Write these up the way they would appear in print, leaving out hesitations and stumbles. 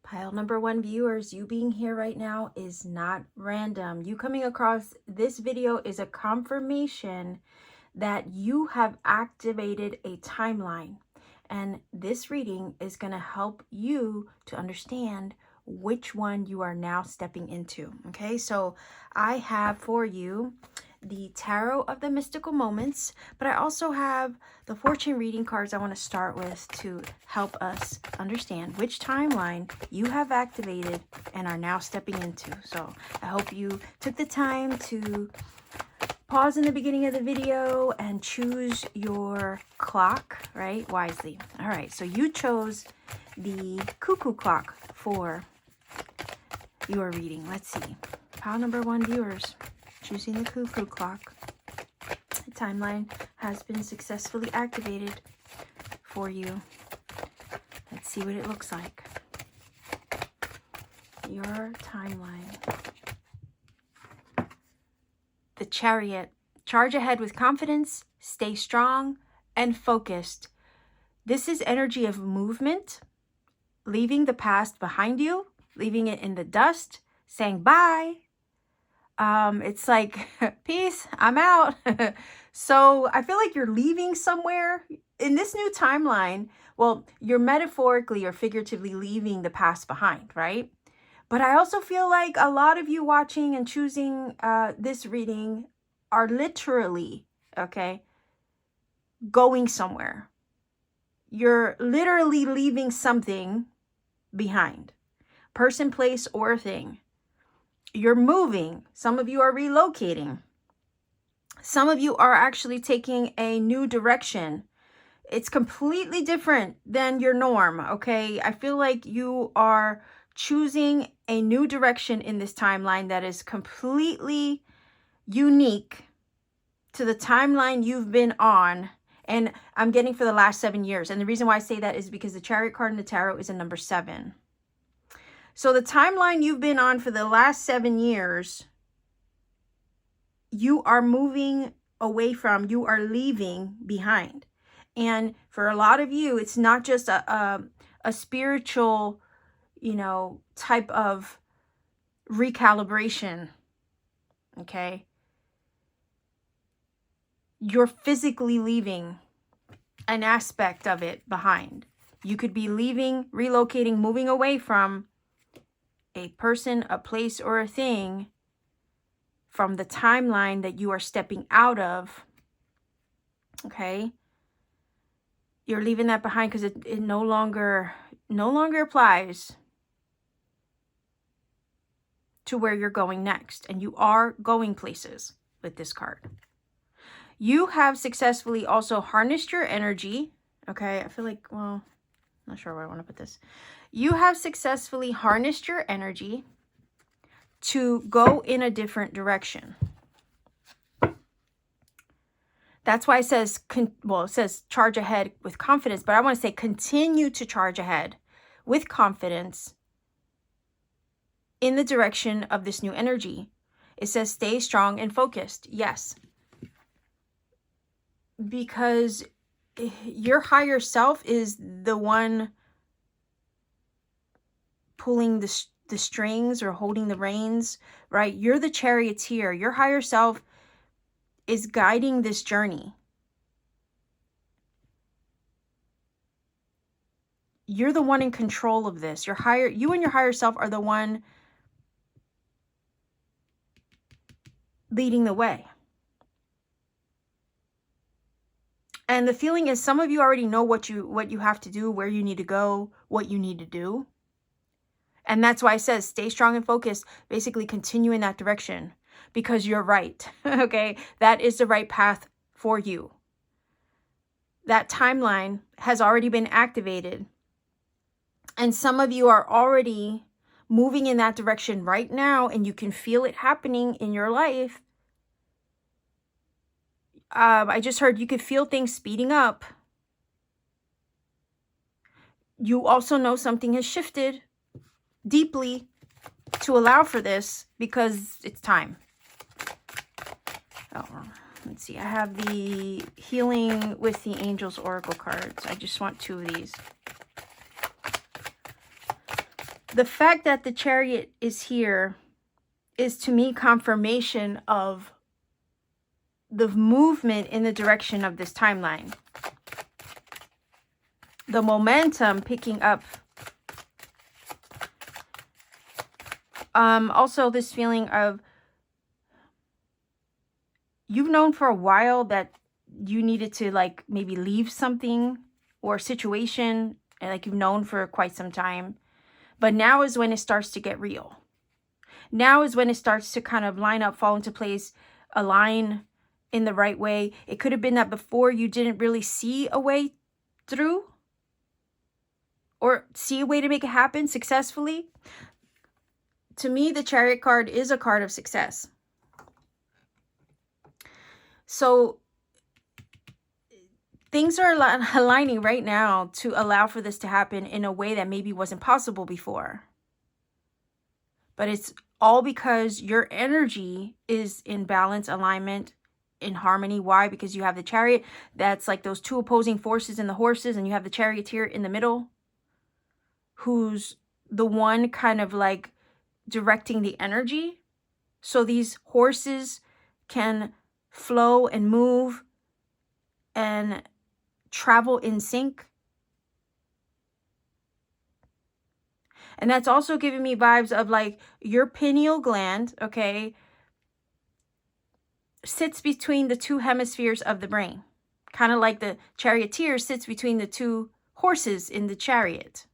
Pile number 1 viewers, you being here right now is not random. You coming across this video is a confirmation that you have activated a timeline. And this reading is going to help you to understand which one you are now stepping into. Okay, so I have for you the Tarot of the Mystical Moments, but I also have the fortune reading cards I want to start with to help us understand which timeline you have activated and are now stepping into. So I hope you took the time to pause in the beginning of the video and choose your clock, right, wisely. All right, so you chose the cuckoo clock for your reading. Let's see. Pile number 1 viewers, choosing the cuckoo clock. The timeline has been successfully activated for you. Let's see what it looks like. Your timeline. The Chariot. Charge ahead with confidence, stay strong and focused. This is energy of movement, leaving the past behind you, leaving it in the dust, saying bye. It's like, peace, I'm out. So I feel like you're leaving somewhere in this new timeline. Well, you're metaphorically or figuratively leaving the past behind, right? But I also feel like a lot of you watching and choosing this reading are literally, okay, going somewhere. You're literally leaving something behind. Person, place, or thing. You're moving. Some of you are relocating. Some of you are actually taking a new direction. It's completely different than your norm, okay? I feel like you are choosing a new direction in this timeline that is completely unique to the timeline you've been on. And I'm getting for the last 7 years. And the reason why I say that is because the Chariot card in the tarot is a number 7. So the timeline you've been on for the last 7 years, you are moving away from, you are leaving behind. And for a lot of you, it's not just a spiritual, you know, type of recalibration, okay? You're physically leaving an aspect of it behind. You could be leaving, relocating, moving away from a person, a place, or a thing from the timeline that you are stepping out of, okay? You're leaving that behind because it no longer applies to where you're going next. And you are going places with this card. You have successfully also harnessed your energy, okay? I feel like, well, I'm not sure where I want to put this. You have successfully harnessed your energy to go in a different direction. That's why it says, well, it says charge ahead with confidence, but I want to say continue to charge ahead with confidence in the direction of this new energy. It says stay strong and focused. Yes. Because your higher self is the one pulling the strings or holding the reins, right? You're the charioteer. Your higher self is guiding this journey. You're the one in control of this. You and your higher self are the one leading the way. And the feeling is some of you already know what you have to do, where you need to go, what you need to do. And that's why it says stay strong and focused, basically continue in that direction because you're right, okay? That is the right path for you. That timeline has already been activated. And some of you are already moving in that direction right now and you can feel it happening in your life. I just heard you could feel things speeding up. You also know something has shifted deeply to allow for this because it's time. Oh, let's see. I have the Healing with the Angels Oracle cards. I just want 2 of these. The fact that the Chariot is here is to me confirmation of the movement in the direction of this timeline. The momentum picking up. Also this feeling of you've known for a while that you needed to like maybe leave something or situation, and like you've known for quite some time. But now is when it starts to get real. Now is when it starts to kind of line up, fall into place, align in the right way. It could have been that before you didn't really see a way through or see a way to make it happen successfully. To me, the Chariot card is a card of success. So things are aligning right now to allow for this to happen in a way that maybe wasn't possible before. But it's all because your energy is in balance, alignment, in harmony. Why? Because you have the Chariot. That's like those two opposing forces in the horses, and you have the Charioteer in the middle, who's the one kind of like directing the energy. So these horses can flow and move and travel in sync. And that's also giving me vibes of like your pineal gland, okay, sits between the two hemispheres of the brain. Kind of like the Charioteer sits between the two horses in the chariot.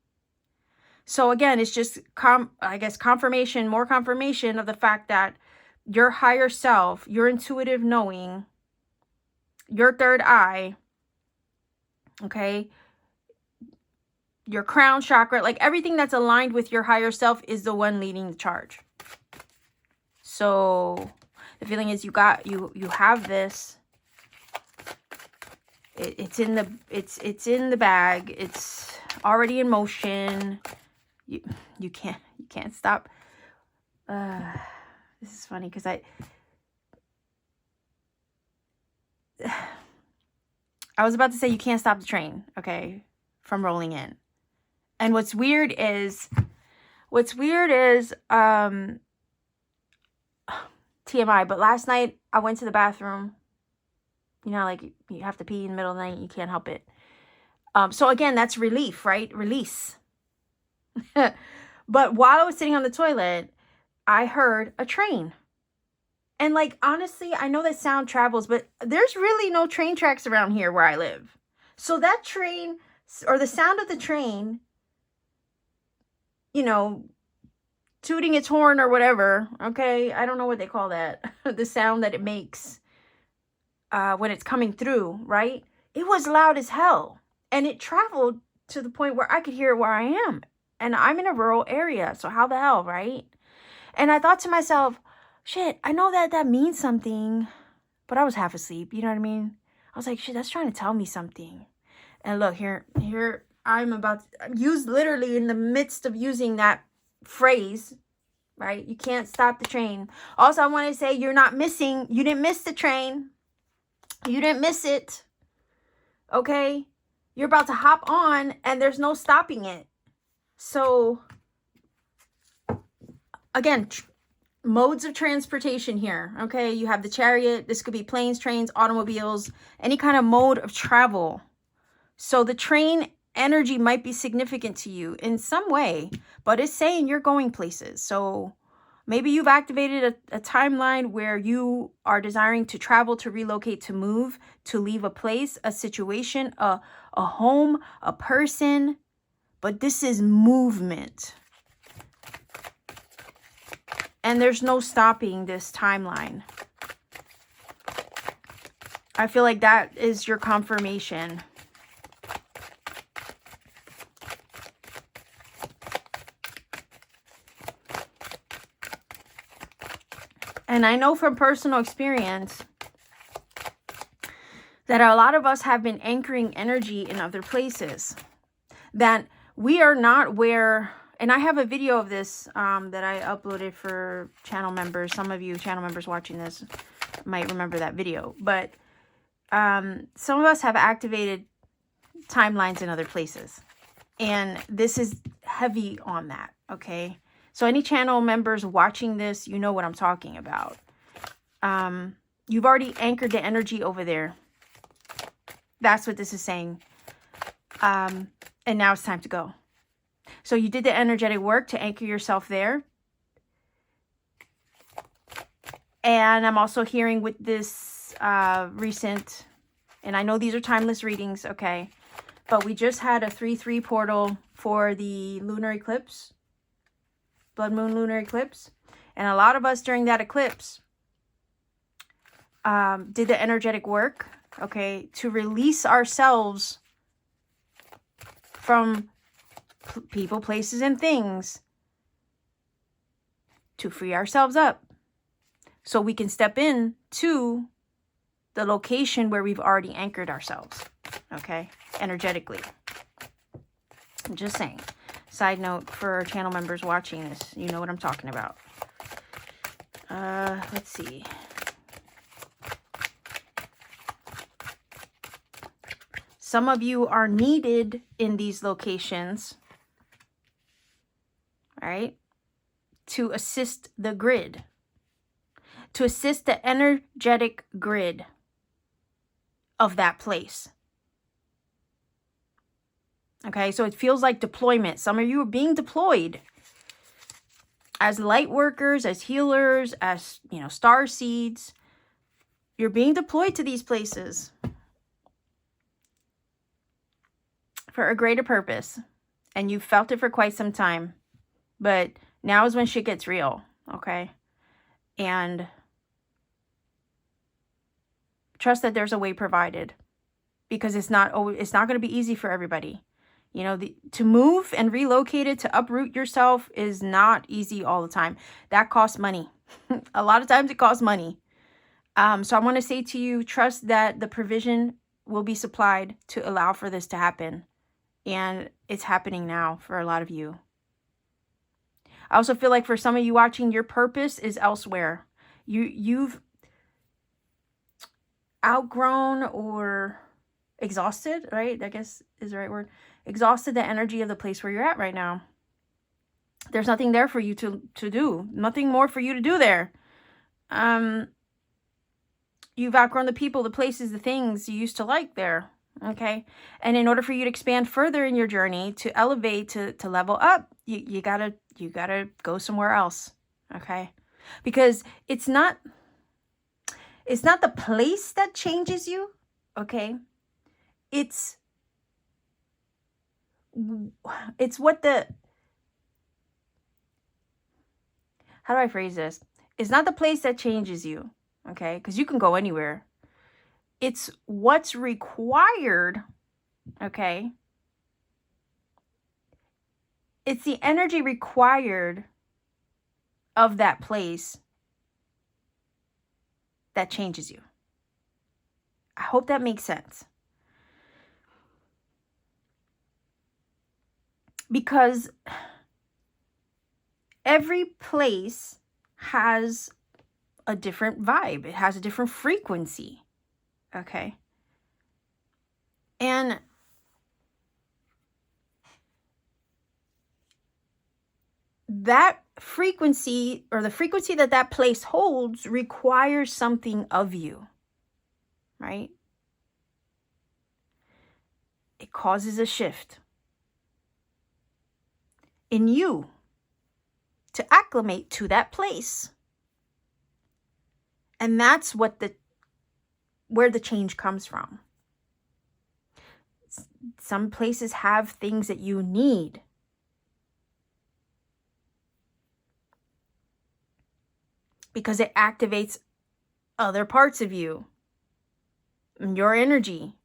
So again, it's just, I guess, confirmation, more confirmation of the fact that your higher self, your intuitive knowing, your third eye, okay, your crown chakra, like everything that's aligned with your higher self is the one leading the charge. So the feeling is you have this. It's in the bag. It's already in motion. You can't stop. This is funny because I was about to say you can't stop the train, okay, from rolling in. And what's weird is TMI, but last night I went to the bathroom. You know, like you have to pee in the middle of the night, you can't help it. So again, that's relief, right? Release. But while I was sitting on the toilet, I heard a train. And like, honestly, I know that sound travels, but there's really no train tracks around here where I live. So that train, or the sound of the train, you know, tooting its horn or whatever, okay? I don't know what they call that. The sound that it makes when it's coming through, right? It was loud as hell. And it traveled to the point where I could hear it where I am. And I'm in a rural area, so how the hell, right? And I thought to myself, shit, I know that means something, but I was half asleep, you know what I mean? I was like, shit, that's trying to tell me something. And look, here I'm about to use, literally in the midst of using that phrase, right? You can't stop the train. Also, I want to say you didn't miss the train. You didn't miss it, okay? You're about to hop on and there's no stopping it. So, again, modes of transportation here, okay? You have the Chariot. This could be planes, trains, automobiles, any kind of mode of travel. So the train energy might be significant to you in some way, but it's saying you're going places. So maybe you've activated a timeline where you are desiring to travel, to relocate, to move, to leave a place, a situation, a home, a person. But this is movement. And there's no stopping this timeline. I feel like that is your confirmation. And I know from personal experience that a lot of us have been anchoring energy in other places. That we are not where, and I have a video of this that I uploaded for channel members. Some of you channel members watching this might remember that video. But some of us have activated timelines in other places. And this is heavy on that, okay? So any channel members watching this, you know what I'm talking about. You've already anchored the energy over there. That's what this is saying. And now it's time to go. So you did the energetic work to anchor yourself there. And I'm also hearing with this recent, and I know these are timeless readings, okay? But we just had a 3/3 portal for the lunar eclipse, blood moon lunar eclipse. And a lot of us during that eclipse did the energetic work, okay, to release ourselves from people, places, and things, to free ourselves up so we can step in to the location where we've already anchored ourselves, okay, energetically. I'm just saying. Side note for channel members watching this, you know what I'm talking about. Let's see. Some of you are needed in these locations, all right, to assist the grid, to assist the energetic grid of that place. Okay, so it feels like deployment. Some of you are being deployed as light workers, as healers, as, you know, star seeds. You're being deployed to these places for a greater purpose. And you've felt it for quite some time. But now is when shit gets real, okay? And trust that there's a way provided, because it's not going to be easy for everybody. You know, to move and relocate it, to uproot yourself is not easy all the time. That costs money. A lot of times it costs money. So I want to say to you, trust that the provision will be supplied to allow for this to happen. And it's happening now for a lot of you. I also feel like for some of you watching, your purpose is elsewhere. You've outgrown or exhausted, right? I guess is the right word. Exhausted the energy of the place where you're at right now. There's nothing there for you to do. Nothing more for you to do there. You've outgrown the people, the places, the things you used to like there. Okay. And in order for you to expand further in your journey, to elevate, to level up, you gotta go somewhere else. Okay. Because it's not the place that changes you. Okay. It's what how do I phrase this? It's not the place that changes you. Okay. Because you can go anywhere. It's what's required. Okay. It's the energy required of that place that changes you. I hope that makes sense. Because every place has a different vibe. It has a different frequency. Okay. And that frequency, or the frequency that place holds, requires something of you. Right? It causes a shift in you to acclimate to that place. And that's where the change comes from. Some places have things that you need. Because it activates other parts of you, your energy.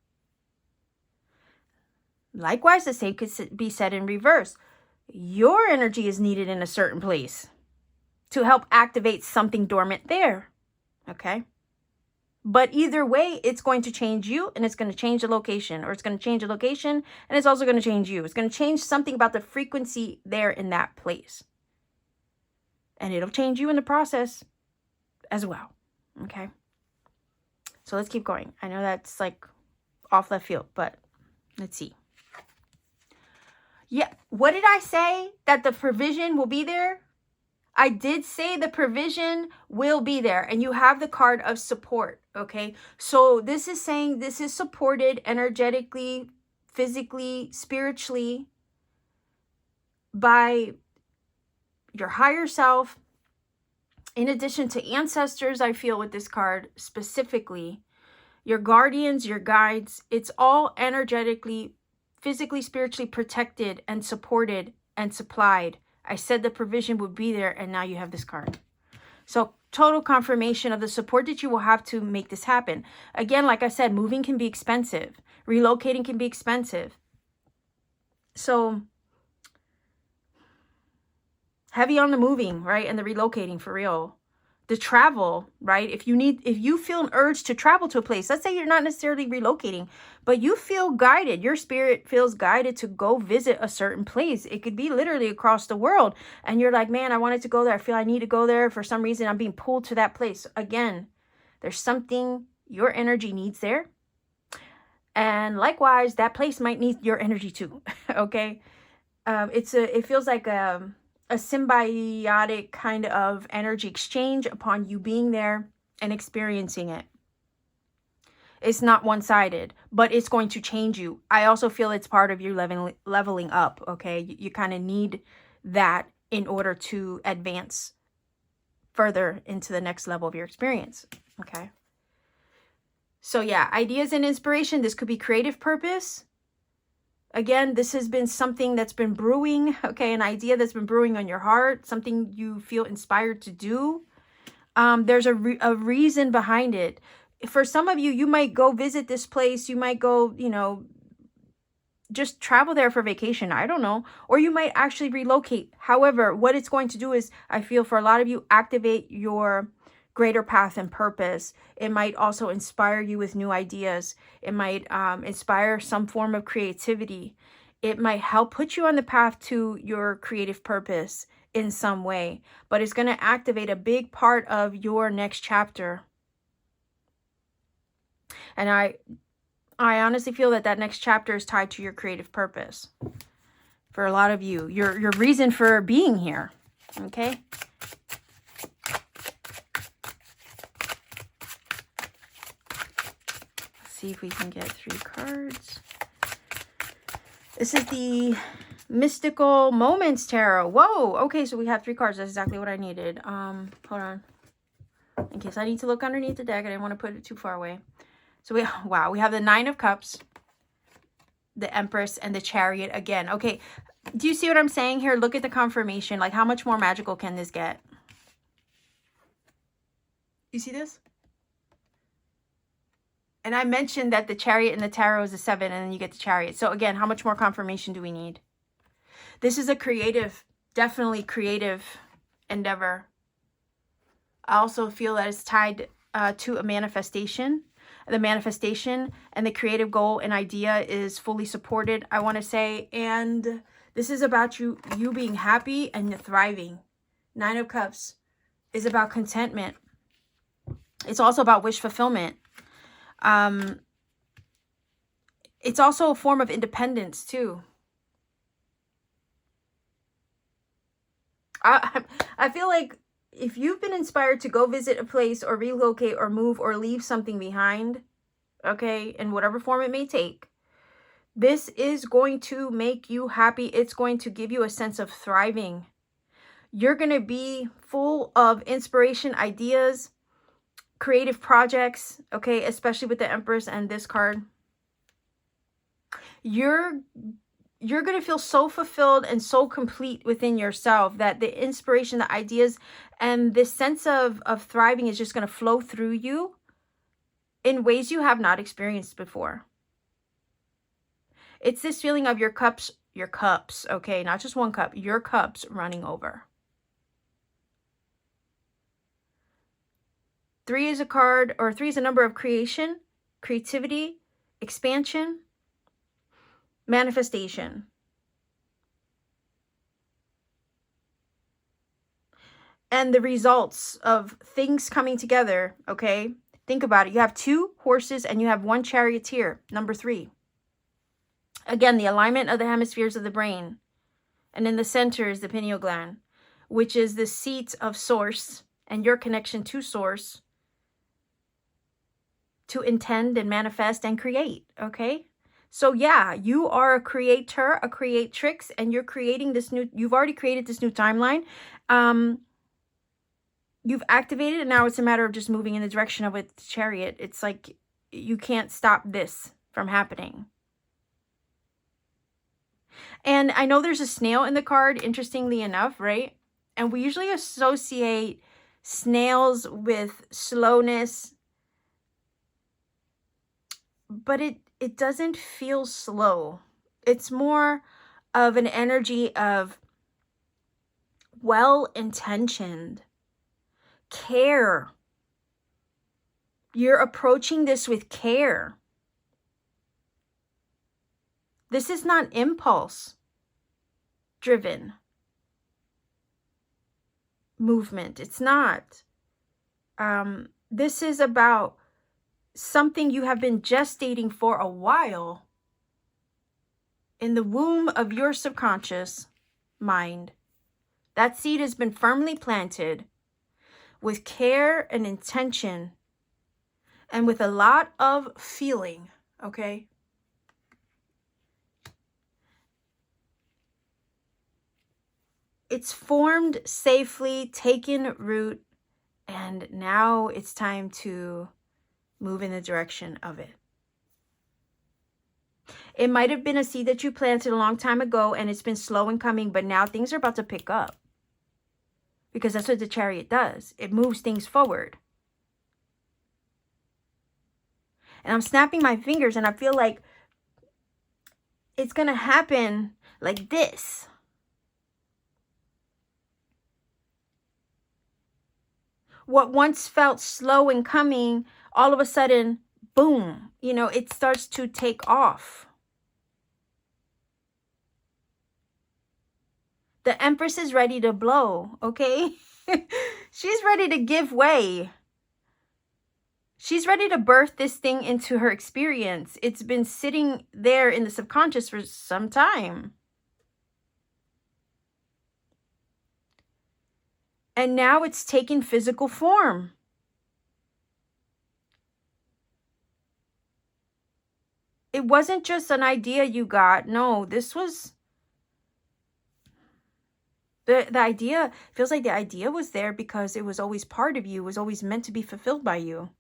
Likewise, the same could be said in reverse. Your energy is needed in a certain place to help activate something dormant there. Okay? But either way, it's going to change you, and it's going to change the location, or it's going to change the location, and it's also going to change you. It's going to change something about the frequency there in that place. And it'll change you in the process as well. Okay? So let's keep going. I know that's like off left field, but let's see. Yeah, what did I say? That the provision will be there? I did say the provision will be there, and you have the card of support, okay? So this is saying this is supported energetically, physically, spiritually by your higher self. In addition to ancestors, I feel with this card specifically, your guardians, your guides, it's all energetically, physically, spiritually protected and supported and supplied. I said the provision would be there, and now you have this card. So total confirmation of the support that you will have to make this happen. Again, like I said, moving can be expensive. Relocating can be expensive. So heavy on the moving, right? And the relocating for real. The travel, right? If you feel an urge to travel to a place, let's say you're not necessarily relocating, but you feel guided, your spirit feels guided to go visit a certain place. It could be literally across the world. And you're like, man, I wanted to go there. I feel I need to go there. For some reason, I'm being pulled to that place. Again, there's something your energy needs there. And likewise, that place might need your energy too. Okay. It feels like a symbiotic kind of energy exchange upon you being there and experiencing it. It's not one-sided, but it's going to change you. I also feel it's part of you leveling up, okay? You kind of need that in order to advance further into the next level of your experience, okay? So yeah, ideas and inspiration. This could be creative purpose. Again, this has been something that's been brewing, okay? An idea that's been brewing on your heart, something you feel inspired to do. There's a reason behind it. For some of you, you might go visit this place. You might go, you know, just travel there for vacation. I don't know. Or you might actually relocate. However, what it's going to do is, I feel for a lot of you, activate your greater path and purpose. It might also inspire you with new ideas. It might inspire some form of creativity. It might help put you on the path to your creative purpose in some way. But it's going to activate a big part of your next chapter. And I honestly feel that next chapter is tied to your creative purpose. For a lot of you, your reason for being here. Okay? See if we can get 3 cards. This is the Mystical Moments Tarot. Whoa. Okay, so we have 3 cards. That's exactly what I needed. Hold on. In case I need to look underneath the deck. I didn't want to put it too far away. So we have the 9 of Cups, the Empress, and the Chariot again. Okay. Do you see what I'm saying here? Look at the confirmation. Like, how much more magical can this get? You see this? And I mentioned that the Chariot and the Tarot is a 7, and then you get the Chariot. So again, how much more confirmation do we need? This is a creative, definitely creative endeavor. I also feel that it's tied to a manifestation. The manifestation and the creative goal and idea is fully supported, I want to say. And this is about you being happy and thriving. 9 of Cups is about contentment. It's also about wish fulfillment. It's also a form of independence too. I feel like if you've been inspired to go visit a place or relocate or move or leave something behind, okay, in whatever form it may take, this is going to make you happy. It's going to give you a sense of thriving. You're going to be full of inspiration, ideas, creative projects, okay, especially with the Empress and this card. You're going to feel so fulfilled and so complete within yourself that the inspiration, the ideas, and this sense of thriving is just going to flow through you in ways you have not experienced before. It's this feeling of your cups, okay, not just one cup, your cups running over. 3 is a card, or 3 is a number of creation, creativity, expansion, manifestation. And the results of things coming together, okay? Think about it. You have 2 horses and you have 1 charioteer, number 3. Again, the alignment of the hemispheres of the brain. And in the center is the pineal gland, which is the seat of source and your connection to source to intend and manifest and create, okay? So yeah, you are a creator, a creatrix, and you're creating this new, you've already created this new timeline. You've activated it, now it's a matter of just moving in the direction of its chariot. It's like you can't stop this from happening. And I know there's a snail in the card, interestingly enough, right? And we usually associate snails with slowness, but it doesn't feel slow. It's more of an energy of well-intentioned care. You're approaching this with care. This is not impulse driven movement. It's not. This is about something you have been gestating for a while in the womb of your subconscious mind. That seed has been firmly planted with care and intention and with a lot of feeling, okay? It's formed safely, taken root, and now it's time to move in the direction of it. It might have been a seed that you planted a long time ago and it's been slow in coming, but now things are about to pick up. Because that's what the chariot does. It moves things forward. And I'm snapping my fingers and I feel like it's going to happen like this. What once felt slow in coming, all of a sudden, boom, you know, it starts to take off. The Empress is ready to blow, okay? She's ready to give way. She's ready to birth this thing into her experience. It's been sitting there in the subconscious for some time. And now it's taking physical form. It wasn't just an idea you got. No, this was... The idea, feels like the idea was there because it was always part of you. It was always meant to be fulfilled by you.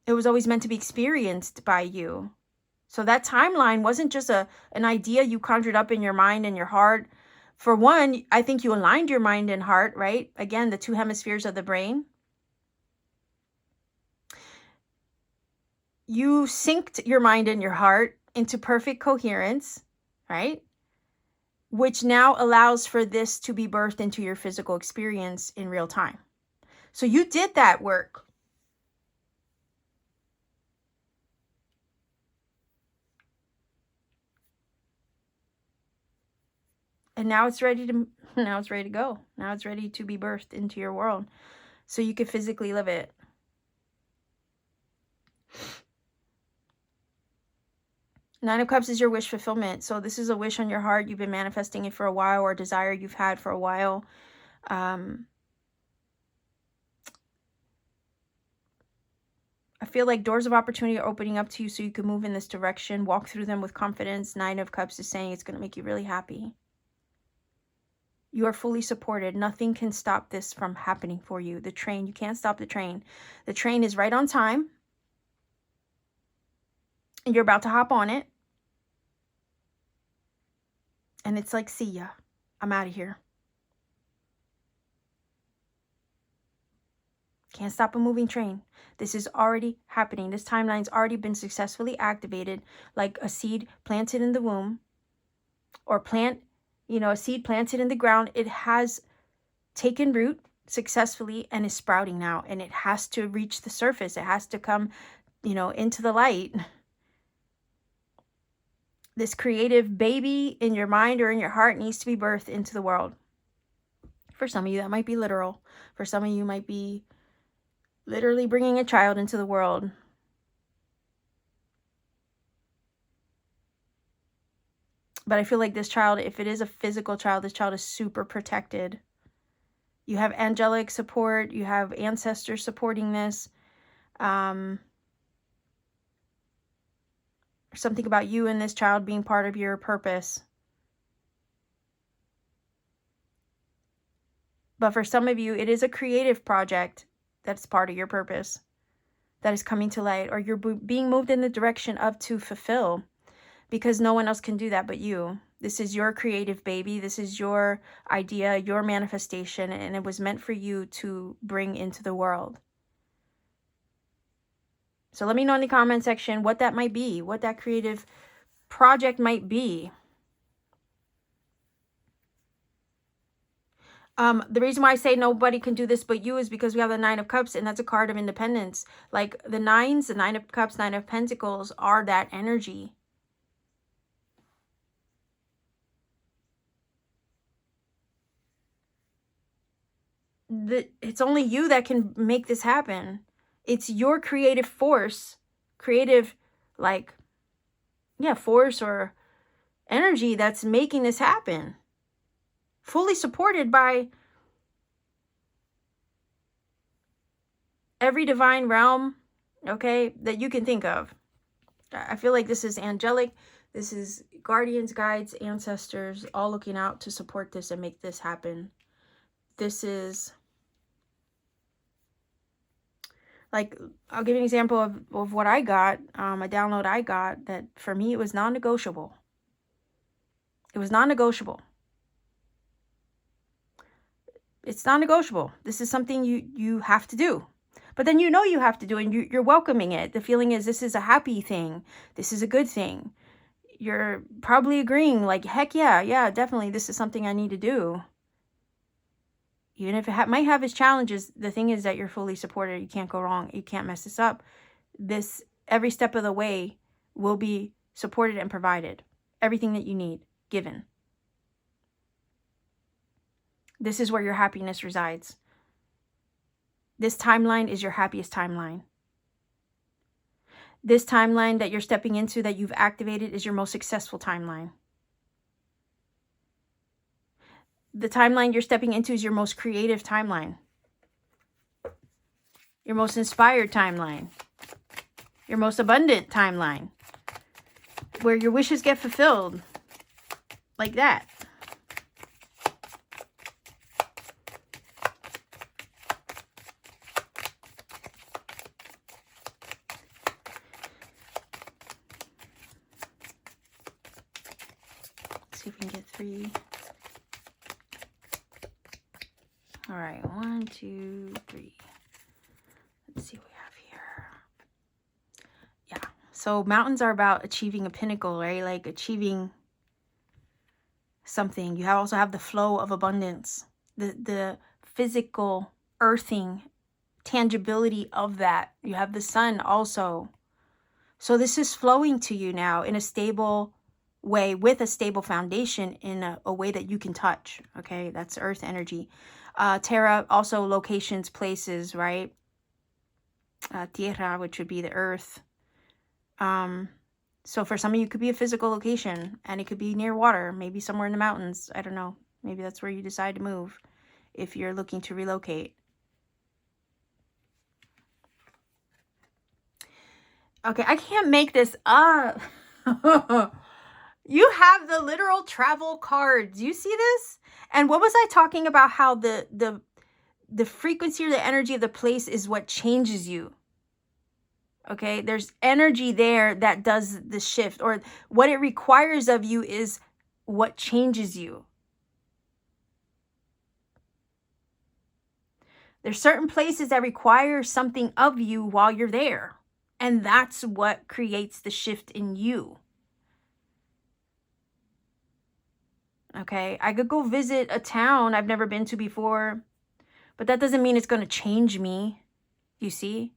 It was always meant to be experienced by you. So that timeline wasn't just an idea you conjured up in your mind and your heart. For one, I think you aligned your mind and heart, right? Again, the two hemispheres of the brain. You synced your mind and your heart into perfect coherence, right? Which now allows for this to be birthed into your physical experience in real time. So you did that work. And now it's ready to go. Now it's ready to be birthed into your world so you can physically live it. Nine of Cups is your wish fulfillment. So this is a wish on your heart. You've been manifesting it for a while, or a desire you've had for a while. I feel like doors of opportunity are opening up to you so you can move in this direction. Walk through them with confidence. Nine of Cups is saying it's going to make you really happy. You are fully supported. Nothing can stop this from happening for you. The train, you can't stop the train. The train is right on time. And you're about to hop on it. And it's like, see ya. I'm out of here. Can't stop a moving train. This is already happening. This timeline's already been successfully activated, like a seed planted in the womb, or a seed planted in the ground. It has taken root successfully and is sprouting now, and it has to reach the surface. It has to come, into the light. This creative baby in your mind or in your heart needs to be birthed into the world. For some of you, that might be literal. For some of you, might be literally bringing a child into the world. But I feel like this child, if it is a physical child, this child is super protected. You have angelic support. You have ancestors supporting this. Something about you and this child being part of your purpose. But for some of you, it is a creative project that's part of your purpose that is coming to light, or you're being moved in the direction of to fulfill, because no one else can do that but you. This is your creative baby. This is your idea, your manifestation, and it was meant for you to bring into the world. So let me know in the comment section what that might be, what that creative project might be. The reason why I say nobody can do this but you is because we have the Nine of Cups, and that's a card of independence. Like the nines, the Nine of Cups, Nine of Pentacles are that energy. It's only you that can make this happen. It's your creative force, creative, like, yeah, force or energy that's making this happen. Fully supported by every divine realm, okay, that you can think of. I feel like this is angelic. This is guardians, guides, ancestors, all looking out to support this and make this happen. This is, like, I'll give you an example of what I got, a download I got that for me, it was non-negotiable. It was non-negotiable. It's non-negotiable. This is something you have to do. But then you know you have to do it, and you're welcoming it. The feeling is this is a happy thing. This is a good thing. You're probably agreeing like, heck yeah, definitely this is something I need to do. Even if it might have its challenges, the thing is that you're fully supported. You can't go wrong. You can't mess this up. This, every step of the way will be supported and provided. Everything that you need, given. This is where your happiness resides. This timeline is your happiest timeline. This timeline that you're stepping into, that you've activated, is your most successful timeline. The timeline you're stepping into is your most creative timeline. Your most inspired timeline. Your most abundant timeline. Where your wishes get fulfilled. Like that. Let's see if we can get 3. All right, 1, 2, 3. Let's see what we have here. Yeah, so mountains are about achieving a pinnacle, right? Like achieving something. You also have the flow of abundance, the physical earthing, tangibility of that. You have the sun also. So this is flowing to you now in a stable way, with a stable foundation, in a way that you can touch. Okay, that's earth energy. Terra, also locations, places, right? Tierra, which would be the earth. So for some of you, it could be a physical location, and it could be near water, maybe somewhere in the mountains. I don't know. Maybe that's where you decide to move if you're looking to relocate. Okay, I can't make this up. You have the literal travel cards. You see this? And what was I talking about? How the frequency or the energy of the place is what changes you. Okay, there's energy there that does the shift, or what it requires of you is what changes you. There's certain places that require something of you while you're there. And that's what creates the shift in you. Okay, I could go visit a town I've never been to before, but that doesn't mean it's going to change me. You see?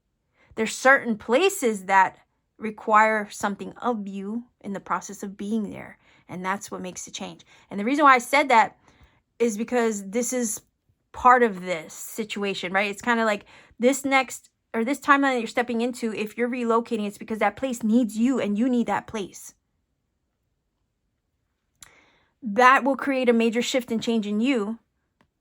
There's certain places that require something of you in the process of being there. And that's what makes the change. And the reason why I said that is because this is part of this situation, right? It's kind of like this next, or this timeline that you're stepping into, if you're relocating, it's because that place needs you and you need that place. that will create a major shift and change in you.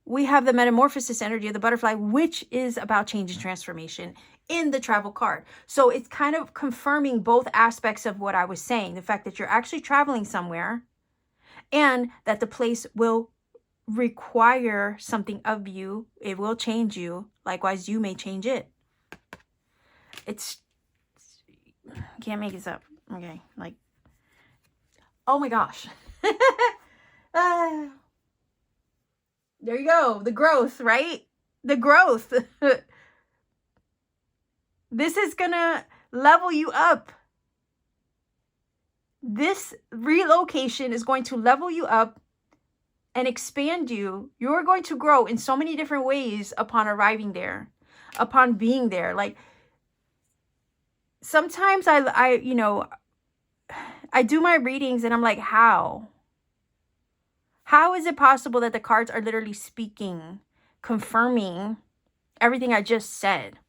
We have the metamorphosis energy of the butterfly, which is about change and transformation in the travel card. So it's kind of confirming both aspects of what I was saying. The fact that you're actually traveling somewhere and that the place will require something of you. It will change you. Likewise, you may change it. It's, can't make this up. Okay. Like, oh my gosh. There you go. The growth, right? The growth. This is going to level you up. This relocation is going to level you up and expand you. You're going to grow in so many different ways upon arriving there, upon being there. Like, sometimes I do my readings and I'm like, how? How is it possible that the cards are literally speaking, confirming everything I just said?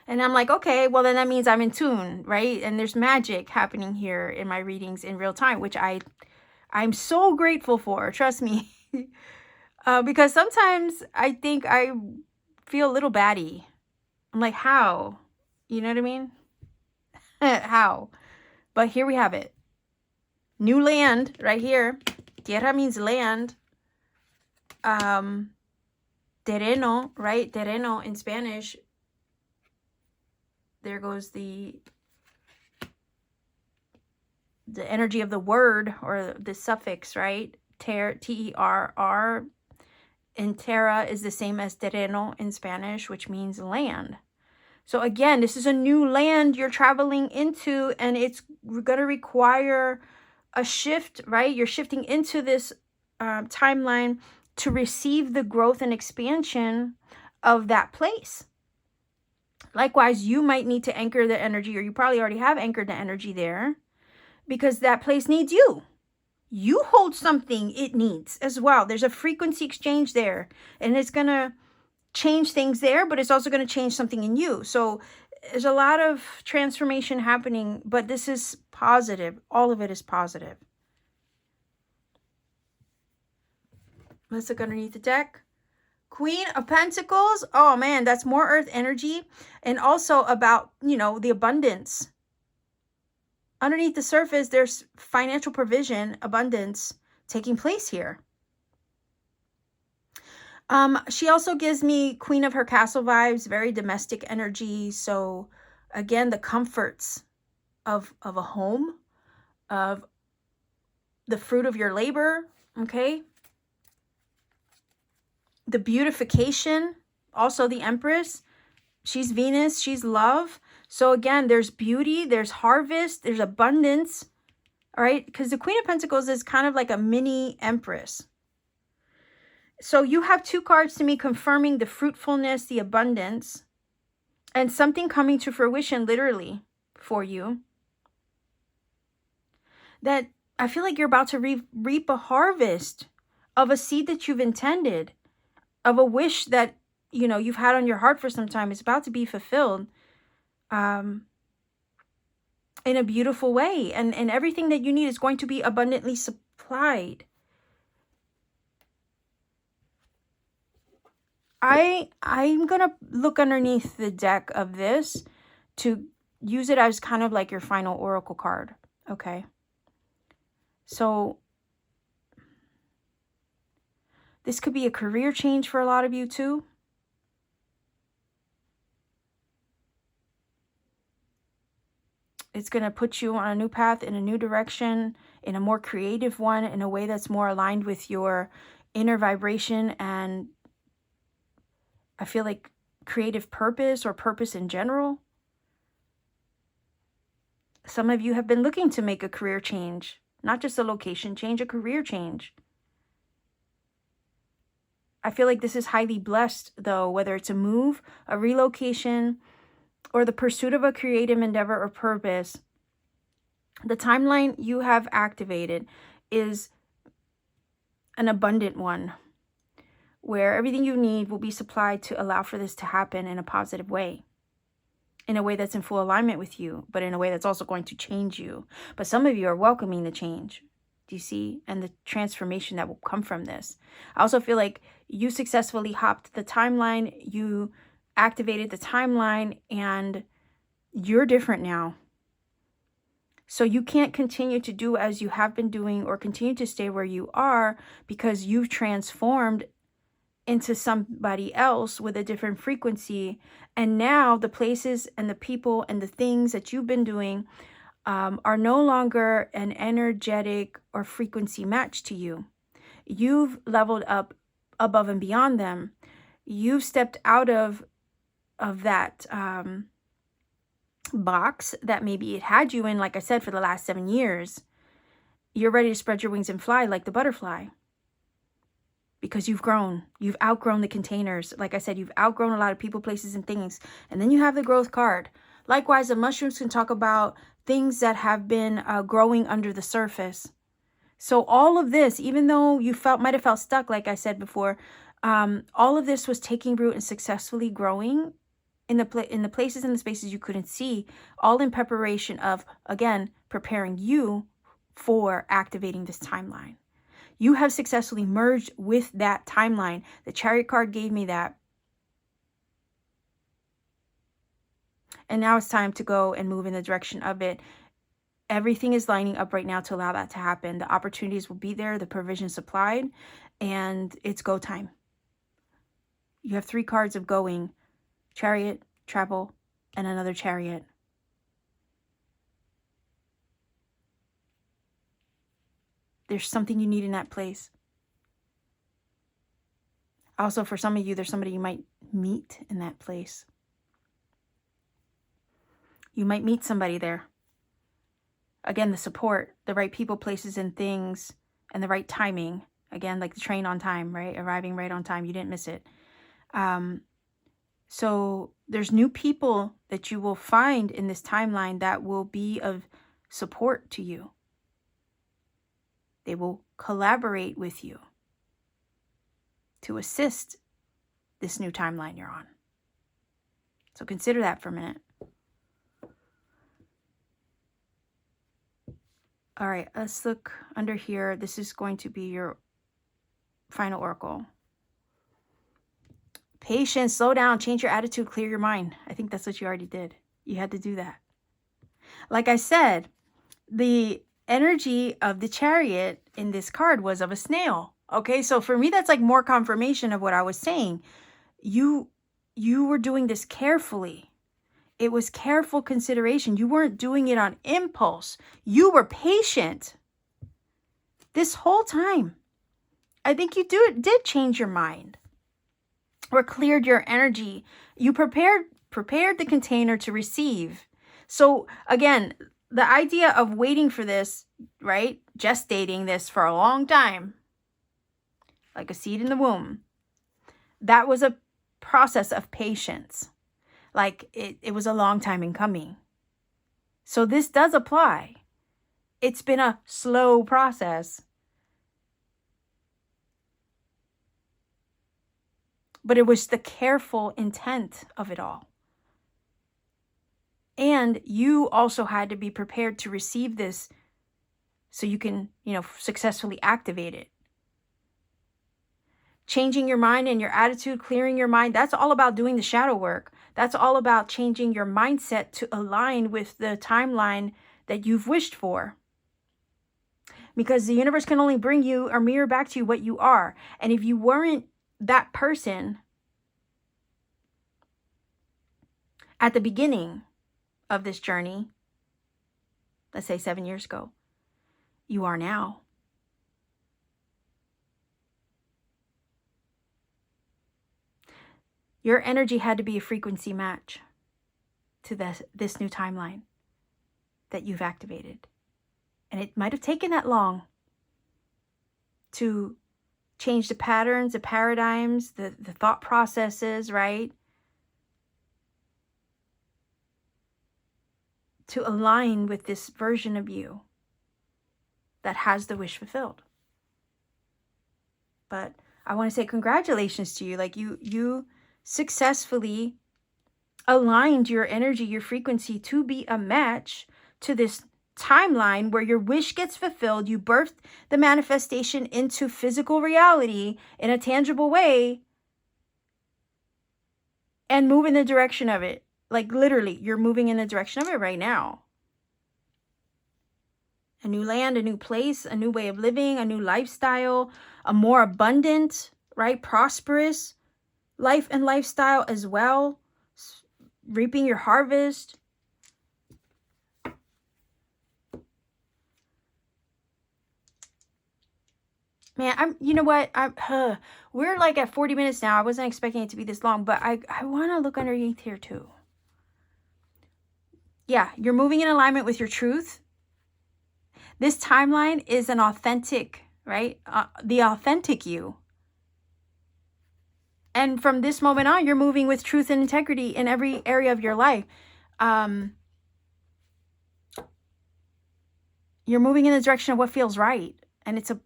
And I'm like, okay, well then that means I'm in tune, right? And there's magic happening here in my readings in real time, which I'm so grateful for, trust me. Because sometimes I think I feel a little batty. I'm like, how? You know what I mean? How? But here we have it. New land right here. Tierra means land. Terreno, right? Terreno in Spanish. There goes the energy of the word or the suffix, right? T-E-R-R. And terra is the same as terreno in Spanish, which means land. So again, this is a new land you're traveling into, and it's going to require a shift, right? You're shifting into this timeline to receive the growth and expansion of that place. Likewise, you might need to anchor the energy, or you probably already have anchored the energy there, because that place needs you. You hold something it needs as well. There's a frequency exchange there, and it's going to change things there, but it's also going to change something in you. So there's a lot of transformation happening, but this is positive. All of it is positive. Let's look underneath the deck. Queen of Pentacles. Oh man, that's more earth energy, and also about, the abundance. Underneath the surface, there's financial provision, abundance taking place here. She also gives me Queen of her Castle vibes, very domestic energy. So again, the comforts of a home, of the fruit of your labor, okay? The beautification, also the Empress. She's Venus, she's love. So again, there's beauty, there's harvest, there's abundance, all right? Because the Queen of Pentacles is kind of like a mini Empress. So you have two cards to me confirming the fruitfulness, the abundance, and something coming to fruition literally for you. That I feel like you're about to reap a harvest of a seed that you've intended, of a wish that, you've had on your heart for some time. It's about to be fulfilled in a beautiful way. And everything that you need is going to be abundantly supplied. I'm going to look underneath the deck of this to use it as kind of like your final oracle card. Okay. So this could be a career change for a lot of you too. It's going to put you on a new path, in a new direction, in a more creative one, in a way that's more aligned with your inner vibration and I feel like creative purpose or purpose in general. Some of you have been looking to make a career change, not just a location change, a career change. I feel like this is highly blessed though, whether it's a move, a relocation, or the pursuit of a creative endeavor or purpose. The timeline you have activated is an abundant one, where everything you need will be supplied to allow for this to happen in a positive way, in a way that's in full alignment with you, but in a way that's also going to change you. But some of you are welcoming the change. Do you see? And the transformation that will come from this. I also feel like you successfully hopped the timeline, you activated the timeline, and you're different now. So you can't continue to do as you have been doing or continue to stay where you are, because you've transformed into somebody else with a different frequency. And now the places and the people and the things that you've been doing are no longer an energetic or frequency match to you. You've leveled up above and beyond them. You've stepped out of that box that maybe it had you in, like I said, for the last 7 years. You're ready to spread your wings and fly like the butterfly, because you've grown. You've outgrown the containers. Like I said, you've outgrown a lot of people, places, and things. And then you have the growth card. Likewise, the mushrooms can talk about things that have been growing under the surface. So all of this, even though you might have felt stuck, like I said before, all of this was taking root and successfully growing in the places and the spaces you couldn't see, all in preparation of, again, preparing you for activating this timeline. You have successfully merged with that timeline. The Chariot card gave me that. And now it's time to go and move in the direction of it. Everything is lining up right now to allow that to happen. The opportunities will be there, the provision supplied, and it's go time. You have 3 cards of going: Chariot, travel, and another Chariot. There's something you need in that place. Also, for some of you, there's somebody you might meet in that place. You might meet somebody there. Again, the support, the right people, places, and things, and the right timing. Again, like the train on time, right? Arriving right on time. You didn't miss it. So there's new people that you will find in this timeline that will be of support to you. They will collaborate with you to assist this new timeline you're on. So consider that for a minute. All right, let's look under here. This is going to be your final oracle. Patience, slow down, change your attitude, clear your mind. I think that's what you already did. You had to do that. Like I said, the energy of the Chariot in this card was of a snail. Okay, so for me, that's like more confirmation of what I was saying. You were doing this carefully. It was careful consideration. You weren't doing it on impulse. You were patient this whole time. I think you did change your mind or cleared your energy. You prepared the container to receive. So again, the idea of waiting for this, right? Gestating this for a long time, like a seed in the womb, that was a process of patience. Like it was a long time in coming. So this does apply. It's been a slow process. But it was the careful intent of it all. And you also had to be prepared to receive this so you can, successfully activate it. Changing your mind and your attitude, clearing your mind, that's all about doing the shadow work. That's all about changing your mindset to align with the timeline that you've wished for. Because the universe can only bring you or mirror back to you what you are. And if you weren't that person at the beginning of this journey, let's say 7 years ago, you are now. Your energy had to be a frequency match to this new timeline that you've activated. And it might have taken that long to change the patterns, the paradigms, the thought processes, right? To align with this version of you that has the wish fulfilled. But I want to say congratulations to you. Like you successfully aligned your energy, your frequency to be a match to this timeline where your wish gets fulfilled, you birth the manifestation into physical reality in a tangible way, and move in the direction of it. Like literally, you're moving in the direction of it right now. A new land, a new place, a new way of living, a new lifestyle, a more abundant, right, prosperous life and lifestyle as well. Reaping your harvest. Man, you know what? We're like at 40 minutes now. I wasn't expecting it to be this long, but I want to look underneath here too. Yeah, you're moving in alignment with your truth. This timeline is an authentic, right? The authentic you. And from this moment on, you're moving with truth and integrity in every area of your life. You're moving in the direction of what feels right. And it's a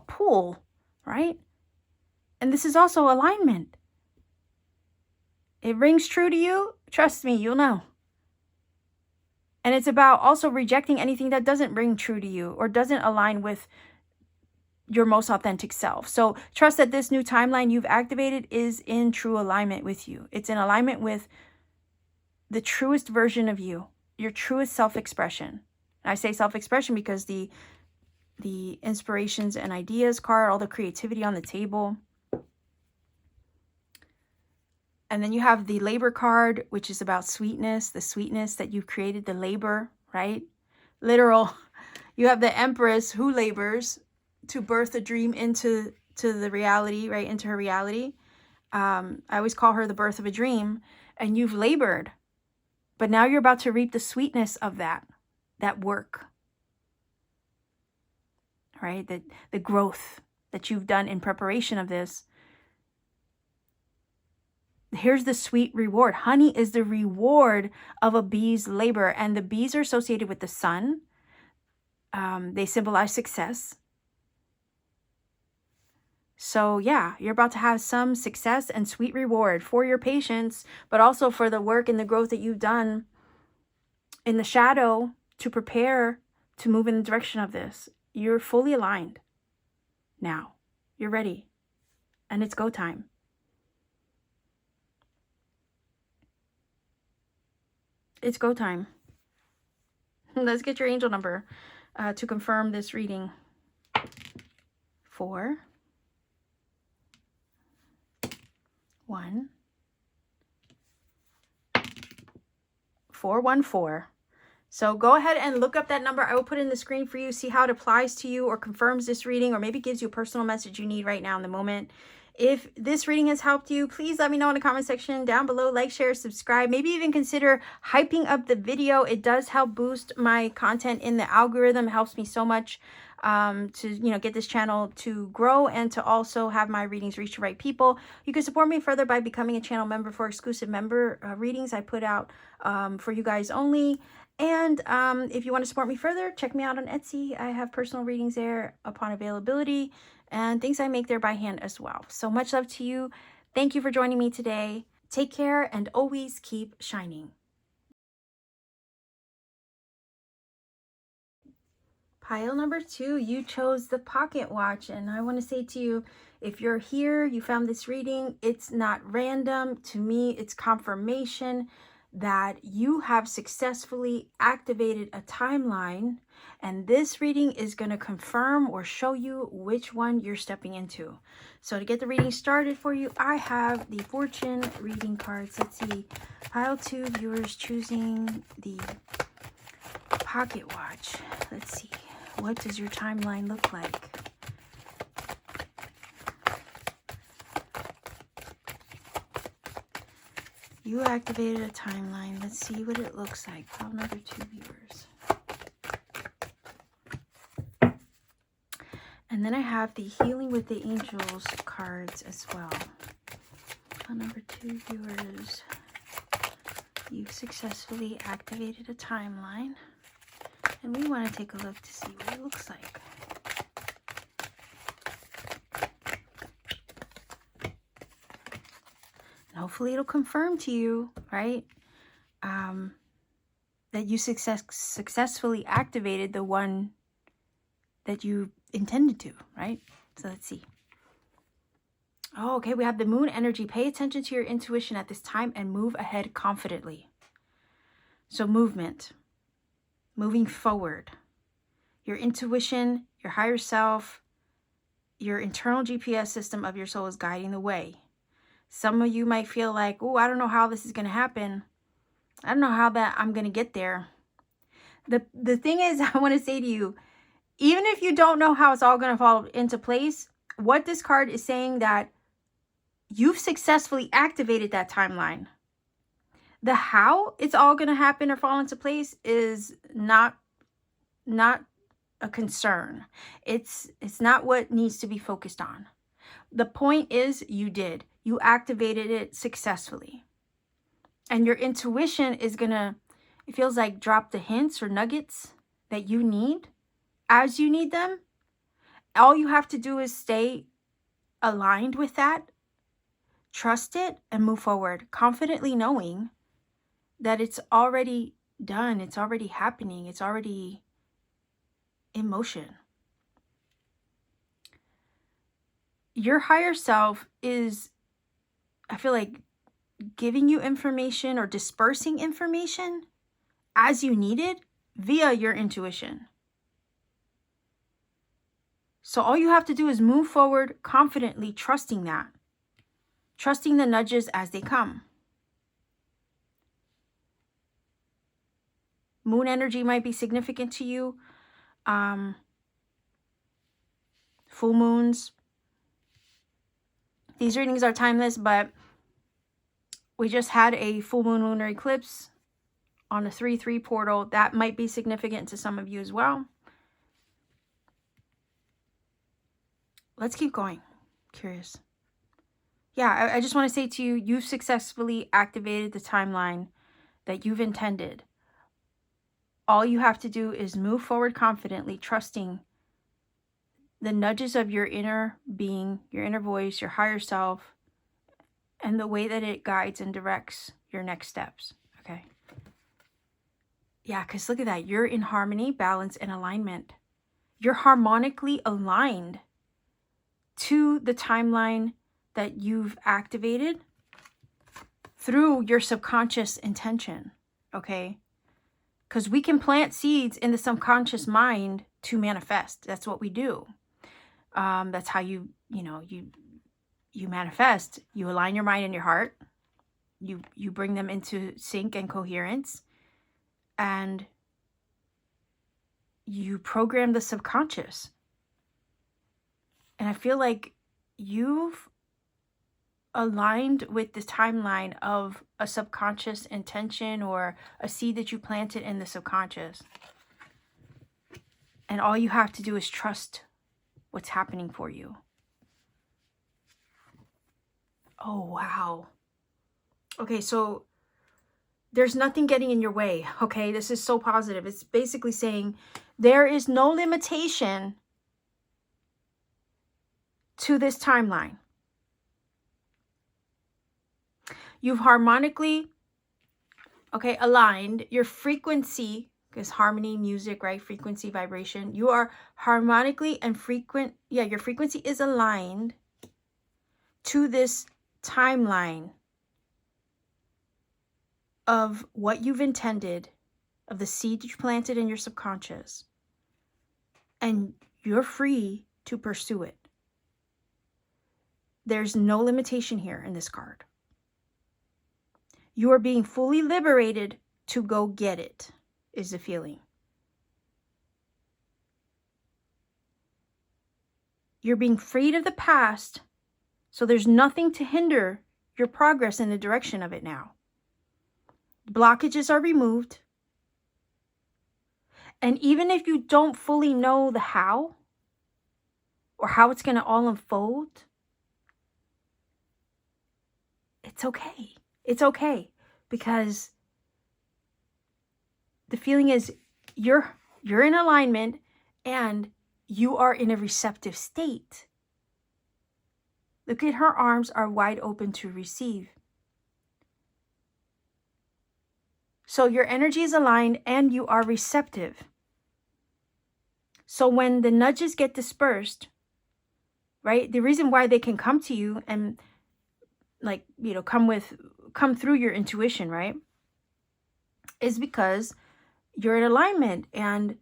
pull, right? And this is also alignment. It rings true to you. Trust me, you'll know. And it's about also rejecting anything that doesn't ring true to you or doesn't align with your most authentic self. So trust that this new timeline you've activated is in true alignment with you. It's in alignment with the truest version of you, your truest self-expression. I say self-expression because the inspirations and ideas card, all the creativity on the table. And then you have the labor card, which is about sweetness, the sweetness that you've created, the labor, right? Literal. You have the Empress who labors to birth a dream into the reality, right? Into her reality. I always call her the birth of a dream. And you've labored. But now you're about to reap the sweetness of that work. Right? The growth that you've done in preparation of this. Here's the sweet reward. Honey is the reward of a bee's labor. And the bees are associated with the sun. They symbolize success. So yeah, you're about to have some success and sweet reward for your patience, but also for the work and the growth that you've done in the shadow to prepare to move in the direction of this. You're fully aligned now. You're ready. And it's go time. It's go time. Let's get your angel number to confirm this reading. 4, 1, 414. So go ahead and look up that number. I will put it in the screen for you. See how it applies to you or confirms this reading, or maybe gives you a personal message you need right now in the moment. If this reading has helped you, please let me know in the comment section down below. Like, share, subscribe. Maybe even consider hyping up the video. It does help boost my content in the algorithm. It helps me so much to get this channel to grow and to also have my readings reach the right people. You can support me further by becoming a channel member for exclusive member readings I put out for you guys only. And if you want to support me further, check me out on Etsy. I have personal readings there upon availability and things I make there by hand as well. So much love to you. Thank you for joining me today. Take care and always keep shining. Pile number 2, you chose the pocket watch. And I want to say to you, if you're here, you found this reading, it's not random. To me, it's confirmation that you have successfully activated a timeline, and this reading is going to confirm or show you which one you're stepping into. So to get the reading started for you, I have the fortune reading cards. Let's see, pile 2, viewers choosing the pocket watch. Let's see, what does your timeline look like? You activated a timeline. Let's see what it looks like. Pile number 2, viewers. And then I have the Healing with the Angels cards as well. Pile number 2, viewers. You've successfully activated a timeline. And we want to take a look to see what it looks like. Hopefully it'll confirm to you, right, that you successfully activated the one that you intended to, right? So let's see. Oh, okay, we have the moon energy. Pay attention to your intuition at this time and move ahead confidently. So movement, moving forward. Your intuition, your higher self, your internal GPS system of your soul is guiding the way. Some of you might feel like, oh, I don't know how this is going to happen. I don't know how that I'm going to get there. The thing is, I want to say to you, even if you don't know how it's all going to fall into place, what this card is saying that you've successfully activated that timeline. The how it's all going to happen or fall into place is not a concern. It's not what needs to be focused on. The point is you did. You activated it successfully. And your intuition is going to, it feels like, drop the hints or nuggets that you need as you need them. All you have to do is stay aligned with that, trust it, and move forward, confidently knowing that it's already done, it's already happening, it's already in motion. Your higher self is, I feel like, giving you information or dispersing information as you need it via your intuition. So all you have to do is move forward confidently, trusting that. Trusting the nudges as they come. Moon energy might be significant to you. Full moons. These readings are timeless, but we just had a full moon lunar eclipse on the 3-3 portal. That might be significant to some of you as well. Let's keep going. Curious. Yeah, I just want to say to you, you've successfully activated the timeline that you've intended. All you have to do is move forward confidently, trusting the nudges of your inner being, your inner voice, your higher self, and the way that it guides and directs your next steps. Okay. Yeah, because look at that. You're in harmony, balance, and alignment. You're harmonically aligned to the timeline that you've activated through your subconscious intention. Okay. Because we can plant seeds in the subconscious mind to manifest. That's what we do. That's how you manifest. You align your mind and your heart. You bring them into sync and coherence. And you program the subconscious. And I feel like you've aligned with the timeline of a subconscious intention or a seed that you planted in the subconscious. And all you have to do is trust what's happening for you. Oh, wow. Okay, so there's nothing getting in your way, okay? This is so positive. It's basically saying there is no limitation to this timeline. You've harmonically, aligned your frequency, because harmony, music, right? Frequency, vibration. You are harmonically and your frequency is aligned to this timeline of what you've intended, of the seed you planted in your subconscious. And you're free to pursue it. There's no limitation here in this card. You are being fully liberated to go get it, is the feeling. You're being freed of the past, so there's nothing to hinder your progress in the direction of it now. Blockages are removed. And even if you don't fully know the how, or how it's going to all unfold, it's okay. It's okay, because the feeling is you're in alignment and you are in a receptive state. Look at her arms are wide open to receive. So your energy is aligned and you are receptive. So when the nudges get dispersed, right? The reason why they can come to you and like, you know, come through your intuition, right? Is because you're in alignment and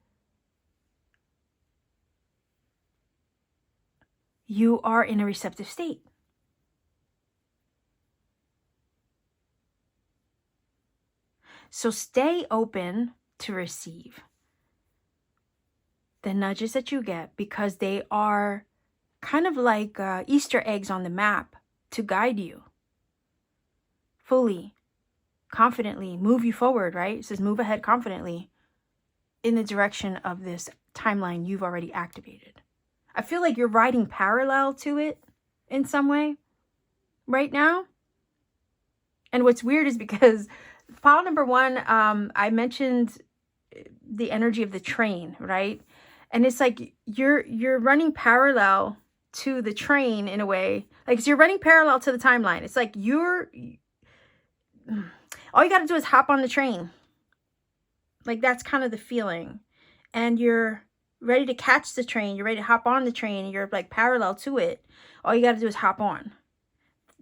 you are in a receptive state. So stay open to receive the nudges that you get, because they are kind of like Easter eggs on the map to guide you fully, confidently, move you forward, right? It says move ahead confidently in the direction of this timeline you've already activated. I feel like you're riding parallel to it in some way right now. And what's weird is because pile number one, I mentioned the energy of the train, right? And it's like you're running parallel to the train in a way. Like, so you're running parallel to the timeline. It's like all you got to do is hop on the train. Like, that's kind of the feeling. And you're ready to catch the train. You're ready to hop on the train. And you're like parallel to it. All you got to do is hop on.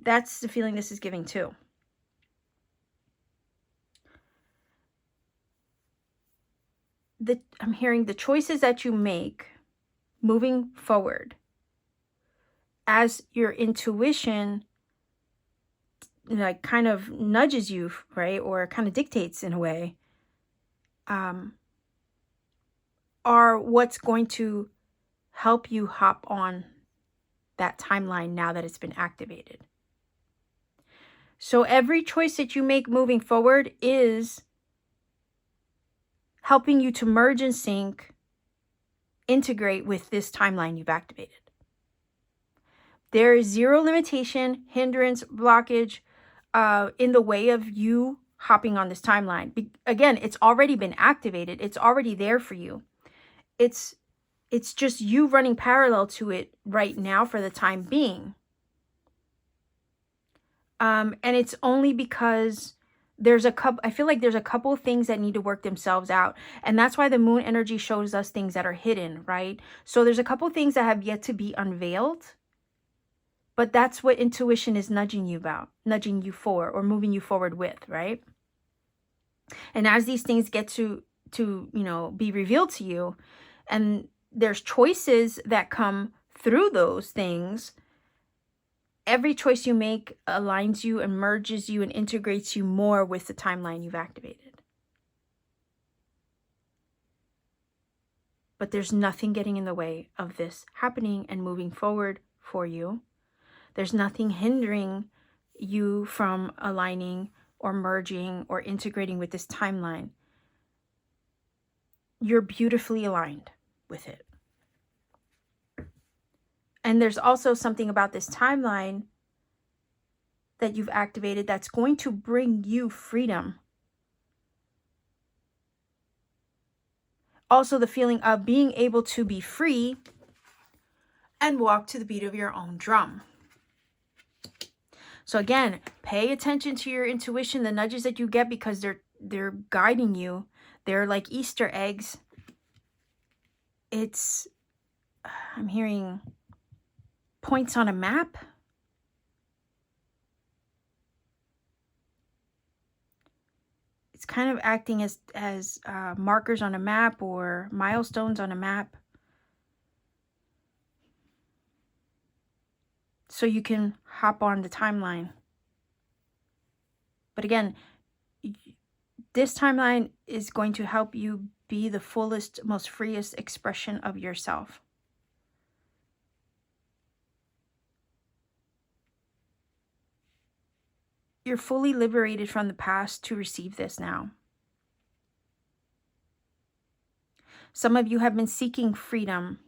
That's the feeling this is giving too. I'm hearing the choices that you make moving forward as your intuition like kind of nudges you, right? Or kind of dictates in a way, are what's going to help you hop on that timeline now that it's been activated. So every choice that you make moving forward is helping you to merge and sync, integrate with this timeline you've activated. There is zero limitation, hindrance, blockage in the way of you hopping on this timeline. Again, it's already been activated. It's already there for you. It's just you running parallel to it right now for the time being. And it's only because I feel like there's a couple of things that need to work themselves out. And that's why the moon energy shows us things that are hidden, right? So there's a couple of things that have yet to be unveiled. But that's what intuition is nudging you for, or moving you forward with, right? And as these things get to be revealed to you, and there's choices that come through those things, every choice you make aligns you and merges you and integrates you more with the timeline you've activated. But there's nothing getting in the way of this happening and moving forward for you. There's nothing hindering you from aligning or merging or integrating with this timeline. You're beautifully aligned with it. And there's also something about this timeline that you've activated that's going to bring you freedom. Also, the feeling of being able to be free and walk to the beat of your own drum. So again, pay attention to your intuition, the nudges that you get, because they're guiding you. They're like Easter eggs. I'm hearing points on a map. It's kind of acting as markers on a map or milestones on a map. So you can hop on the timeline. But again, this timeline is going to help you be the fullest, most freest expression of yourself. You're fully liberated from the past to receive this now. Some of you have been seeking freedom.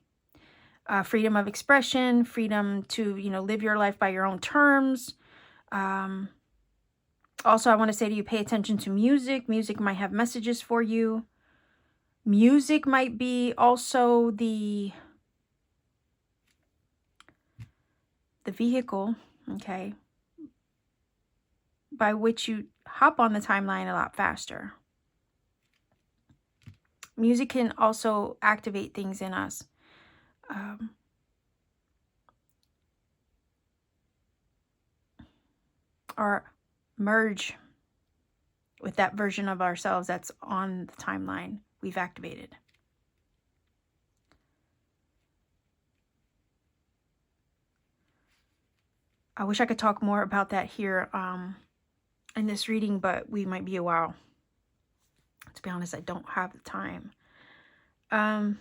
Freedom of expression, freedom to, live your life by your own terms. Also, I want to say to you, pay attention to music. Music might have messages for you. Music might be also the vehicle, okay, by which you hop on the timeline a lot faster. Music can also activate things in us. Or merge with that version of ourselves that's on the timeline we've activated. I wish I could talk more about that here in this reading, but we might be a while. To be honest, I don't have the time. Well,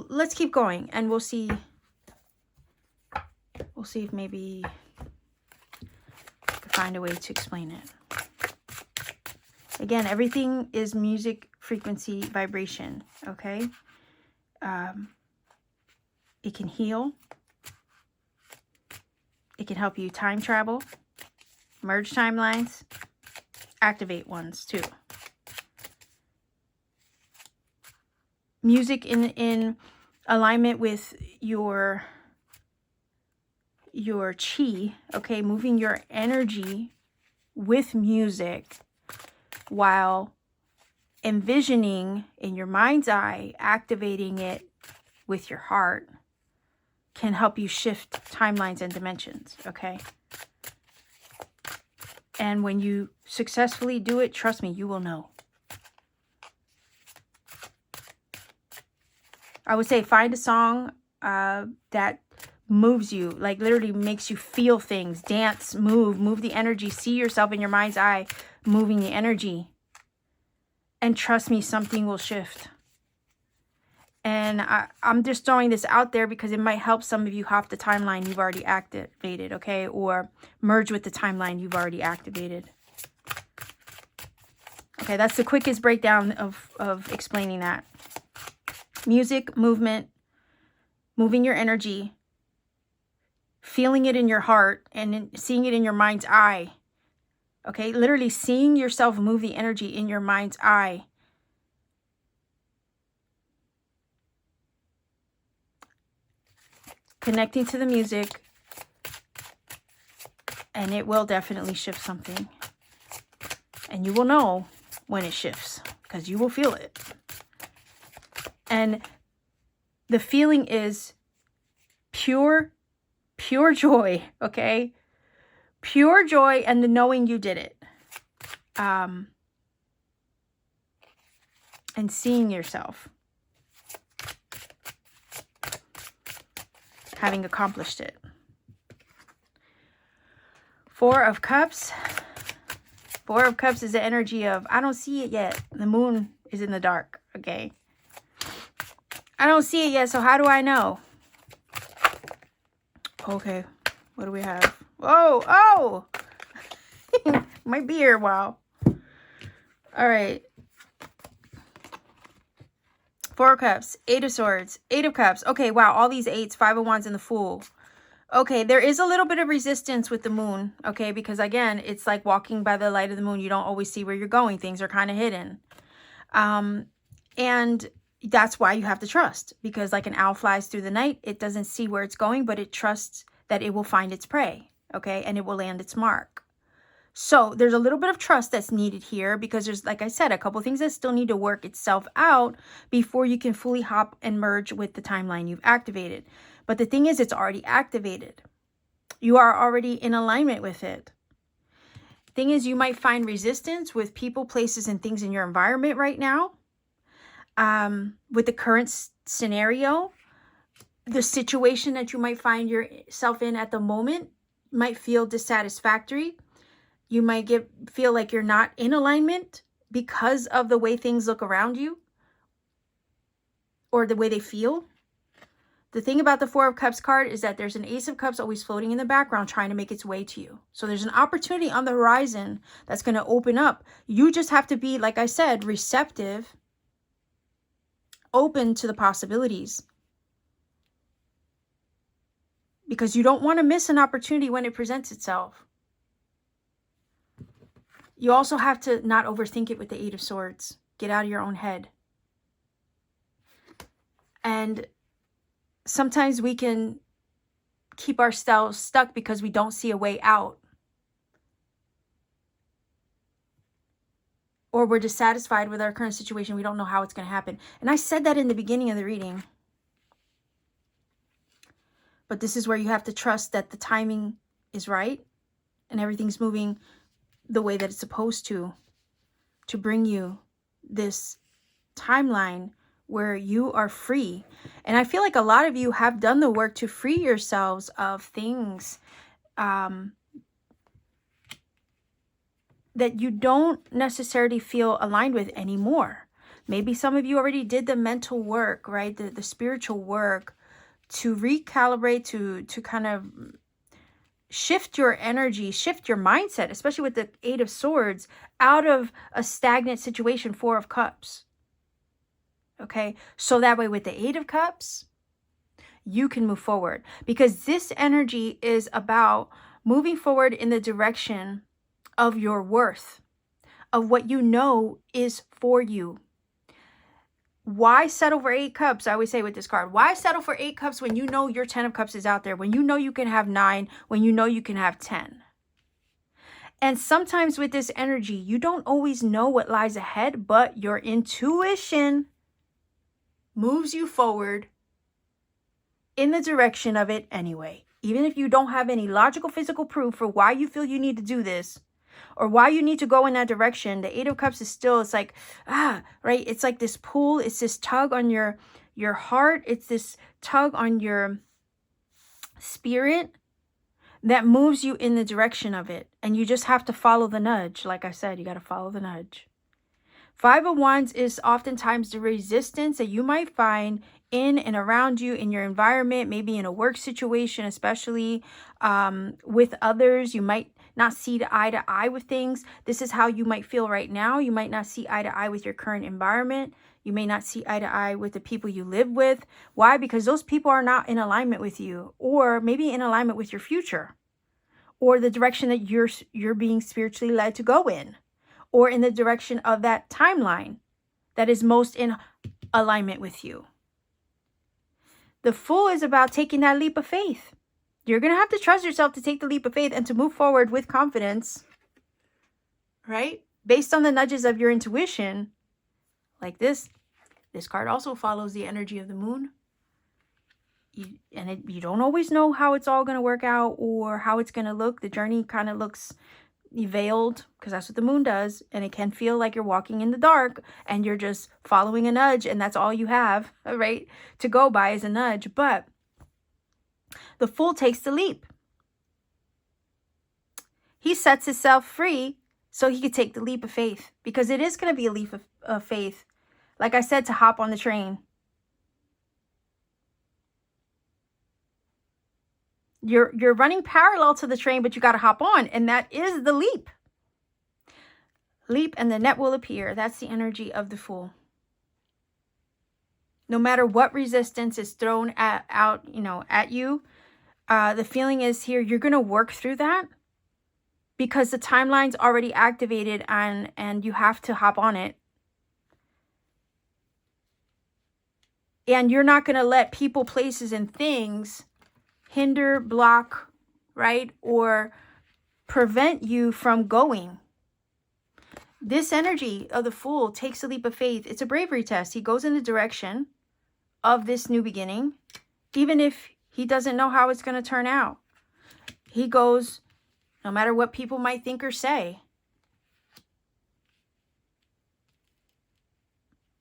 let's keep going, and we'll see. We'll see if maybe I can find a way to explain it. Again, everything is music, frequency, vibration, okay? It can heal. It can help you time travel, merge timelines, activate ones too. Music in alignment with your chi, okay? Moving your energy with music while envisioning in your mind's eye, activating it with your heart, can help you shift timelines and dimensions, okay? And when you successfully do it, trust me, you will know. I would say find a song that moves you, like literally makes you feel things, dance, move the energy, see yourself in your mind's eye, moving the energy. And trust me, something will shift. And I'm just throwing this out there because it might help some of you hop the timeline you've already activated, okay? Or merge with the timeline you've already activated. Okay, that's the quickest breakdown of explaining that. Music, movement, moving your energy, feeling it in your heart, and seeing it in your mind's eye. Okay, literally seeing yourself move the energy in your mind's eye. Connecting to the music, and it will definitely shift something. And you will know when it shifts because you will feel it. And the feeling is pure joy, okay? Pure joy and the knowing you did it. And seeing yourself having accomplished it. Four of Cups. Four of Cups is the energy of, I don't see it yet. The moon is in the dark, okay? I don't see it yet, so how do I know? Okay, what do we have? Oh! Might be here a while. All right. Four of Cups, Eight of Swords, Eight of Cups. Okay, wow, all these eights, Five of Wands, and the Fool. Okay, there is a little bit of resistance with the moon, okay, because again, it's like walking by the light of the moon. You don't always see where you're going. Things are kind of hidden. And that's why you have to trust, because like an owl flies through the night, it doesn't see where it's going, but it trusts that it will find its prey, okay, and it will land its mark. So there's a little bit of trust that's needed here because there's, like I said, a couple things that still need to work itself out before you can fully hop and merge with the timeline you've activated. But the thing is, it's already activated. You are already in alignment with it. Thing is, you might find resistance with people, places, and things in your environment right now. With the current scenario, the situation that you might find yourself in at the moment might feel dissatisfactory. You might feel like you're not in alignment because of the way things look around you or the way they feel. The thing about the Four of Cups card is that there's an Ace of Cups always floating in the background trying to make its way to you. So there's an opportunity on the horizon that's going to open up. You just have to be, like I said, receptive, open to the possibilities. Because you don't want to miss an opportunity when it presents itself. You also have to not overthink it with the Eight of Swords. Get out of your own head. And sometimes we can keep ourselves stuck because we don't see a way out. or we're dissatisfied with our current situation. We don't know how it's going to happen. And I said that in the beginning of the reading. But this is where you have to trust that the timing is right and everything's moving the way that it's supposed to bring you this timeline where you are free. And I feel like a lot of you have done the work to free yourselves of things that you don't necessarily feel aligned with anymore. Maybe some of you already did the mental work, right? The spiritual work to recalibrate, to kind of shift your energy, shift your mindset, especially with the Eight of Swords, out of a stagnant situation, Four of Cups. Okay, so that way with the Eight of Cups, you can move forward, because this energy is about moving forward in the direction of your worth, of what you know is for you. Why settle for 8 cups? I always say with this card, why settle for 8 cups when you know your 10 of cups is out there, when you know you can have 9, when you know you can have 10? And sometimes with this energy, you don't always know what lies ahead, but your intuition moves you forward in the direction of it anyway. Even if you don't have any logical, physical proof for why you feel you need to do this, or why you need to go in that direction, the Eight of Cups is still, it's like, right? It's like this pull, it's this tug on your heart, it's this tug on your spirit that moves you in the direction of it. And you just have to follow the nudge. Like I said, you got to follow the nudge. Five of Wands is oftentimes the resistance that you might find in and around you, in your environment, maybe in a work situation, especially with others. You might not see eye to eye with things. This is how you might feel right now. You might not see eye to eye with your current environment. You may not see eye to eye with the people you live with. Why? Because those people are not in alignment with you, or maybe in alignment with your future, or the direction that you're being spiritually led to go in, or in the direction of that timeline that is most in alignment with you. The Fool is about taking that leap of faith. You're going to have to trust yourself to take the leap of faith and to move forward with confidence, right? Based on the nudges of your intuition, like this. This card also follows the energy of the Moon. You don't always know how it's all going to work out or how it's going to look. The journey kind of looks veiled, because that's what the Moon does. And it can feel like you're walking in the dark and you're just following a nudge, and that's all you have, right, to go by is a nudge. But the Fool takes the leap. He sets himself free so he could take the leap of faith, because it is going to be a leap of faith. Like I said, to hop on the train. You're running parallel to the train, but you got to hop on, and that is the leap. Leap and the net will appear. That's the energy of the Fool. No matter what resistance is thrown at you, the feeling is here, you're going to work through that, because the timeline's already activated and you have to hop on it. And you're not going to let people, places, and things hinder, block, right, or prevent you from going. This energy of the Fool takes a leap of faith. It's a bravery test. He goes in the direction of this new beginning, even if he doesn't know how it's going to turn out. He goes no matter what people might think or say.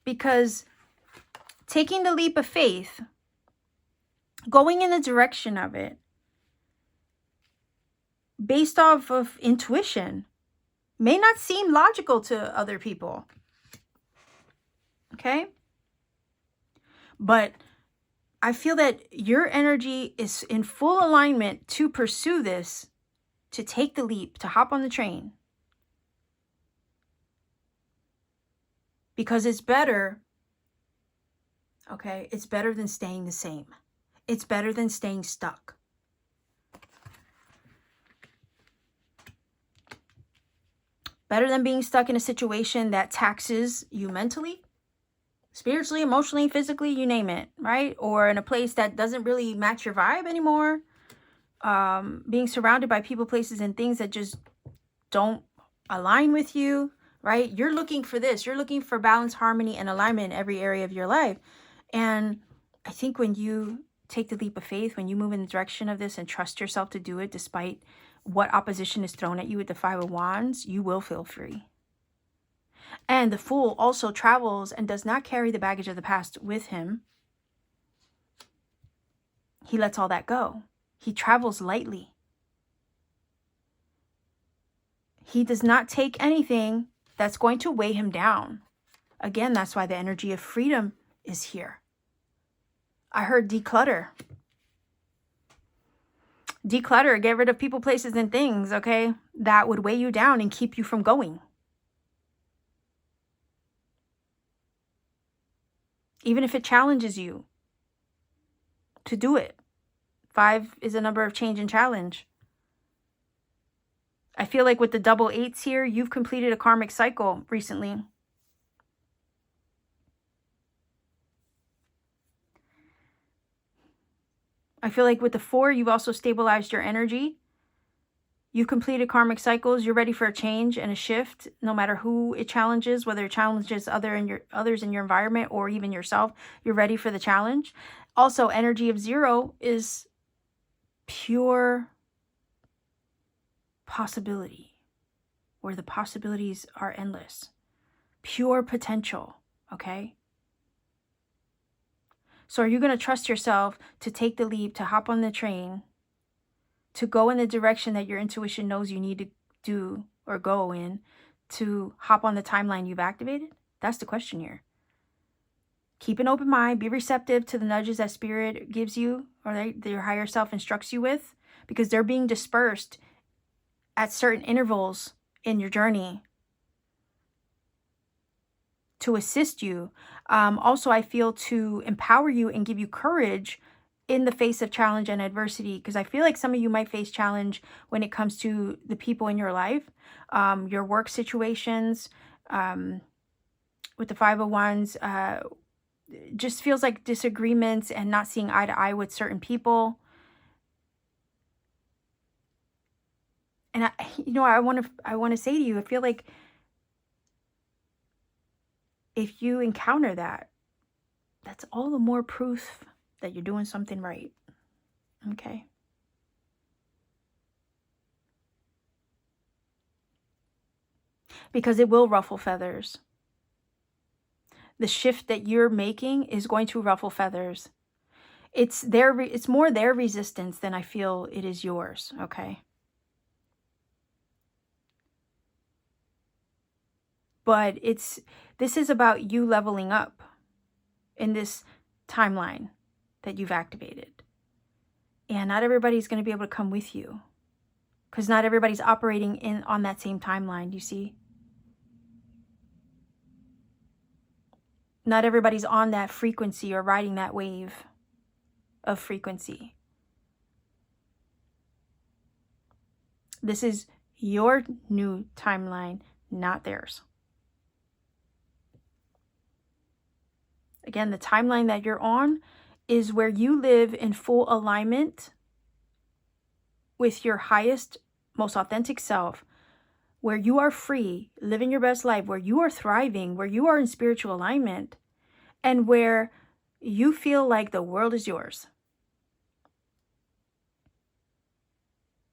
Because taking the leap of faith, going in the direction of it, based off of intuition, may not seem logical to other people. Okay? But I feel that your energy is in full alignment to pursue this, to take the leap, to hop on the train. Because it's better, okay? It's better than staying the same. It's better than staying stuck. Better than being stuck in a situation that taxes you mentally, spiritually, emotionally, physically, you name it, right? Or in a place that doesn't really match your vibe anymore. Being surrounded by people, places, and things that just don't align with you, right? You're looking for this. You're looking for balance, harmony, and alignment in every area of your life. And I think when you take the leap of faith, when you move in the direction of this and trust yourself to do it, despite what opposition is thrown at you with the Five of Wands, you will feel free. And the Fool also travels and does not carry the baggage of the past with him. He lets all that go. He travels lightly. He does not take anything that's going to weigh him down. Again, that's why the energy of freedom is here. I heard declutter. Declutter, get rid of people, places, and things, okay? That would weigh you down and keep you from going. Even if it challenges you to do it. 5 is a number of change and challenge. I feel like with the double 8s here, you've completed a karmic cycle recently. I feel like with the 4, you've also stabilized your energy. You've completed karmic cycles. You're ready for a change and a shift, no matter who it challenges, whether it challenges others in your environment or even yourself. You're ready for the challenge. Also, energy of 0 is pure possibility, where the possibilities are endless. Pure potential, okay? So are you going to trust yourself to take the leap, to hop on the train, to go in the direction that your intuition knows you need to do or go in, to hop on the timeline you've activated? That's the question here. Keep an open mind. Be receptive to the nudges that Spirit gives you or your higher self instructs you with, because they're being dispersed at certain intervals in your journey to assist you. Also, I feel to empower you and give you courage in the face of challenge and adversity, because I feel like some of you might face challenge when it comes to the people in your life, your work situations. With the 5 of Wands, just feels like disagreements and not seeing eye to eye with certain people. And I want to say to you, I feel like if you encounter that, that's all the more proof that you're doing something right. Okay? Because it will ruffle feathers. The shift that you're making is going to ruffle feathers. It's more their resistance than I feel it is yours, okay? But this is about you leveling up in this timeline that you've activated. And not everybody's going to be able to come with you, because not everybody's operating on that same timeline, you see? Not everybody's on that frequency or riding that wave of frequency. This is your new timeline, not theirs. Again, the timeline that you're on is where you live in full alignment with your highest, most authentic self, where you are free, living your best life, where you are thriving, where you are in spiritual alignment, and where you feel like the world is yours.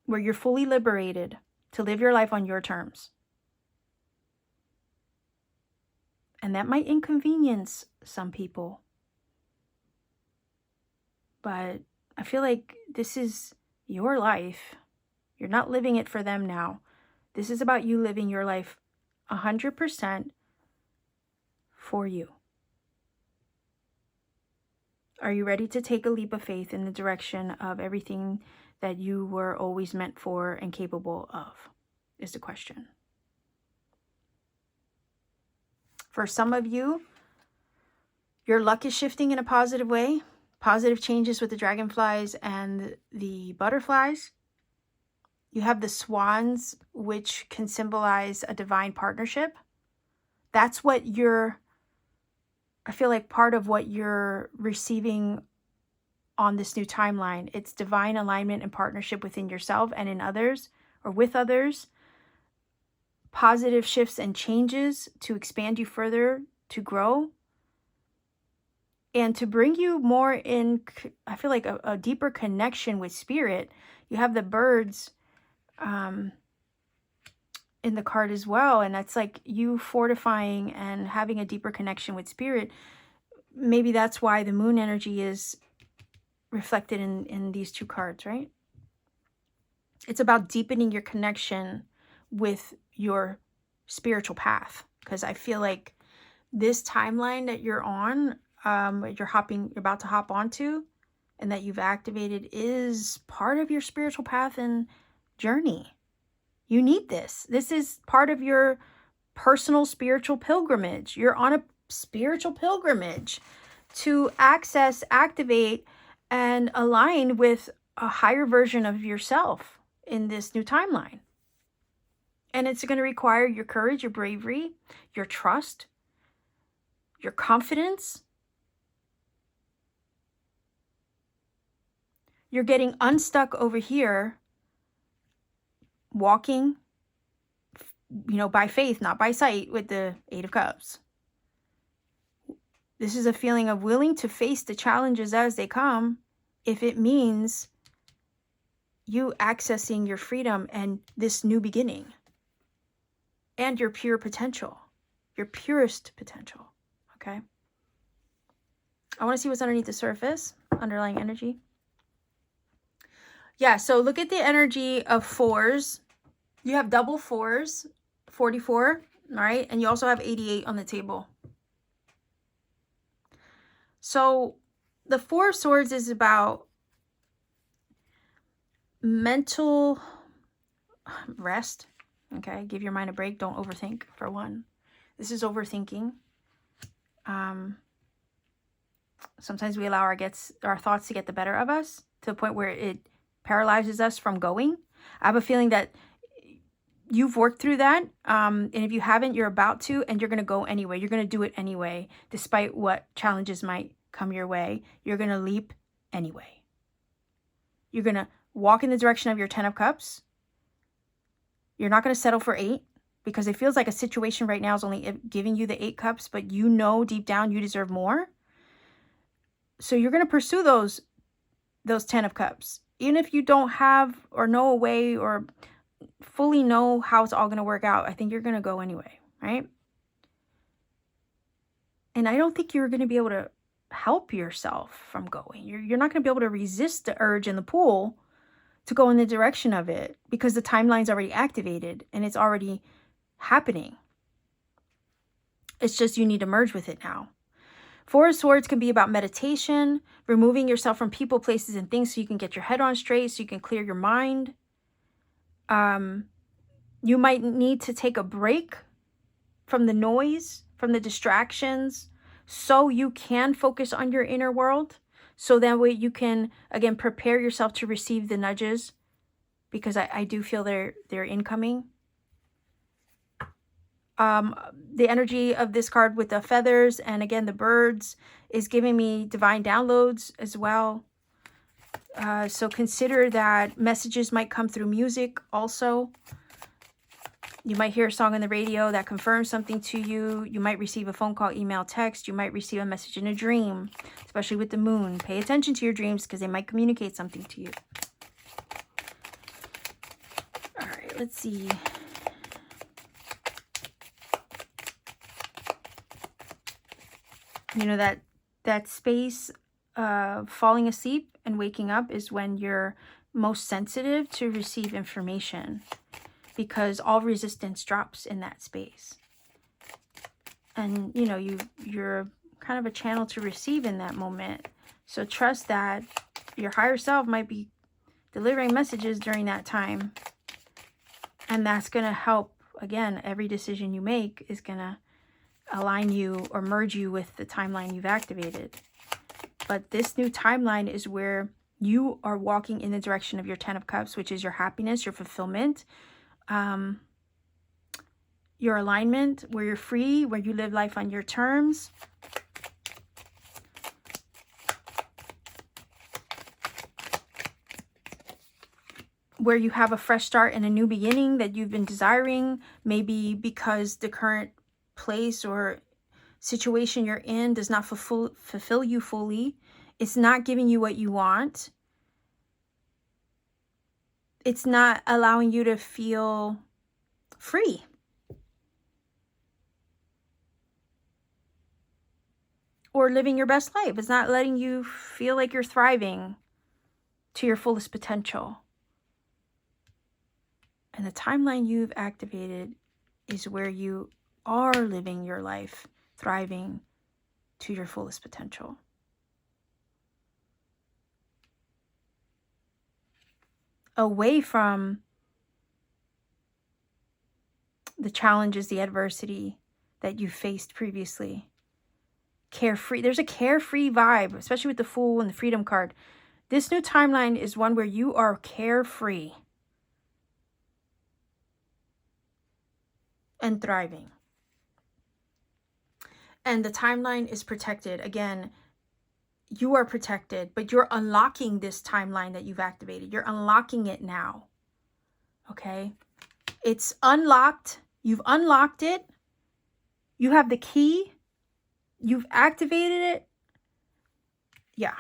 Where you're fully liberated to live your life on your terms. And that might inconvenience some people. But I feel like this is your life. You're not living it for them now. This is about you living your life 100% for you. Are you ready to take a leap of faith in the direction of everything that you were always meant for and capable of? Is the question. For some of you, your luck is shifting in a positive way. Positive changes with the dragonflies and the butterflies. You have the swans, which can symbolize a divine partnership. That's what I feel like part of what you're receiving on this new timeline. It's divine alignment and partnership within yourself and in others, or with others. positive shifts and changes to expand you further, to grow, and to bring you more in, I feel like a deeper connection with spirit. You have the birds in the card as well, and that's like you fortifying and having a deeper connection with spirit. Maybe that's why the moon energy is reflected in these two cards, right? It's about deepening your connection with your spiritual path, because I feel like this timeline that you're on, you're about to hop onto, and that you've activated, is part of your spiritual path and journey. You need this. This is part of your personal spiritual pilgrimage. You're on a spiritual pilgrimage to access, activate, and align with a higher version of yourself in this new timeline. And it's going to require your courage, your bravery, your trust, your confidence. You're getting unstuck over here, walking, by faith, not by sight, with the Eight of Cups. This is a feeling of willing to face the challenges as they come, if it means you accessing your freedom and this new beginning and your pure potential, your purest potential. Okay. I want to see what's underneath the surface, underlying energy. Yeah, so look at the energy of fours. You have double fours, 44, all right? And you also have 88 on the table. So the Four of Swords is about mental rest, okay? Give your mind a break. Don't overthink, for one. This is overthinking. Sometimes we allow our thoughts to get the better of us to the point where it paralyzes us from going. I have a feeling that you've worked through that. And if you haven't, you're about to, and you're going to go anyway. You're going to do it anyway, despite what challenges might come your way. You're going to leap anyway. You're going to walk in the direction of your 10 of Cups. You're not going to settle for 8, because it feels like a situation right now is only giving you the 8 cups, but you know deep down you deserve more. So you're going to pursue those 10 of Cups. Even if you don't have or know a way or fully know how it's all going to work out, I think you're going to go anyway, right? And I don't think you're going to be able to help yourself from going. You're not going to be able to resist the urge in the pool to go in the direction of it, because the timeline's already activated and it's already happening. It's just you need to merge with it now. Four of Swords can be about meditation, removing yourself from people, places, and things so you can get your head on straight, so you can clear your mind. You might need to take a break from the noise, from the distractions, so you can focus on your inner world. So that way you can, again, prepare yourself to receive the nudges, because I do feel they're incoming. The energy of this card with the feathers and, again, the birds is giving me divine downloads as well. So consider that messages might come through music also. You might hear a song on the radio that confirms something to you. You might receive a phone call, email, text. You might receive a message in a dream, especially with the moon. Pay attention to your dreams, because they might communicate something to you. All right, let's see. You know, that space of falling asleep and waking up is when you're most sensitive to receive information, because all resistance drops in that space. And, you know, you're kind of a channel to receive in that moment. So trust that your higher self might be delivering messages during that time. And that's going to help. Again, every decision you make is going to align you or merge you with the timeline you've activated. But this new timeline is where you are walking in the direction of your 10 of Cups, which is your happiness, your fulfillment, your alignment, where you're free, where you live life on your terms. where you have a fresh start and a new beginning that you've been desiring, maybe because the current place or situation you're in does not fulfill you fully. It's not giving you what you want. It's not allowing you to feel free. Or living your best life. It's not letting you feel like you're thriving to your fullest potential. And the timeline you've activated is where you are living your life, thriving to your fullest potential. Away from the challenges, the adversity that you faced previously. Carefree. There's a carefree vibe, especially with the Fool and the Freedom card. This new timeline is one where you are carefree and thriving. And the timeline is protected. Again, you are protected, but you're unlocking this timeline that you've activated. You're unlocking it now. Okay? It's unlocked. You've unlocked it. You have the key. You've activated it. Yeah.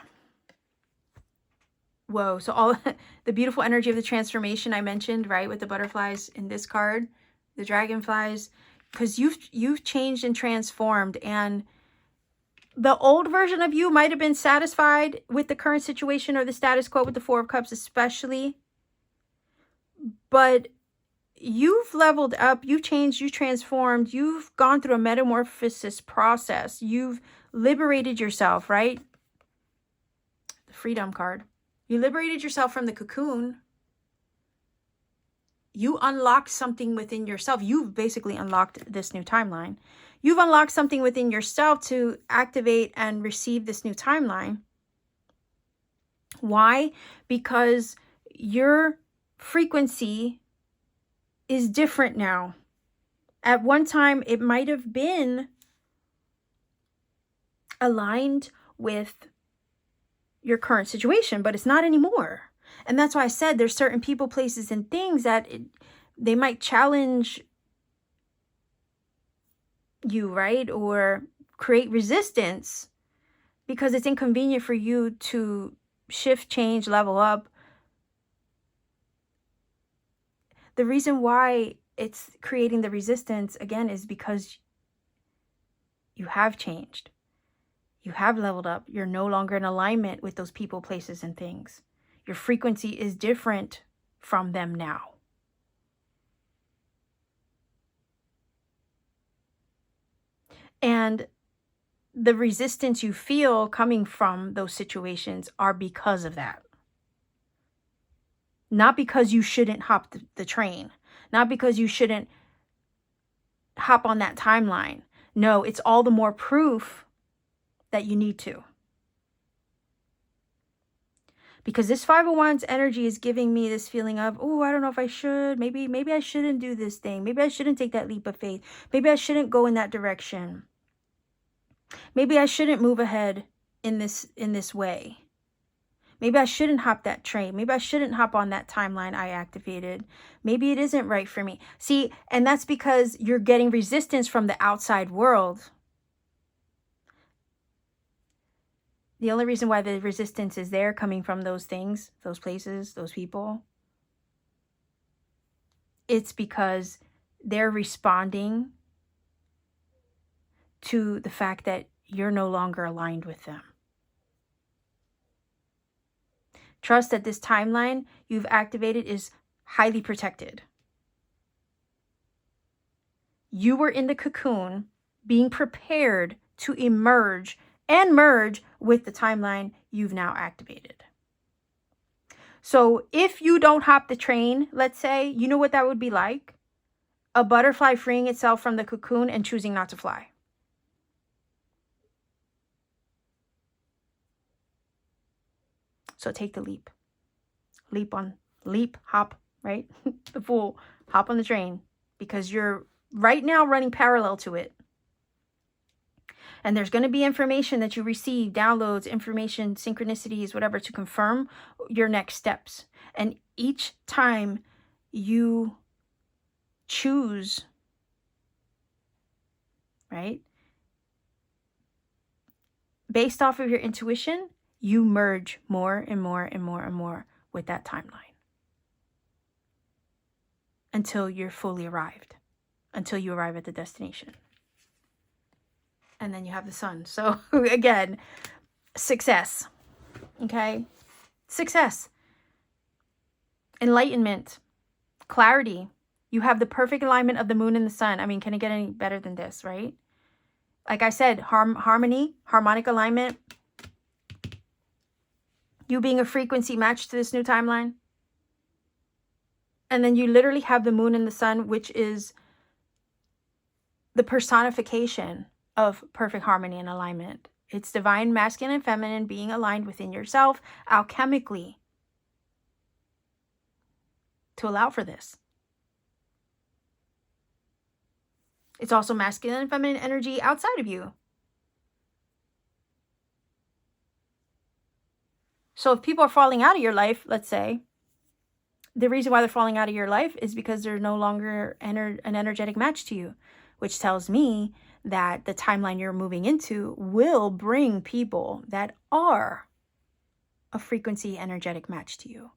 Whoa. So all the beautiful energy of the transformation I mentioned, right? With the butterflies in this card, the dragonflies, because you've changed and transformed, and the old version of you might have been satisfied with the current situation or the status quo with the Four of Cups especially, but you've leveled up, you've changed, you transformed, you've gone through a metamorphosis process, you've liberated yourself, right? The Freedom card. You liberated yourself from the cocoon. You unlocked something within yourself. You've basically unlocked this new timeline. You've unlocked something within yourself to activate and receive this new timeline. Why? Because your frequency is different now. At one time, it might have been aligned with your current situation, but it's not anymore. And that's why I said there's certain people, places, and things that they might challenge you, right? Or create resistance because it's inconvenient for you to shift, change, level up. The reason why it's creating the resistance, again, is because you have changed. You have leveled up. You're no longer in alignment with those people, places, and things. Your frequency is different from them now. And the resistance you feel coming from those situations are because of that. Not because you shouldn't hop the train. Not because you shouldn't hop on that timeline. No, it's all the more proof that you need to. Because this Five of Wands energy is giving me this feeling of, oh, I don't know if I should. Maybe I shouldn't do this thing. Maybe I shouldn't take that leap of faith. Maybe I shouldn't go in that direction. Maybe I shouldn't move ahead in this way. Maybe I shouldn't hop that train. Maybe I shouldn't hop on that timeline I activated. Maybe it isn't right for me. See, and that's because you're getting resistance from the outside world. The only reason why the resistance is there coming from those things, those places, those people, it's because they're responding to the fact that you're no longer aligned with them. Trust that this timeline you've activated is highly protected. You were in the cocoon being prepared to emerge and merge with the timeline you've now activated. So if you don't hop the train, let's say, you know what that would be like? A butterfly freeing itself from the cocoon and choosing not to fly. So take the leap. Leap, hop, right? The Fool, hop on the train because you're right now running parallel to it. And there's going to be information that you receive, downloads, information, synchronicities, whatever, to confirm your next steps. And each time you choose, right, based off of your intuition, you merge more and more and more and more with that timeline until you're fully arrived, until you arrive at the destination. And then you have the sun. So again, success, okay? Success, enlightenment, clarity. You have the perfect alignment of the moon and the sun. I mean, can it get any better than this, right? Like I said, harmony, harmonic alignment, you being a frequency match to this new timeline. And then you literally have the moon and the sun, which is the personification of perfect harmony and alignment. It's divine masculine and feminine being aligned within yourself alchemically to allow for this. It's also masculine and feminine energy outside of you. So if people are falling out of your life, let's say, the reason why they're falling out of your life is because they're no longer an energetic match to you, which tells me that the timeline you're moving into will bring people that are a frequency energetic match to you.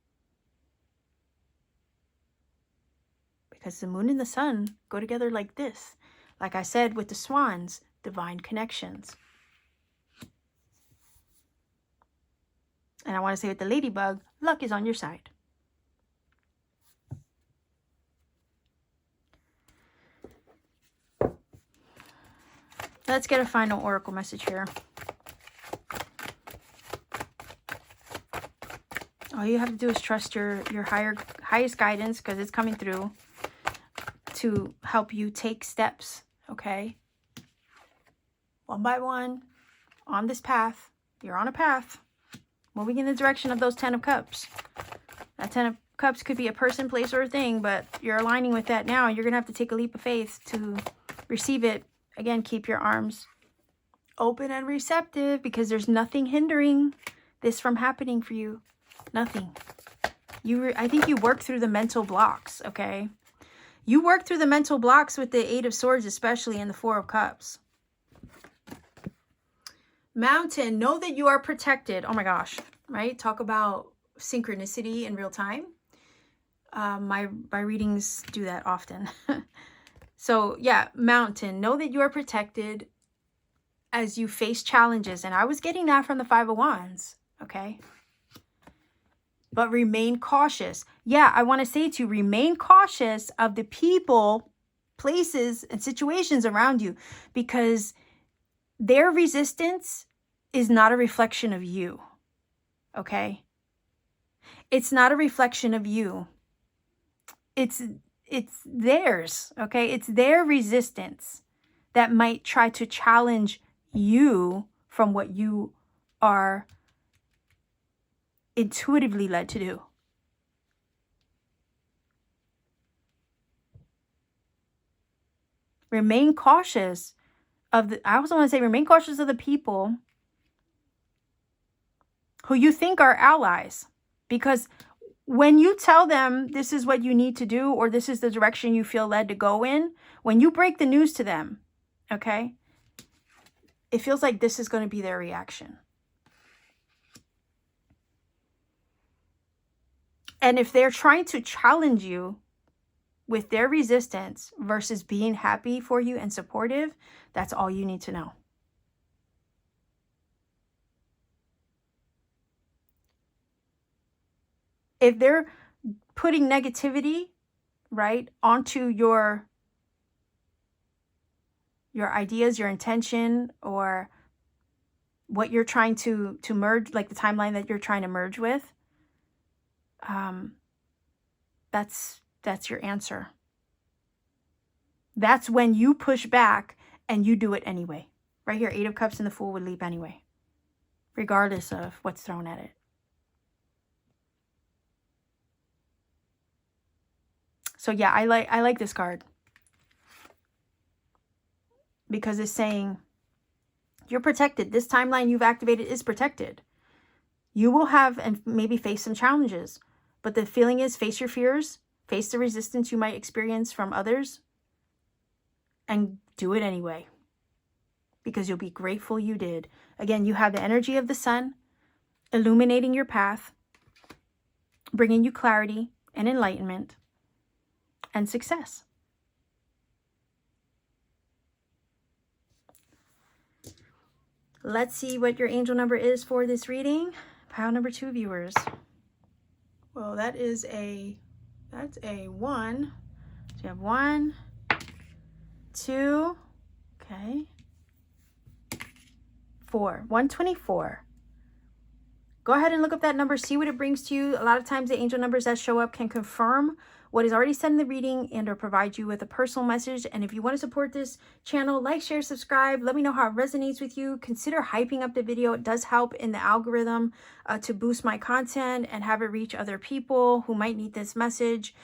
Because the moon and the sun go together like this. Like I said with the swans, divine connections. And I want to say with the ladybug, luck is on your side. Let's get a final oracle message here. All you have to do is trust your highest guidance, because it's coming through to help you take steps, okay? One by one, on this path. You're on a path, moving in the direction of those 10 of Cups. That 10 of Cups could be a person, place, or a thing, but you're aligning with that now. You're going to have to take a leap of faith to receive it. Again, keep your arms open and receptive, because there's nothing hindering this from happening for you. Nothing. I think you work through the mental blocks, okay? You work through the mental blocks with the 8 of Swords, especially, and the 4 of Cups. Mountain, know that you are protected. Oh my gosh, right? Talk about synchronicity in real time. My readings do that often. So yeah, Mountain, know that you are protected as you face challenges. And I was getting that from the 5 of Wands, okay? But remain cautious. Yeah, I want to say to you, remain cautious of the people, places, and situations around you, because their resistance is not a reflection of you, okay? It's not a reflection of you. It's theirs, okay? It's their resistance that might try to challenge you from what you are intuitively led to do. Remain cautious of the, I also want to say, remain cautious of the people who you think are allies, because when you tell them this is what you need to do, or this is the direction you feel led to go in, when you break the news to them, okay, it feels like this is going to be their reaction. And if they're trying to challenge you with their resistance versus being happy for you and supportive, that's all you need to know. If they're putting negativity, right, onto your ideas, your intention, or what you're trying to merge, like the timeline that you're trying to merge with, that's your answer. That's when you push back and you do it anyway. Right here, 8 of Cups and the Fool would leap anyway, regardless of what's thrown at it. So yeah, I like this card, because it's saying You're protected. This timeline you've activated is protected. You will have and maybe face some challenges, but the feeling is face your fears, face the resistance you might experience from others, and do it anyway, because you'll be grateful you did. Again, you have the energy of the sun illuminating your path, bringing you clarity and enlightenment and success. Let's see what your angel number is for this reading. Pile number 2 viewers. Well, that's a 1. So you have 1, 2, okay, 4, 124. Go ahead and look up that number, see what it brings to you. A lot of times the angel numbers that show up can confirm what is already said in the reading and or provide you with a personal message. And if you want to support this channel, like, share, subscribe. Let me know how it resonates with you. Consider hyping up the video. It does help in the algorithm to boost my content and have it reach other people who might need this message.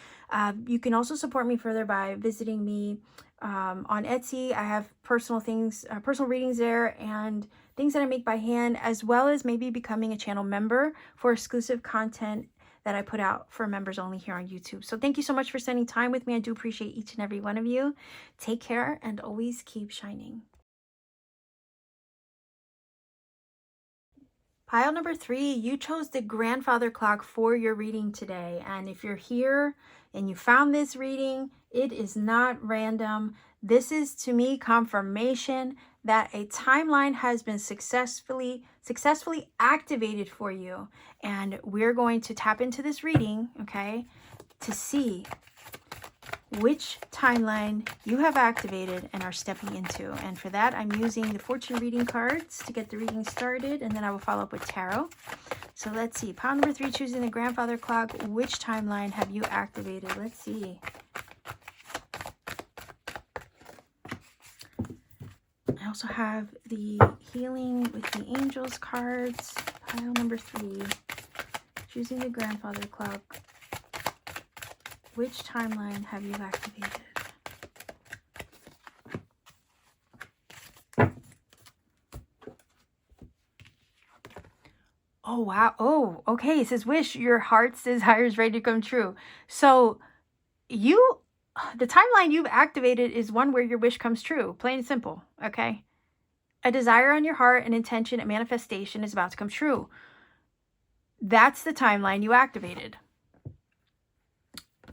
You can also support me further by visiting me on Etsy. I have personal readings there and things that I make by hand, as well as maybe becoming a channel member for exclusive content that I put out for members only here on YouTube. So thank you so much for spending time with me. I do appreciate each and every one of you. Take care and always keep shining. Pile number 3, you chose the grandfather clock for your reading today. And if you're here and you found this reading, it is not random. This is, to me, confirmation that a timeline has been successfully activated for you. And we're going to tap into this reading, okay, to see which timeline you have activated and are stepping into. And for that, I'm using the fortune reading cards to get the reading started, and then I will follow up with tarot. So let's see. Pile number 3, choosing the grandfather clock. Which timeline have you activated? Let's see. I also have the healing with the angels cards. Pile number 3, choosing the grandfather clock. Which timeline have you activated? Oh, wow. Oh, okay. It says, wish your heart's desire is ready to come true. So the timeline you've activated is one where your wish comes true. Plain and simple. Okay. A desire on your heart, an intention, a manifestation is about to come true. That's the timeline you activated.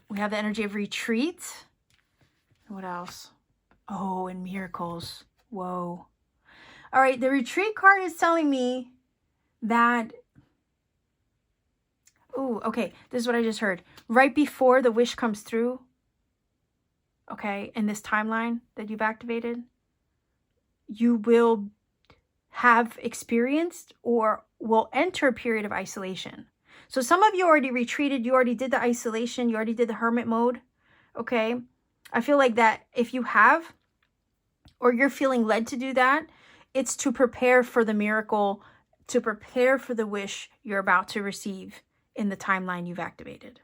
We have the energy of retreat. What else? Oh, and miracles. Whoa. All right. The retreat card is telling me that, oh, okay. This is what I just heard. Right before the wish comes through, okay, in this timeline that you've activated, you will have experienced or will enter a period of isolation. So some of you already retreated. You already did the isolation. You already did the hermit mode. Okay. I feel like that if you have, or you're feeling led to do that, it's to prepare for the miracle, to prepare for the wish you're about to receive in the timeline you've activated.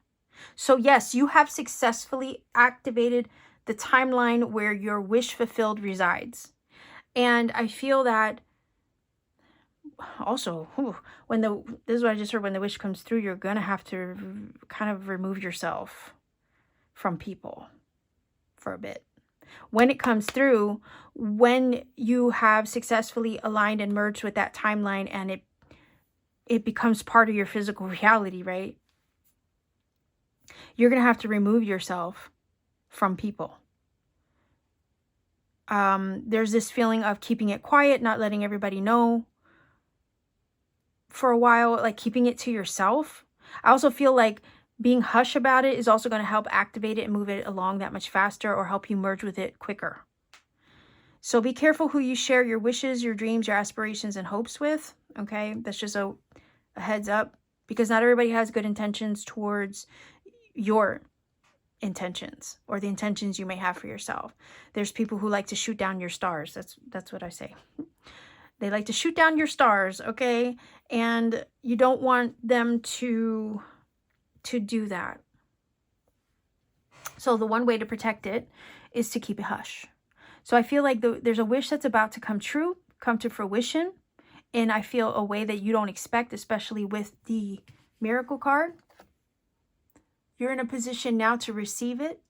So yes, you have successfully activated the timeline where your wish fulfilled resides. And I feel that also, this is what I just heard, when the wish comes through, you're going to have to kind of remove yourself from people for a bit. When it comes through, when you have successfully aligned and merged with that timeline and it becomes part of your physical reality, right? You're going to have to remove yourself from people. There's this feeling of keeping it quiet, not letting everybody know for a while, like keeping it to yourself. I also feel like being hush about it is also going to help activate it and move it along that much faster, or help you merge with it quicker. So be careful who you share your wishes, your dreams, your aspirations, and hopes with. Okay, that's just a heads up, because not everybody has good intentions towards your intentions or the intentions you may have for yourself. There's people who like to shoot down your stars. That's what I say. They like to shoot down your stars, okay? And you don't want them to do that. So the one way to protect it is to keep it hush. So I feel like there's a wish that's about to come true. come to fruition. And I feel a way that you don't expect, especially with the Miracle card. You're in a position now to receive it.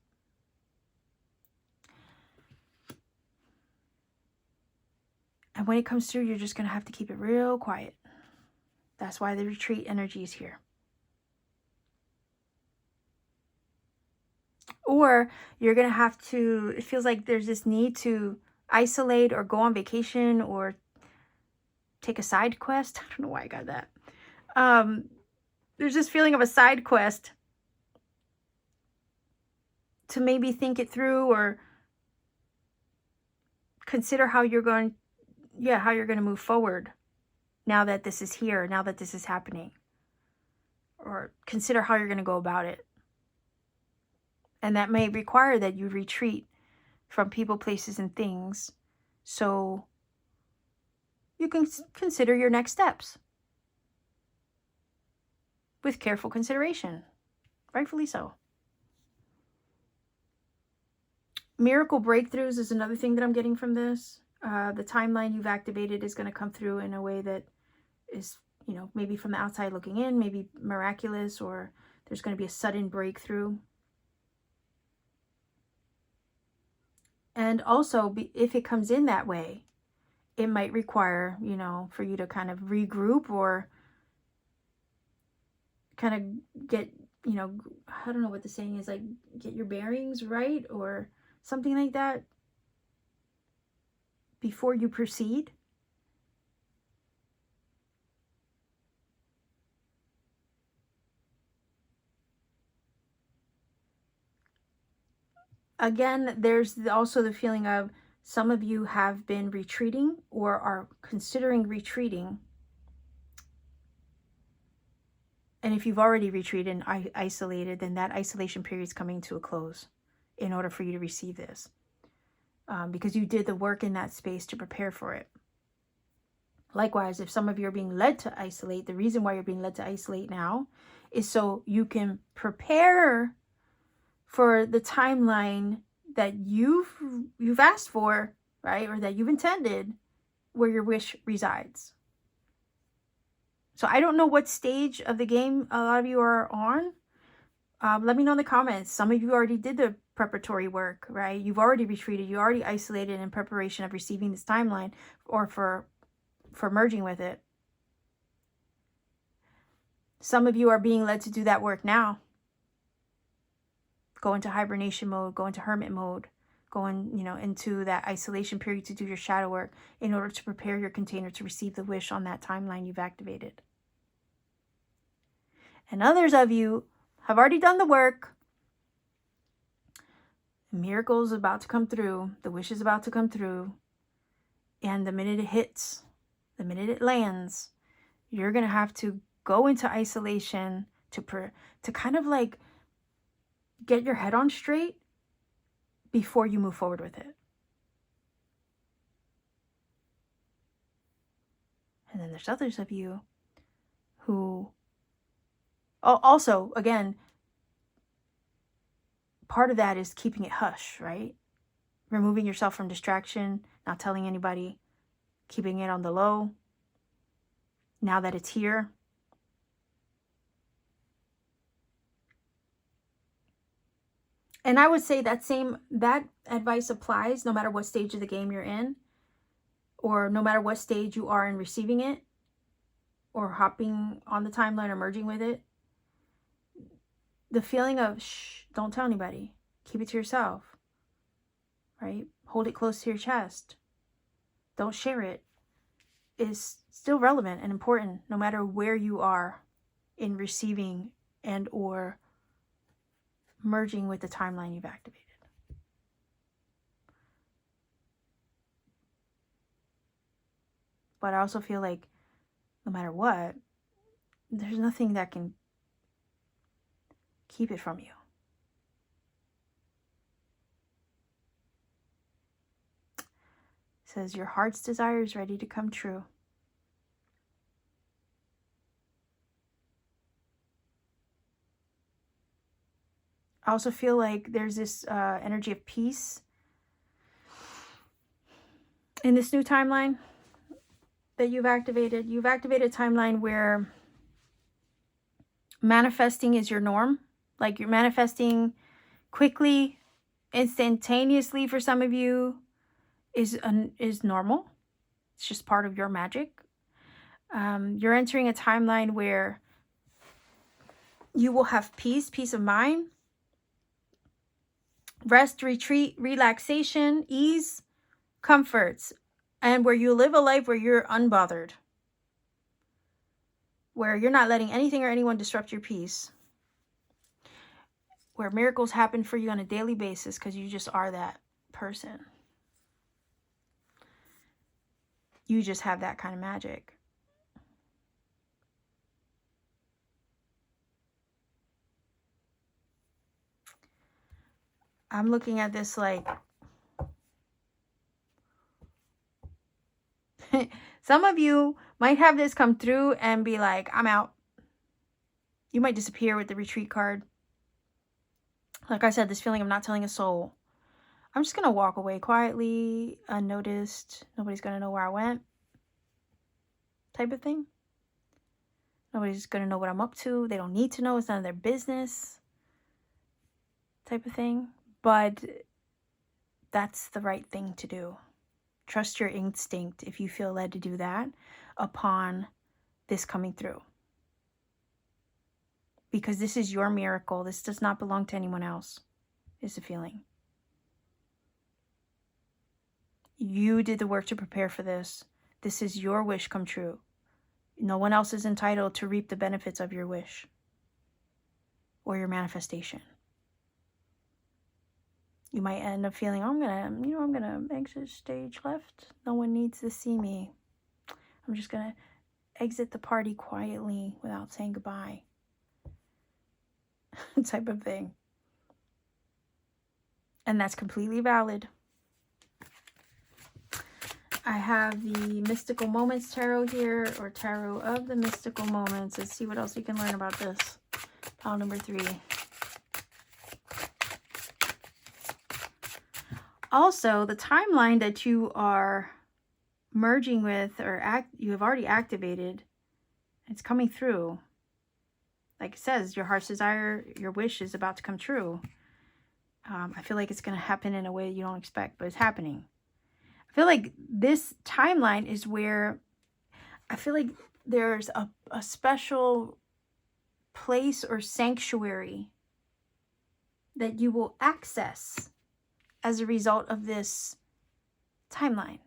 And when it comes through, you're just going to have to keep it real quiet. That's why the retreat energy is here. Or you're going to have to, it feels like there's this need to isolate or go on vacation or take a side quest. I don't know why I got that. There's this feeling of a side quest to maybe think it through or consider how you're going, how you're going to move forward now that this is here, now that this is happening. Or consider how you're going to go about it. And that may require that you retreat from people, places, and things so you can consider your next steps with careful consideration. Rightfully so. Miracle breakthroughs is another thing that I'm getting from this. The timeline you've activated is going to come through in a way that is, you know, maybe from the outside looking in, maybe miraculous, or there's going to be a sudden breakthrough. And also, if it comes in that way, it might require, you know, for you to kind of regroup or kind of get, you know, I don't know what the saying is, like get your bearings right or something like that before you proceed. Again, there's also the feeling of some of you have been retreating or are considering retreating. And if you've already retreated and isolated, then that isolation period is coming to a close in order for you to receive this. Because you did the work in that space to prepare for it. Likewise, if some of you are being led to isolate, the reason why you're being led to isolate now is so you can prepare for the timeline that you've asked for, right? Or that you've intended, where your wish resides. So I don't know what stage of the game a lot of you are on. Let me know in the comments. Some of you already did the preparatory work, right? You've already retreated. You already isolated in preparation of receiving this timeline or for merging with it. Some of you are being led to do that work now. Go into hibernation mode, go into hermit mode, go into that isolation period to do your shadow work in order to prepare your container to receive the wish on that timeline you've activated. And others of you have already done the work. The miracle is about to come through. The wish is about to come through. And the minute it hits, the minute it lands, you're going to have to go into isolation to kind of like get your head on straight before you move forward with it. And then there's others of you who also, again, part of that is keeping it hush, right? Removing yourself from distraction, not telling anybody, keeping it on the low. Now that it's here. And I would say that advice applies no matter what stage of the game you're in, or no matter what stage you are in receiving it, or hopping on the timeline or merging with it. The feeling of, shh, don't tell anybody. Keep it to yourself, right? Hold it close to your chest. Don't share it, is still relevant and important no matter where you are in receiving and or merging with the timeline you've activated. But I also feel like no matter what, there's nothing that can keep it from you. It says your heart's desire is ready to come true. I also feel like there's this energy of peace in this new timeline. that you've activated. You've activated a timeline where manifesting is your norm. Like you're manifesting quickly, instantaneously for some of you is normal. It's just part of your magic. You're entering a timeline where you will have peace of mind, rest, retreat, relaxation, ease, comforts, and where you live a life where you're unbothered, where you're not letting anything or anyone disrupt your peace, where miracles happen for you on a daily basis because you just are that person. You just have that kind of magic. I'm looking at this like some of you might have this come through and be like, I'm out. You might disappear with the retreat card. Like I said, this feeling of not telling a soul. I'm just going to walk away quietly, unnoticed. Nobody's going to know where I went. Type of thing. Nobody's going to know what I'm up to. They don't need to know. It's none of their business. Type of thing. But that's the right thing to do. Trust your instinct if you feel led to do that upon this coming through. Because this is your miracle. This does not belong to anyone else, is the feeling. You did the work to prepare for this. This is your wish come true. No one else is entitled to reap the benefits of your wish or your manifestation. You might end up feeling, I'm gonna exit stage left. No one needs to see me. I'm just gonna exit the party quietly without saying goodbye. Type of thing. And that's completely valid. I have the Mystical Moments Tarot here, or Tarot of the Mystical Moments. Let's see what else we can learn about this. Pile number 3. Also, the timeline that you are merging with or you have already activated, it's coming through. Like it says, your heart's desire, your wish is about to come true. I feel like it's going to happen in a way you don't expect, but it's happening. I feel like this timeline is where I feel like there's a special place or sanctuary that you will access as a result of this timeline.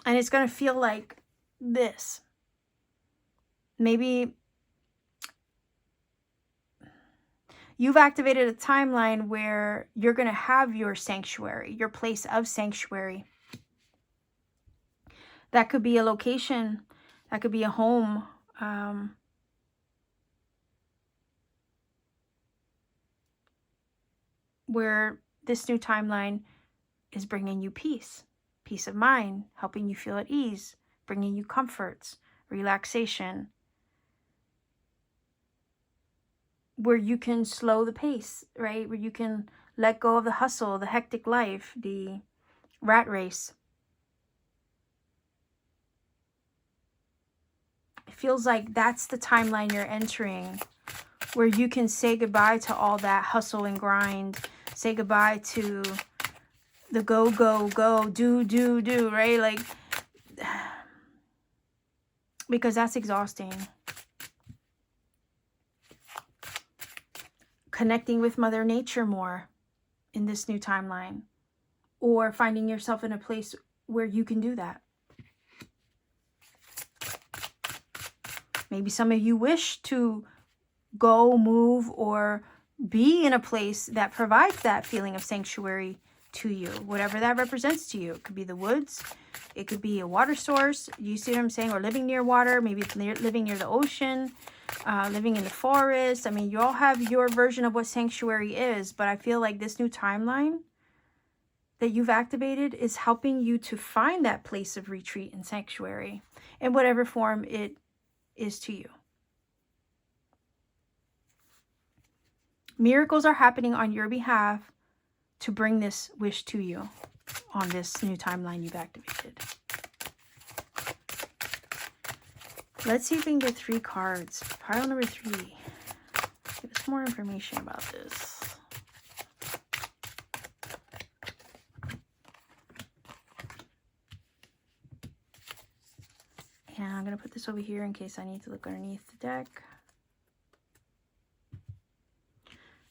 And it's going to feel like this. Maybe you've activated a timeline where you're going to have your sanctuary, your place of sanctuary. That could be a location. That could be a home. Where this new timeline is bringing you peace of mind, helping you feel at ease, bringing you comforts, relaxation, where you can slow the pace, right? Where you can let go of the hustle, the hectic life, the rat race. It feels like that's the timeline you're entering, where you can say goodbye to all that hustle and grind, say goodbye to the go, do, right? Like, because that's exhausting. Connecting with Mother Nature more in this new timeline, or finding yourself in a place where you can do that. Maybe some of you wish to go, move, or be in a place that provides that feeling of sanctuary to you, whatever that represents to you. It could be the woods, it could be a water source, you see what I'm saying, or living near water, maybe it's living near the ocean, living in the forest. I mean, you all have your version of what sanctuary is, but I feel like this new timeline that you've activated is helping you to find that place of retreat and sanctuary in whatever form it is to you. Miracles are happening on your behalf to bring this wish to you on this new timeline you've activated. Let's see if we can get 3 cards. Pile number 3. Give us more information about this. And I'm going to put this over here in case I need to look underneath the deck.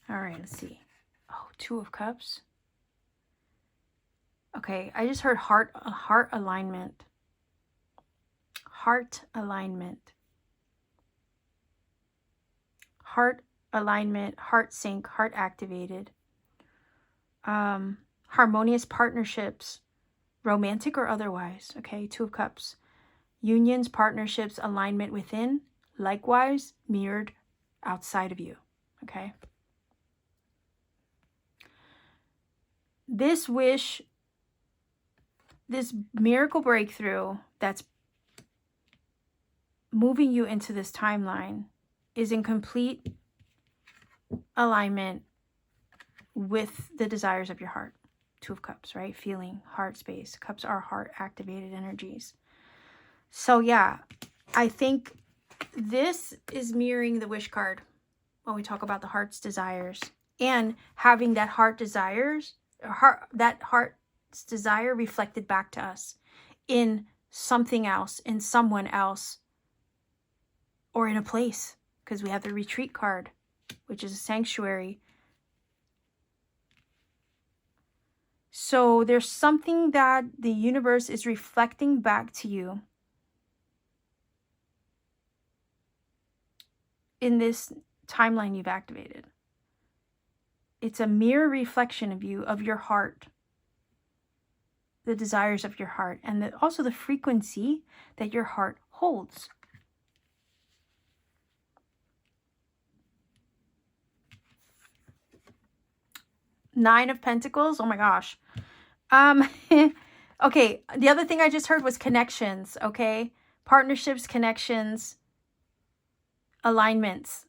All right, let's see. Oh, 2 of Cups. Okay, I just heard heart alignment. Heart alignment. Heart alignment, heart sync, heart activated. Harmonious partnerships, romantic or otherwise. Okay, 2 of Cups. Unions, partnerships, alignment within, likewise mirrored outside of you. Okay. This wish, this miracle breakthrough that's moving you into this timeline is in complete alignment with the desires of your heart. 2 of Cups, right? Feeling, heart space. Cups are heart activated energies. So yeah, I think this is mirroring the wish card when we talk about the heart's desires, and having that heart's desire reflected back to us in something else, in someone else, or in a place, because we have the retreat card, which is a sanctuary. So there's something that the universe is reflecting back to you in this timeline you've activated. It's a mirror reflection of you, of your heart, the desires of your heart, and also the frequency that your heart holds. Nine of Pentacles. Oh my gosh. Okay, the other thing I just heard was connections, okay? Partnerships, connections, alignments.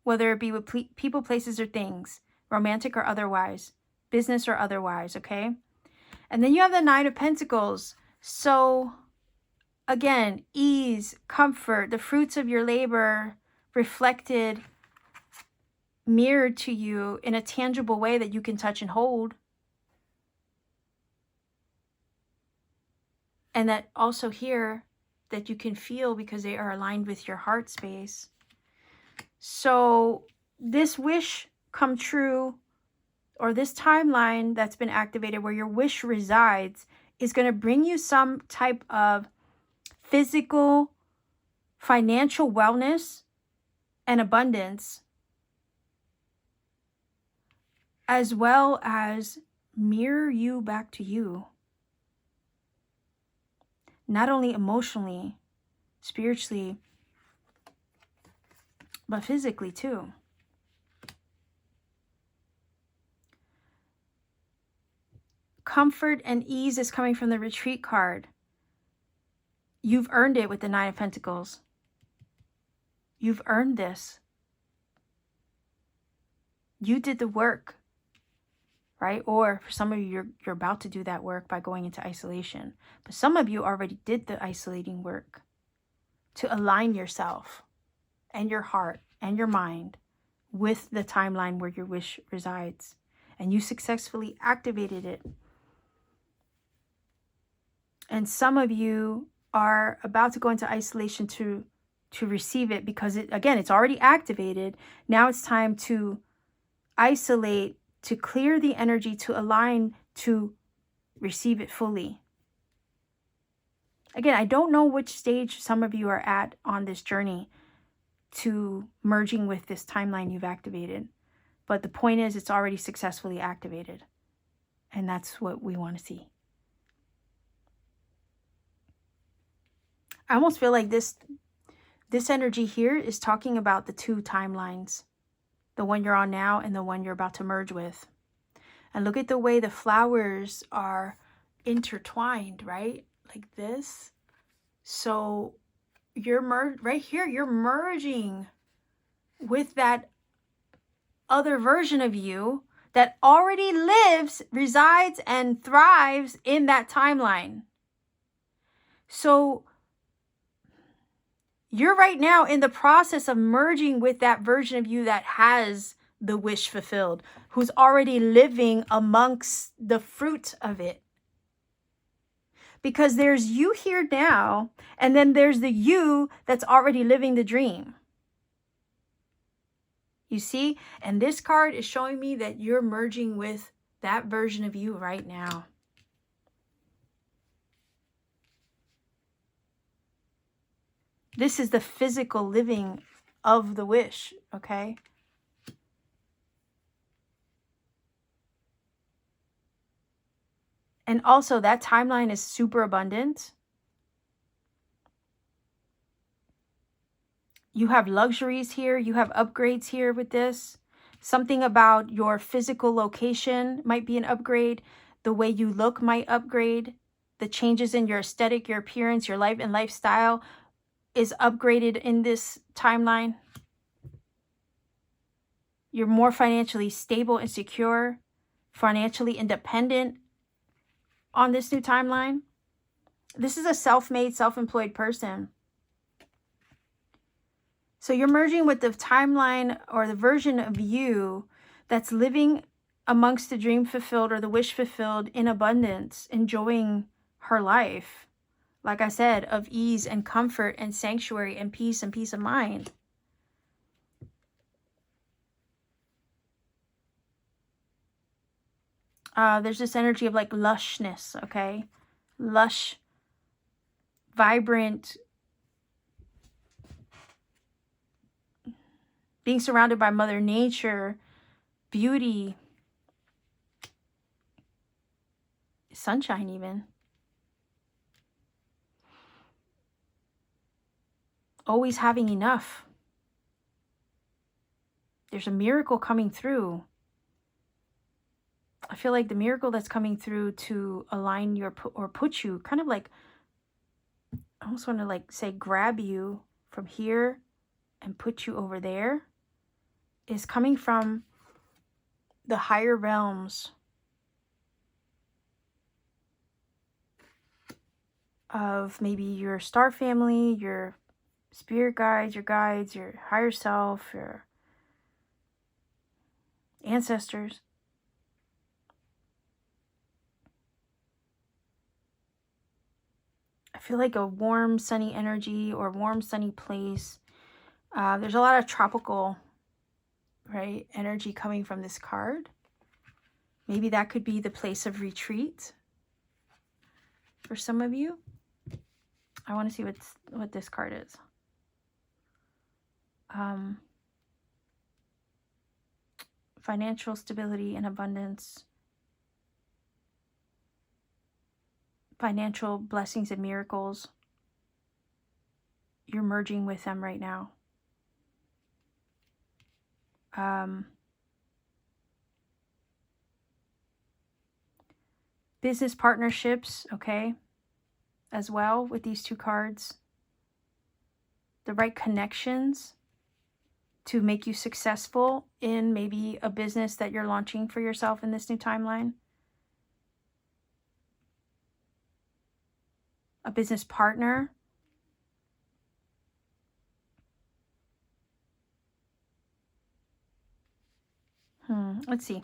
Whether it be with people, places, or things, romantic or otherwise, business or otherwise, okay? And then you have the 9 of Pentacles. So, again, ease, comfort, the fruits of your labor reflected, mirrored to you in a tangible way that you can touch and hold. And that also here, that you can feel because they are aligned with your heart space. So this wish come true, or this timeline that's been activated where your wish resides, is going to bring you some type of physical, financial wellness and abundance, as well as mirror you back to you. Not only emotionally, spiritually, but physically too. Comfort and ease is coming from the retreat card. You've earned it with the 9 of Pentacles. You've earned this. You did the work, right? Or for some of you, you're about to do that work by going into isolation. But some of you already did the isolating work to align yourself and your heart and your mind with the timeline where your wish resides. And you successfully activated it. And some of you are about to go into isolation to receive it, because it's already activated. Now it's time to isolate, to clear the energy, to align, to receive it fully. Again, I don't know which stage some of you are at on this journey to merging with this timeline you've activated. But the point is, it's already successfully activated. And that's what we want to see. I almost feel like this energy here is talking about the 2 timelines. The one you're on now and the one you're about to merge with. And look at the way the flowers are intertwined, right? Like this. So you're right here, you're merging with that other version of you that already lives, resides, and thrives in that timeline. So you're right now in the process of merging with that version of you that has the wish fulfilled, who's already living amongst the fruit of it. Because there's you here now, and then there's the you that's already living the dream. You see? And this card is showing me that you're merging with that version of you right now. This is the physical living of the wish, okay? And also that timeline is super abundant. You have luxuries here. You have upgrades here with this. Something about your physical location might be an upgrade. The way you look might upgrade. The changes in your aesthetic, your appearance, your life and lifestyle is upgraded in this timeline. You're more financially stable and secure, financially independent on this new timeline. This is a self-made, self-employed person. So you're merging with the timeline or the version of you that's living amongst the dream fulfilled or the wish fulfilled in abundance, enjoying her life. Like I said, of ease and comfort and sanctuary and peace of mind. There's this energy of like lushness, okay? Lush, vibrant, being surrounded by Mother Nature, beauty, sunshine even. Always having enough. There's a miracle coming through. I feel like the miracle that's coming through to align your, or put you, kind of like, I almost want to like say grab you from here and put you over there, is coming from the higher realms of maybe your star family, your spirit guides, your higher self, your ancestors. I feel like a warm, sunny energy or warm, sunny place. There's a lot of tropical, right, energy coming from this card. Maybe that could be the place of retreat for some of you. I want to see what this card is. Financial stability and abundance. Financial blessings and miracles. You're merging with them right now. Business partnerships, okay, as well with these two cards. The right connections to make you successful in maybe a business that you're launching for yourself in this new timeline. A business partner. Let's see.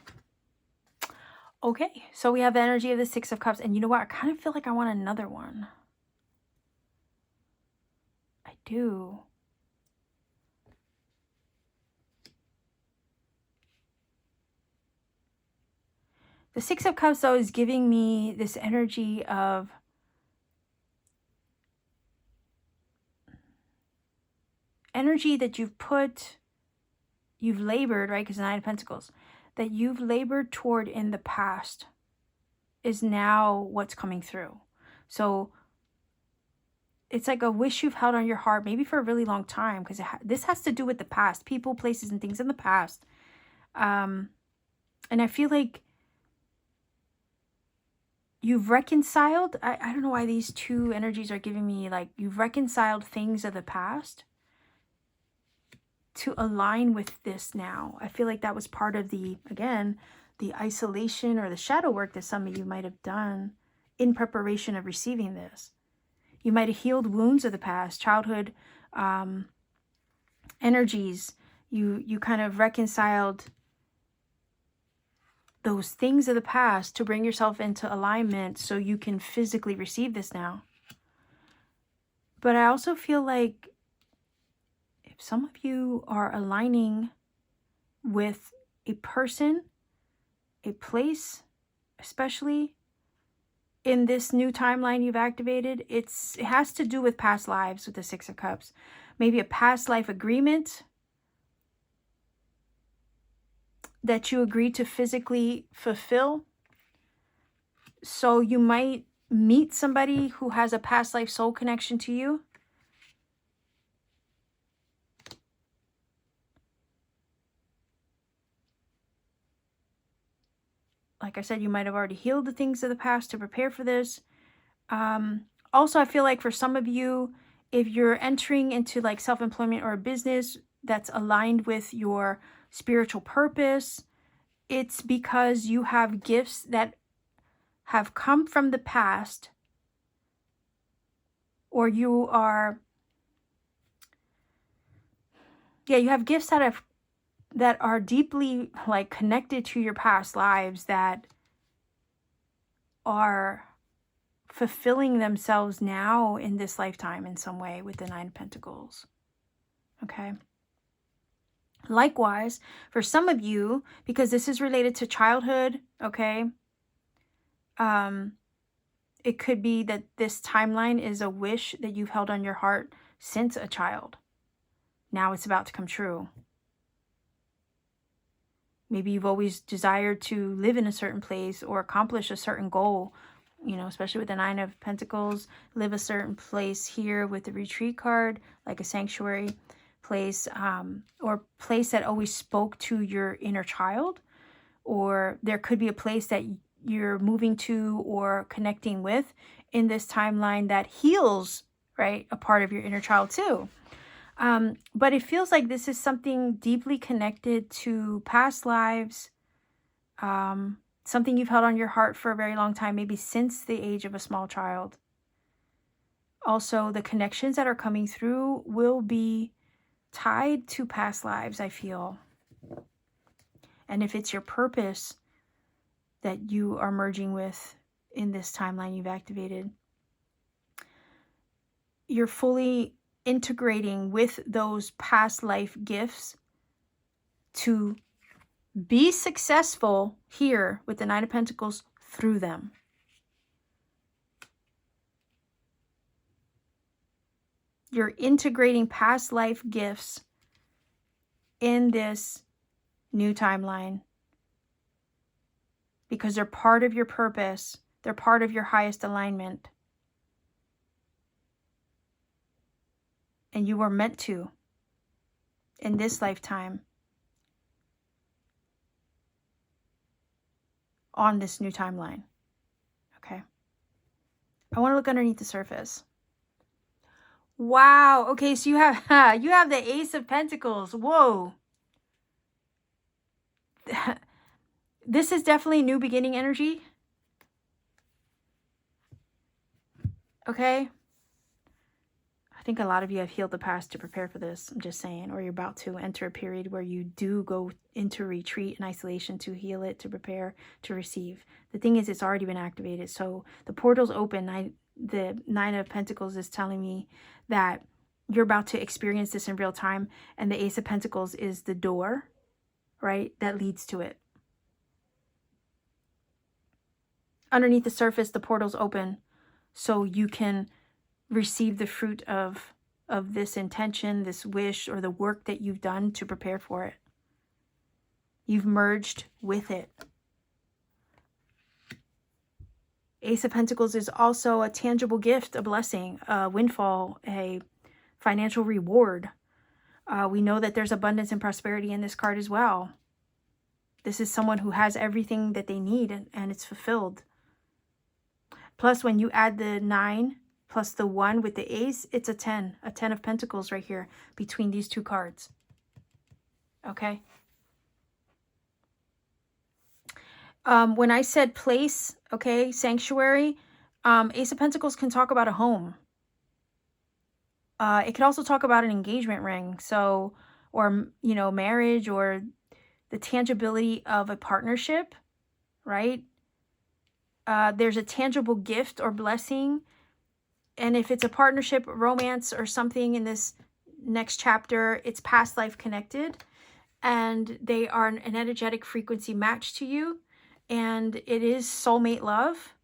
Okay, so we have the energy of the Six of Cups. And you know what? I kind of feel like I want another one. I do. The Six of Cups, though, is giving me this energy of energy that you've labored, right? Because the Nine of Pentacles, that you've labored toward in the past is now what's coming through. So it's like a wish you've held on your heart, maybe for a really long time, because this has to do with the past, people, places, and things in the past. And I feel like you've reconciled. I don't know why these two energies are giving me like you've reconciled things of the past. to align with this now. I feel like that was part of the, again, the isolation or the shadow work that some of you might have done in preparation of receiving this. You might have healed wounds of the past, childhood energies. You kind of reconciled those things of the past to bring yourself into alignment so you can physically receive this now. But I also feel like if some of you are aligning with a person, a place, especially in this new timeline you've activated, it has to do with past lives with the Six of Cups. Maybe a past life agreement that you agreed to physically fulfill. So you might meet somebody who has a past life soul connection to you. Like I said, you might have already healed the things of the past to prepare for this. Also, I feel like for some of you, if you're entering into like self-employment or a business that's aligned with your spiritual purpose, it's because you have gifts that have come from the past, or you are, you have gifts that are deeply like connected to your past lives that are fulfilling themselves now in this lifetime in some way with the Nine of Pentacles. Okay. Likewise, for some of you, because this is related to childhood, okay, it could be that this timeline is a wish that you've held on your heart since a child. Now it's about to come true. Maybe you've always desired to live in a certain place or accomplish a certain goal, you know, especially with the Nine of Pentacles, live a certain place here with the retreat card, like a sanctuary place, or place that always spoke to your inner child. Or there could be a place that you're moving to or connecting with in this timeline that heals, right, a part of your inner child too. But it feels like this is something deeply connected to past lives, something you've held on your heart for a very long time, maybe since the age of a small child. Also, the connections that are coming through will be tied to past lives, I feel. And if it's your purpose that you are merging with in this timeline you've activated, you're fully integrating with those past life gifts to be successful here with the Nine of Pentacles through them. You're integrating past life gifts in this new timeline because they're part of your purpose. They're part of your highest alignment. And you were meant to in this lifetime on this new timeline. Okay. I want to look underneath the surface. Wow. Okay, so you have the Ace of Pentacles. Whoa. This is definitely new beginning energy. Okay. I think a lot of you have healed the past to prepare for this. I'm just saying. Or you're about to enter a period where you do go into retreat and isolation to heal it, to prepare, to receive. The thing is, it's already been activated. So the portal's open. The Nine of Pentacles is telling me that you're about to experience this in real time. And the Ace of Pentacles is the door, right, that leads to it. Underneath the surface, the portal's open so you can receive the fruit of this intention, this wish, or the work that you've done to prepare for it. You've merged with it. Ace of Pentacles is also a tangible gift, a blessing, a windfall, a financial reward. We know that there's abundance and prosperity in this card as well. This is someone who has everything that they need and it's fulfilled. Plus, when you add the 9 plus the 1 with the Ace, it's a 10 of Pentacles right here between these two cards. Okay. When I said place, okay, sanctuary, Ace of Pentacles can talk about a home. It can also talk about an engagement ring. So, or, you know, marriage, or the tangibility of a partnership, right? There's a tangible gift or blessing. And if it's a partnership, romance, or something in this next chapter, it's past life connected. And they are an energetic frequency match to you. And it is soulmate love.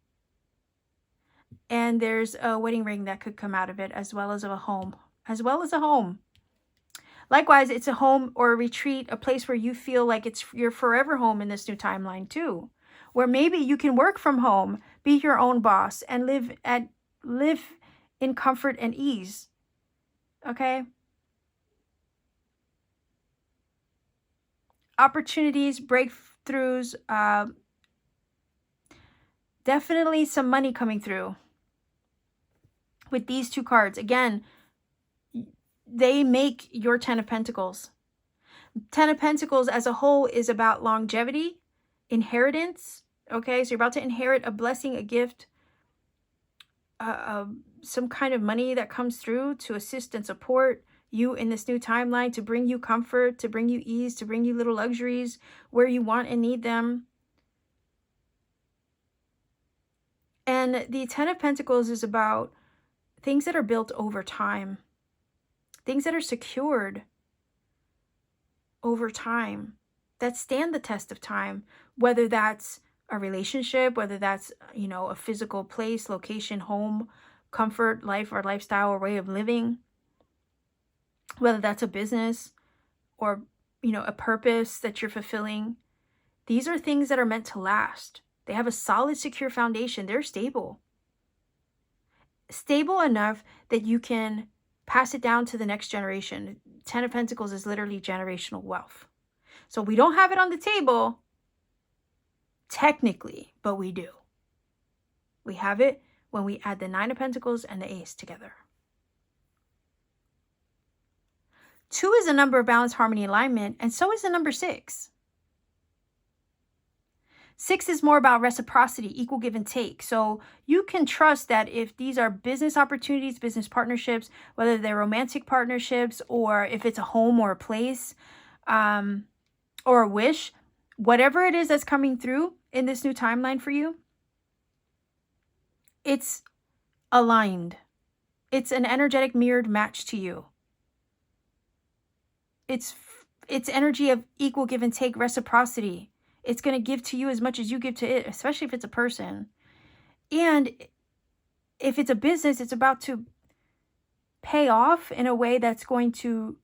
And there's a wedding ring that could come out of it, as well as a home. As well as a home. Likewise, it's a home or a retreat, a place where you feel like it's your forever home in this new timeline too. Where maybe you can work from home, be your own boss, and live in comfort and ease. Okay? Opportunities, breakthroughs, definitely some money coming through with these two cards. Again, they make your Ten of Pentacles. Ten of Pentacles as a whole is about longevity, inheritance. Okay, so you're about to inherit a blessing, a gift, some kind of money that comes through to assist and support you in this new timeline, to bring you comfort, to bring you ease, to bring you little luxuries where you want and need them. And the Ten of Pentacles is about things that are built over time, things that are secured over time, that stand the test of time, whether that's a relationship, whether that's, you know, a physical place, location, home, comfort, life or lifestyle or way of living, whether that's a business or, you know, a purpose that you're fulfilling. These are things that are meant to last. They have a solid, secure foundation. They're stable. Stable enough that you can pass it down to the next generation. Ten of Pentacles is literally generational wealth. So we don't have it on the table technically, but we do. We have it when we add the Nine of Pentacles and the Ace together. 2 is a number of balance, harmony, alignment, and so is the number 6. 6 is more about reciprocity, equal give and take. So you can trust that if these are business opportunities, business partnerships, whether they're romantic partnerships, or if it's a home or a place, or a wish, whatever it is that's coming through in this new timeline for you, it's aligned. It's an energetic mirrored match to you. It's energy of equal give and take, reciprocity. It's going to give to you as much as you give to it, especially if it's a person. And if it's a business, it's about to pay off in a way that's going to,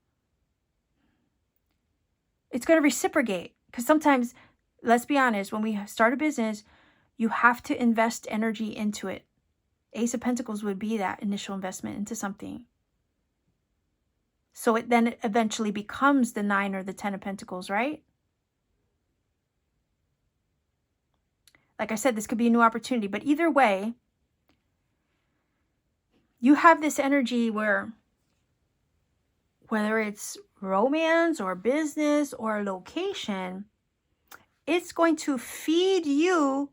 it's going to reciprocate. Because sometimes, let's be honest, when we start a business, you have to invest energy into it. Ace of Pentacles would be that initial investment into something. So it then eventually becomes the 9 or the 10 of Pentacles, right? Like I said, this could be a new opportunity. But either way, you have this energy where, whether it's romance or business or location, it's going to feed you,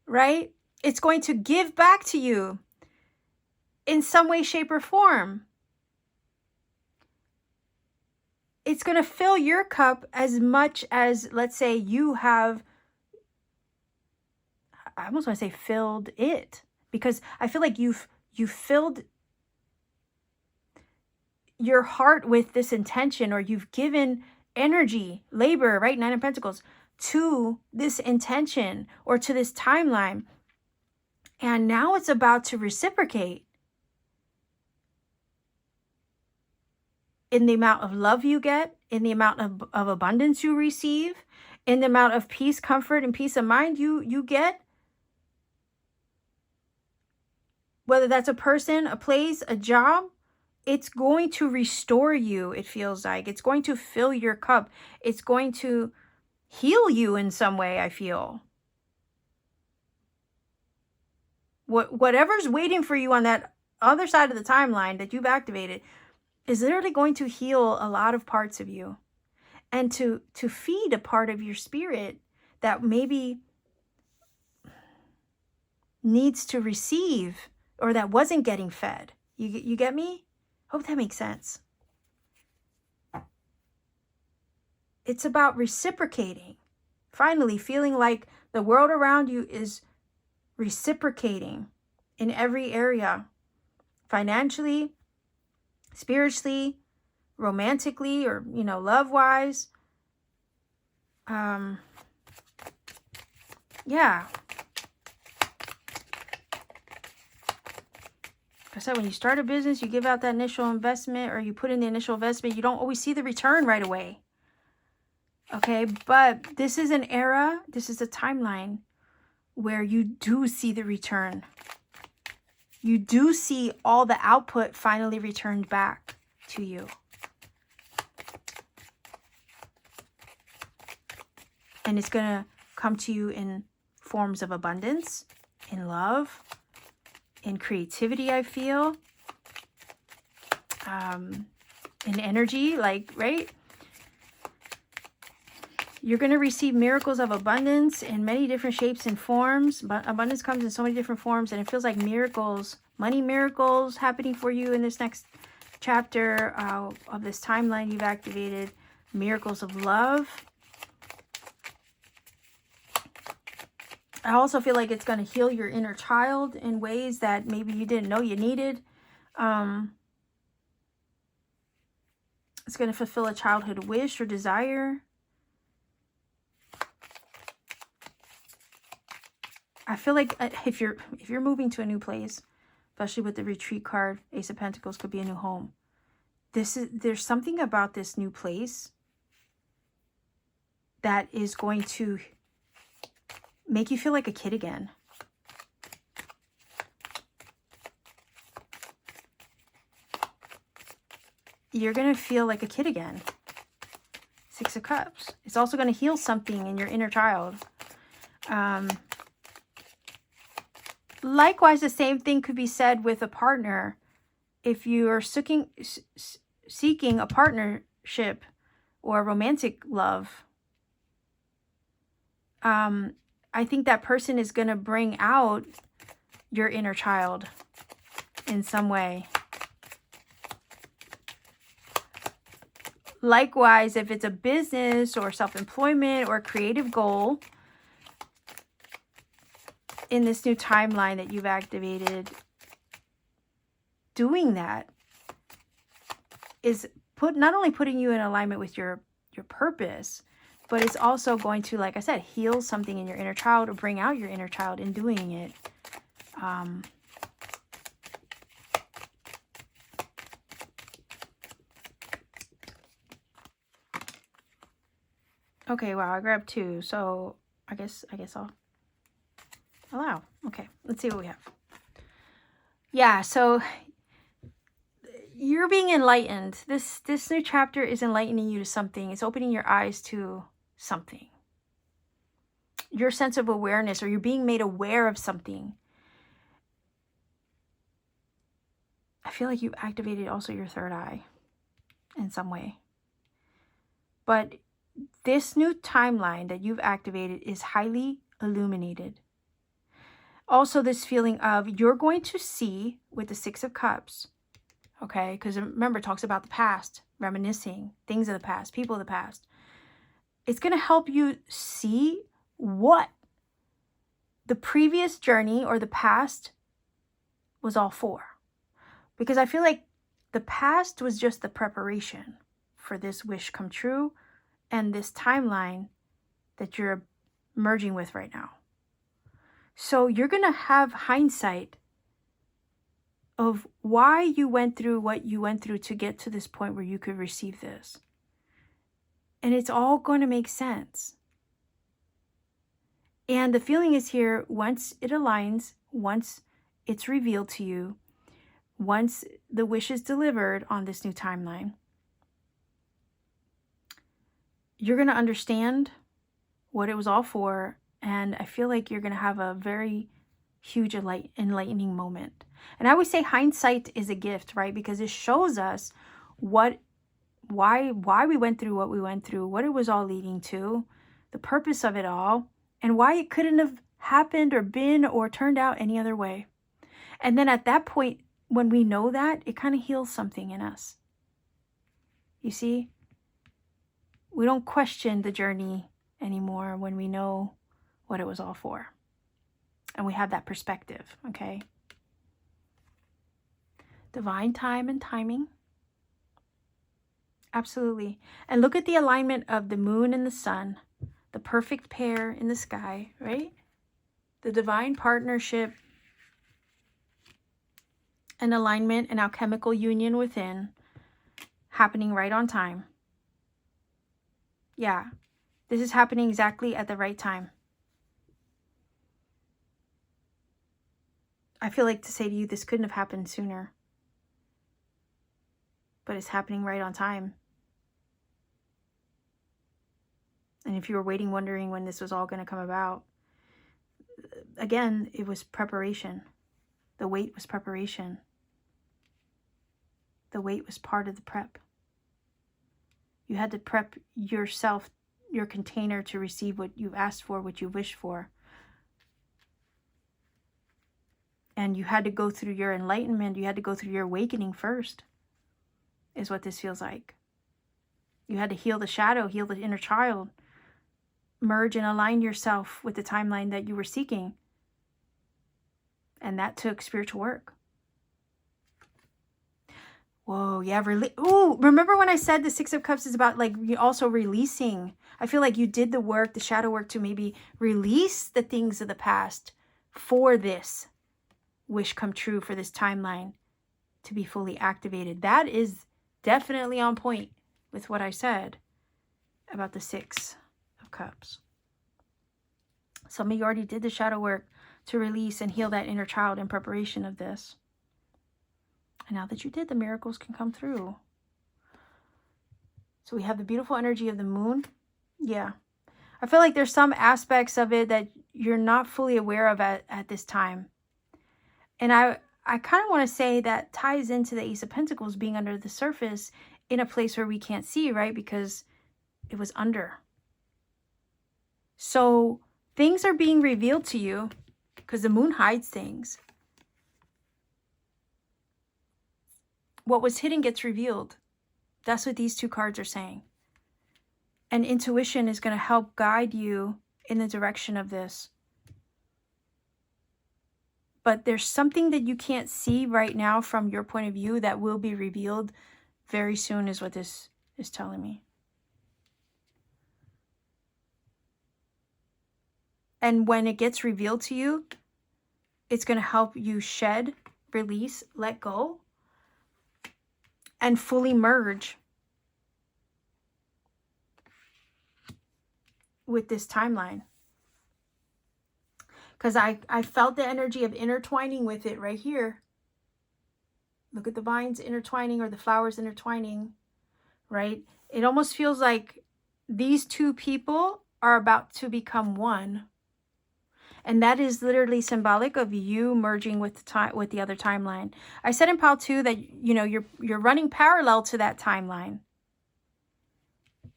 right? It's going to give back to you in some way, shape, or form. It's going to fill your cup as much as, let's say, you have, I almost want to say filled it, because I feel like you've filled your heart with this intention, or you've given energy, labor, right? 9 of Pentacles, to this intention or to this timeline. And now it's about to reciprocate in the amount of love you get, in the amount of abundance you receive, in the amount of peace, comfort, and peace of mind you get. Whether that's a person, a place, a job, it's going to restore you, it feels like. It's going to fill your cup. It's going to heal you in some way, I feel. Whatever's waiting for you on that other side of the timeline that you've activated is literally going to heal a lot of parts of you. and to feed a part of your spirit that maybe needs to receive or that wasn't getting fed. You get me? Hope that makes sense. It's about reciprocating. Finally, feeling like the world around you is reciprocating in every area. Financially, spiritually, romantically, or, love-wise. Yeah. Like I said, when you start a business, you give out that initial investment, or you put in the initial investment, you don't always see the return right away. Okay, but this is an era, this is a timeline where you do see the return. You do see all the output finally returned back to you. And it's going to come to you in forms of abundance, in love, in creativity, I feel, in energy, right? You're going to receive miracles of abundance in many different shapes and forms. But abundance comes in so many different forms, and it feels like miracles, money miracles happening for you in this next chapter of this timeline you've activated. Miracles of love. I also feel like it's going to heal your inner child in ways that maybe you didn't know you needed. It's going to fulfill a childhood wish or desire. I feel like if you're moving to a new place, especially with the retreat card, Ace of Pentacles could be a new home. There's something about this new place that is going to make you feel like a kid again. You're going to feel like a kid again. Six of Cups. It's also going to heal something in your inner child. Likewise, the same thing could be said with a partner. If you are seeking a partnership or romantic love, I think that person is going to bring out your inner child in some way. Likewise, if it's a business or self-employment or a creative goal, in this new timeline that you've activated, doing that is not only putting you in alignment with your purpose, but it's also going to, like I said, heal something in your inner child or bring out your inner child in doing it. Okay, wow, I grabbed two, so I guess I'll allow. Okay, let's see what we have. Yeah, so you're being enlightened. This new chapter is enlightening you to something. It's opening your eyes to something. Your sense of awareness, or you're being made aware of something. I feel like you've activated also your third eye in some way. But this new timeline that you've activated is highly illuminated. Also, this feeling of you're going to see with the Six of Cups, okay? Because remember, it talks about the past, reminiscing, things of the past, people of the past. It's going to help you see what the previous journey or the past was all for. Because I feel like the past was just the preparation for this wish come true and this timeline that you're merging with right now. So you're going to have hindsight of why you went through what you went through to get to this point where you could receive this. And it's all going to make sense. And the feeling is here, once it aligns, once it's revealed to you, once the wish is delivered on this new timeline, you're going to understand what it was all for. And I feel like you're going to have a very huge enlightening moment. And I always say hindsight is a gift, right? Because it shows us what why we went through what we went through, what it was all leading to, the purpose of it all, and why it couldn't have happened or been or turned out any other way. And then at that point, when we know that, it kind of heals something in us. You see, we don't question the journey anymore when we know what it was all for. And we have that perspective, okay? Divine time and timing. Absolutely. And look at the alignment of the moon and the sun, the perfect pair in the sky, right? The divine partnership and alignment and alchemical union within happening right on time. Yeah, this is happening exactly at the right time. I feel like to say to you, this couldn't have happened sooner. But it's happening right on time. And if you were waiting, wondering when this was all going to come about, again, it was preparation. The wait was preparation. The wait was part of the prep. You had to prep yourself, your container, to receive what you've asked for, what you wish for. And you had to go through your enlightenment. You had to go through your awakening first, is what this feels like. You had to heal the shadow, heal the inner child, merge and align yourself with the timeline that you were seeking. And that took spiritual work. Whoa, yeah, ooh, remember when I said the Six of Cups is about like you also releasing? I feel like you did the work, the shadow work, to maybe release the things of the past for this wish come true, for this timeline to be fully activated. That is definitely on point with what I said about the Six of Cups. Some of you already did the shadow work to release and heal that inner child in preparation of this. And now that you did, the miracles can come through. So we have the beautiful energy of the moon. Yeah. I feel like there's some aspects of it that you're not fully aware of at this time. And I kind of want to say that ties into the Ace of Pentacles being under the surface in a place where we can't see, right? Because it was under. So things are being revealed to you because the moon hides things. What was hidden gets revealed. That's what these two cards are saying. And intuition is going to help guide you in the direction of this. But there's something that you can't see right now from your point of view that will be revealed very soon, is what this is telling me. And when it gets revealed to you, it's going to help you shed, release, let go, and fully merge with this timeline. Because I felt the energy of intertwining with it right here. Look at the vines intertwining, or the flowers intertwining, right? It almost feels like these two people are about to become one. And that is literally symbolic of you merging with the other timeline. I said in pile 2 that, you know, you're running parallel to that timeline.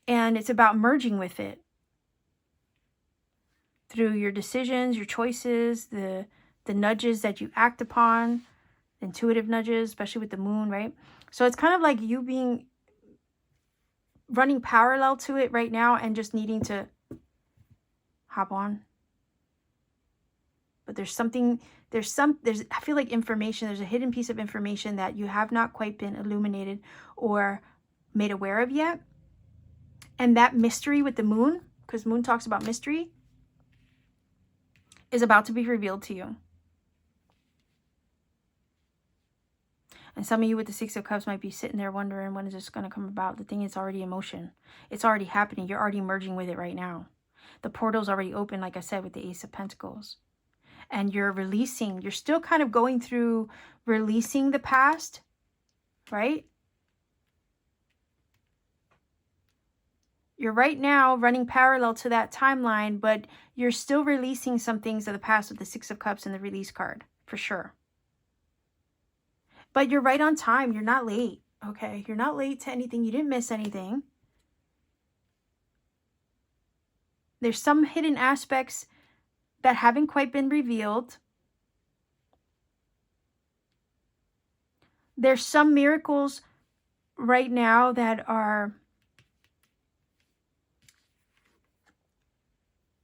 And it's about merging with it. Through your decisions, your choices, the nudges that you act upon, intuitive nudges, especially with the moon, right? So it's kind of like you running parallel to it right now and just needing to hop on. But there's I feel like information, there's a hidden piece of information that you have not quite been illuminated or made aware of yet. And that mystery with the moon, because moon talks about mystery, is about to be revealed to you. And some of you with the Six of Cups might be sitting there wondering, when is this going to come about? The thing is already in motion. It's already happening. You're already merging with it right now. The portal's already open, like I said, with the Ace of Pentacles. And you're releasing. You're still kind of going through releasing the past, right? You're right now running parallel to that timeline, but you're still releasing some things of the past with the Six of Cups and the release card, for sure. But you're right on time. You're not late. Okay, you're not late to anything. You didn't miss anything. There's some hidden aspects that haven't quite been revealed. There's some miracles right now that are,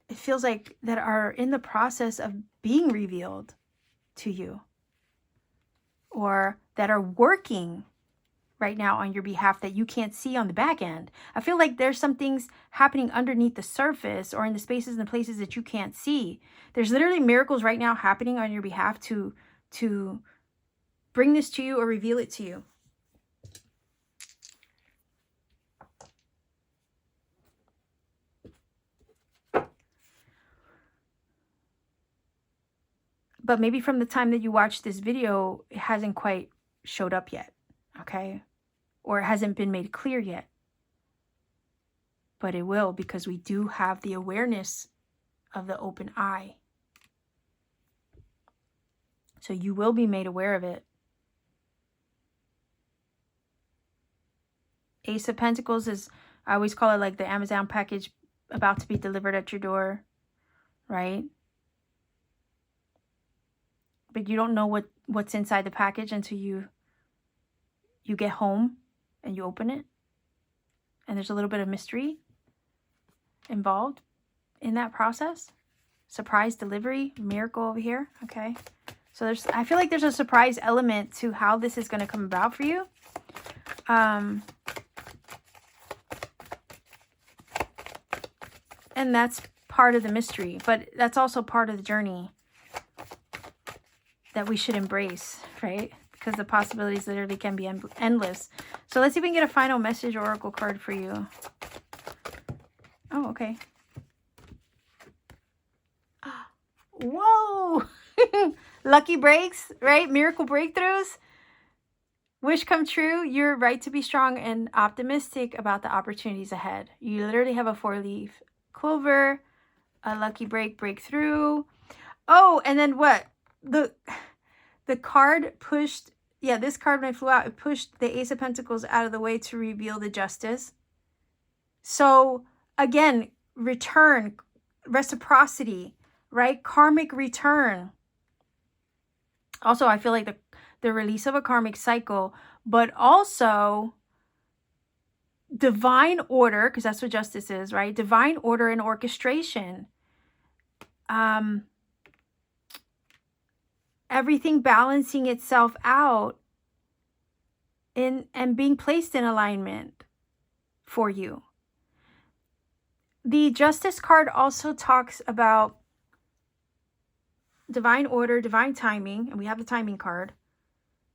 it feels like, that are in the process of being revealed to you, or that are working right now on your behalf that you can't see on the back end. I feel like there's some things happening underneath the surface, or in the spaces and the places that you can't see. There's literally miracles right now happening on your behalf to bring this to you or reveal it to you. But maybe from the time that you watch this video, it hasn't quite showed up yet, okay? Or it hasn't been made clear yet. But it will, because we do have the awareness of the open eye. So you will be made aware of it. Ace of Pentacles is, I always call it like the Amazon package about to be delivered at your door, right? But you don't know what's inside the package until you get home and you open it. And there's a little bit of mystery involved in that process. Surprise delivery, miracle over here, okay? So I feel like there's a surprise element to how this is going to come about for you. And that's part of the mystery, but that's also part of the journey that we should embrace, right? Because the possibilities literally can be endless. So let's see if we can get a final message oracle card for you. Oh, okay. Whoa! Lucky breaks, right? Miracle breakthroughs. Wish come true. You're right to be strong and optimistic about the opportunities ahead. You literally have a 4-leaf clover, a lucky breakthrough. Oh, and then what? The card pushed, yeah, this card when it flew out, it pushed the Ace of Pentacles out of the way to reveal the Justice. So again, return, reciprocity, right? Karmic return. Also, I feel like the release of a karmic cycle, but also divine order, because that's what justice is, right? Divine order and orchestration. Everything balancing itself out and being placed in alignment for you. The Justice card also talks about divine order, divine timing, and we have the timing card.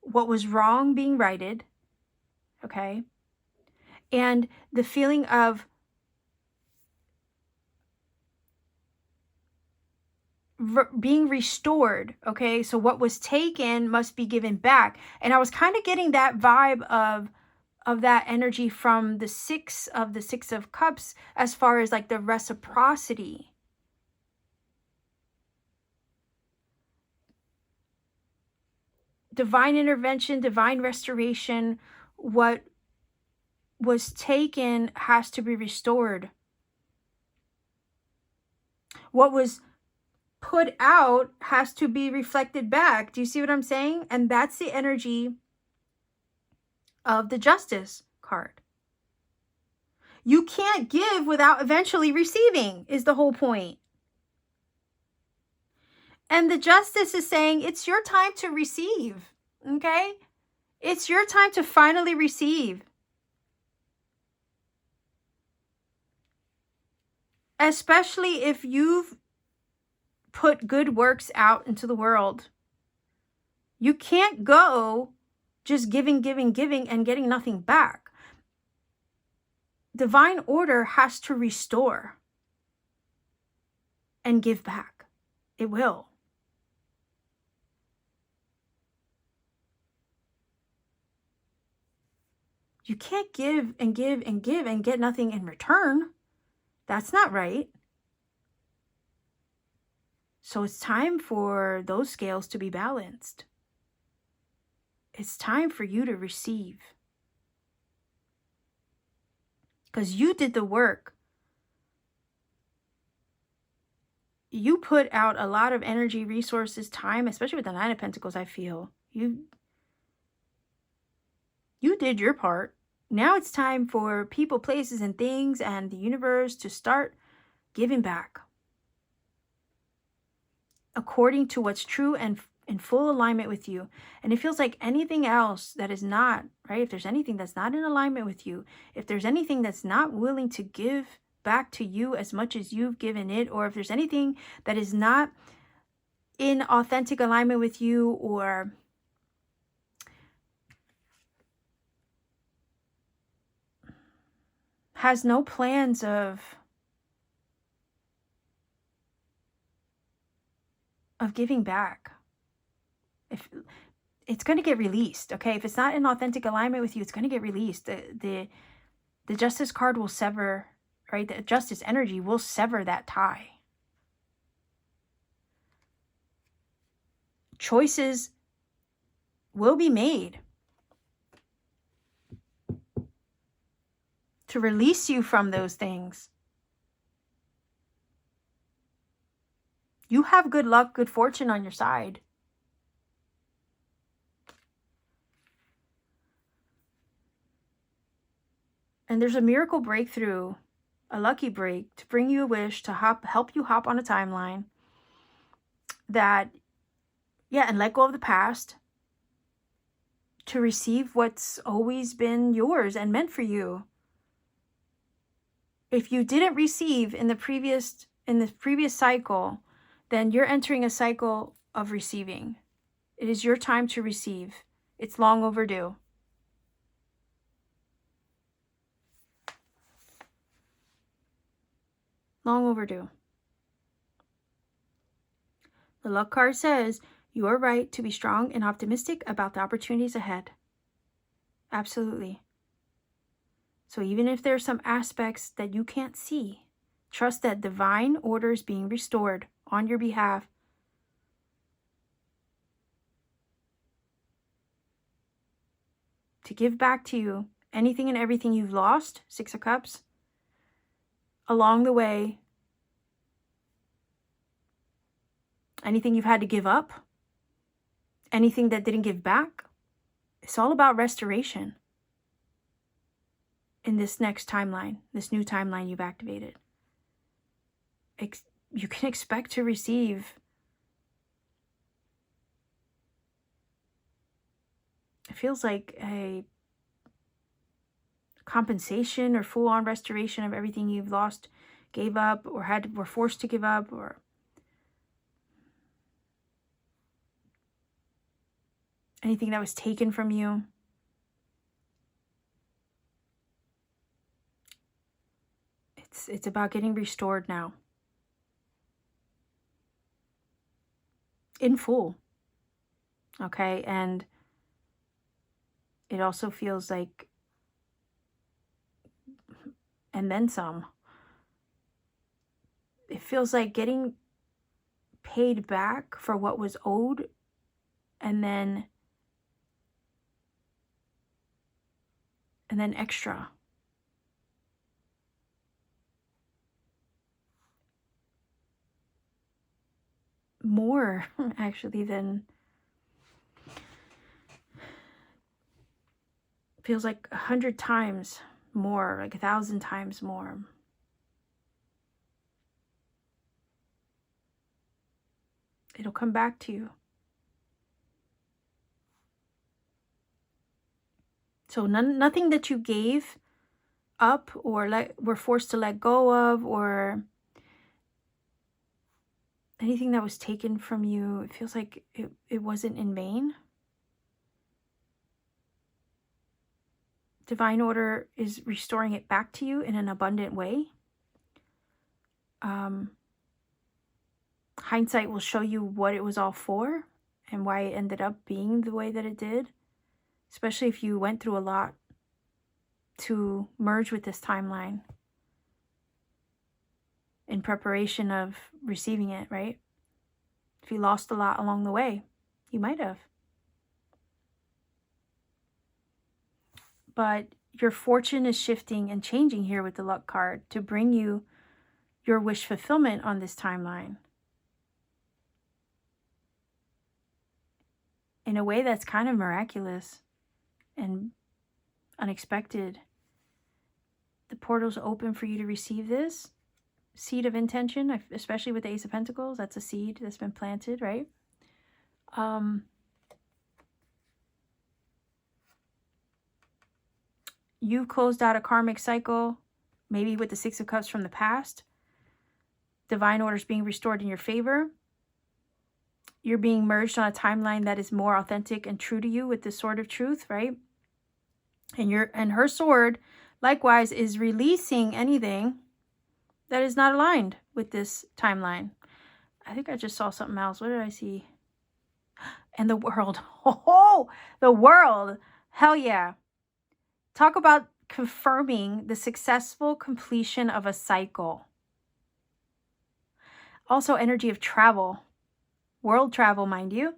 What was wrong being righted, okay? And the feeling of being restored, okay? So what was taken must be given back. And I was kind of getting that vibe of that energy from the Six of Cups, as far as like the reciprocity. Divine intervention, divine restoration. What was taken has to be restored. What was put out has to be reflected back. Do you see what I'm saying? And that's the energy of the Justice card. You can't give without eventually receiving, is the whole point. And the Justice is saying it's your time to receive, okay? It's your time to finally receive. Especially if you've put good works out into the world. You can't go just giving, and getting nothing back. Divine order has to restore and give back. It will. You can't give and get nothing in return. That's not right. So it's time for those scales to be balanced. It's time for you to receive. because you did the work. You put out a lot of energy, resources, time, especially with the Nine of Pentacles, I feel. You did your part. Now it's time for people, places, and things and the universe to start giving back according to what's true and in full alignment with you. And it feels like anything else that is not, right? If there's anything that's not in alignment with you, if there's anything that's not willing to give back to you as much as you've given it, or if there's anything that is not in authentic alignment with you, or has no plans of giving back, if it's going to get released, okay? If it's not in authentic alignment with you, it's going to get released. The Justice card will sever, right? The Justice energy will sever that tie. Choices will be made to release you from those things. You have good luck, good fortune on your side. And there's a miracle breakthrough, a lucky break to bring you a wish, to help you hop on a timeline that, yeah, and let go of the past, to receive what's always been yours and meant for you. If you didn't receive in the previous cycle, then you're entering a cycle of receiving. It is your time to receive. It's long overdue. Long overdue. The luck card says you are right to be strong and optimistic about the opportunities ahead. Absolutely. So even if there's some aspects that you can't see, trust that divine order is being restored on your behalf. To give back to you anything and everything you've lost, Six of Cups, along the way, anything you've had to give up, anything that didn't give back. It's all about restoration in this next timeline, this new timeline you've activated. You can expect to receive it feels like a compensation or full-on restoration of everything you've lost, gave up, or were forced to give up, or anything that was taken from you. It's about getting restored now. In full. Okay, and it also feels like, and then some. It feels like getting paid back for what was owed, and then extra. More, actually, than... feels like 100 times more, like 1,000 times more. It'll come back to you. So nothing that you gave up or were forced to let go of, or anything that was taken from you, it feels like it wasn't in vain. Divine order is restoring it back to you in an abundant way. Hindsight will show you what it was all for and why it ended up being the way that it did, especially if you went through a lot to merge with this timeline in preparation of receiving it, right? If you lost a lot along the way, you might have. But your fortune is shifting and changing here with the luck card to bring you your wish fulfillment on this timeline. In a way that's kind of miraculous and unexpected. The portal's open for you to receive this seed of intention, especially with the Ace of Pentacles. That's a seed that's been planted, right? You've closed out a karmic cycle, maybe with the Six of Cups from the past. Divine order is being restored in your favor. You're being merged on a timeline that is more authentic and true to you with the Sword of Truth, right? And her sword, likewise, is releasing anything that is not aligned with this timeline. I think I just saw something else. What did I see? And the world. Oh, the world. Hell yeah. Talk about confirming the successful completion of a cycle. Also, energy of travel. World travel, mind you.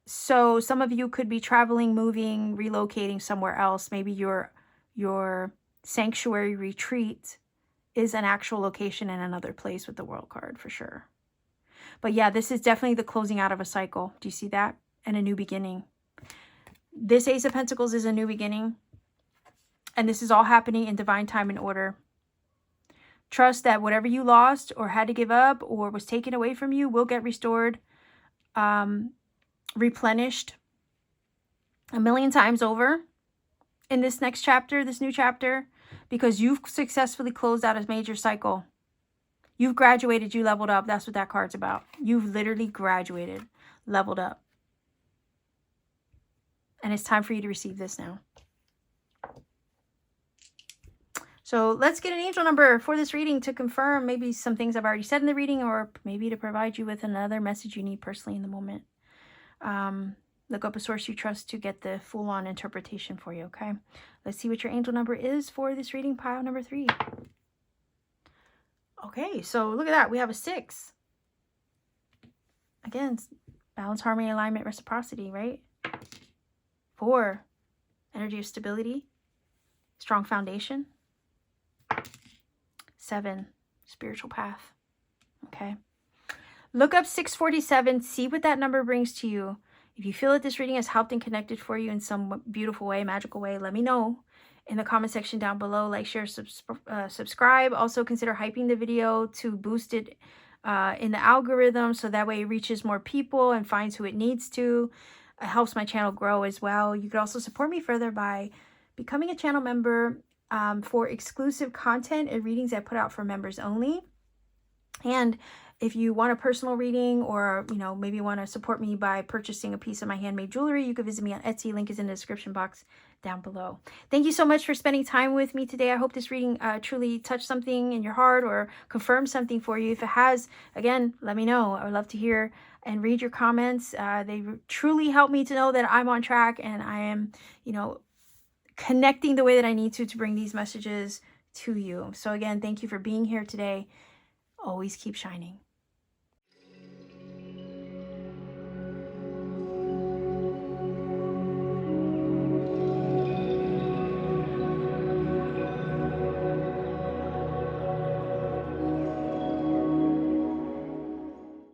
So some of you could be traveling, moving, relocating somewhere else. Maybe your sanctuary retreat is an actual location in another place with the World card for sure. But yeah, this is definitely the closing out of a cycle. Do you see that? And a new beginning. This Ace of Pentacles is a new beginning. And this is all happening in divine time and order. Trust that whatever you lost or had to give up or was taken away from you will get restored, replenished a million times over in this next chapter, this new chapter, because you've successfully closed out a major cycle. You've graduated, you leveled up. That's what that card's about. You've literally graduated, leveled up. And it's time for you to receive this now. So let's get an angel number for this reading to confirm maybe some things I've already said in the reading, or maybe to provide you with another message you need personally in the moment. Look up a source you trust to get the full-on interpretation for you, okay? Let's see what your angel number is for this reading, pile number 3. Okay, so look at that. We have a 6. Again, balance, harmony, alignment, reciprocity, right? 4, energy of stability, strong foundation. 7, spiritual path. Okay. Look up 647. See what that number brings to you. If you feel that this reading has helped and connected for you in some beautiful way, magical way, let me know in the comment section down below. Like, share, subscribe. Also consider hyping the video to boost it in the algorithm, so that way it reaches more people and finds who it needs to. It helps my channel grow as well. You could also support me further by becoming a channel member for exclusive content and readings I put out for members only. And if you want a personal reading, or maybe want to support me by purchasing a piece of my handmade jewelry, you can visit me on Etsy. Link is in the description box down below. Thank you so much for spending time with me today. I hope this reading truly touched something in your heart or confirmed something for you. If it has, again, let me know. I would love to hear and read your comments. They truly help me to know that I'm on track and I am, connecting the way that I need to bring these messages to you. So again, thank you for being here today. Always keep shining.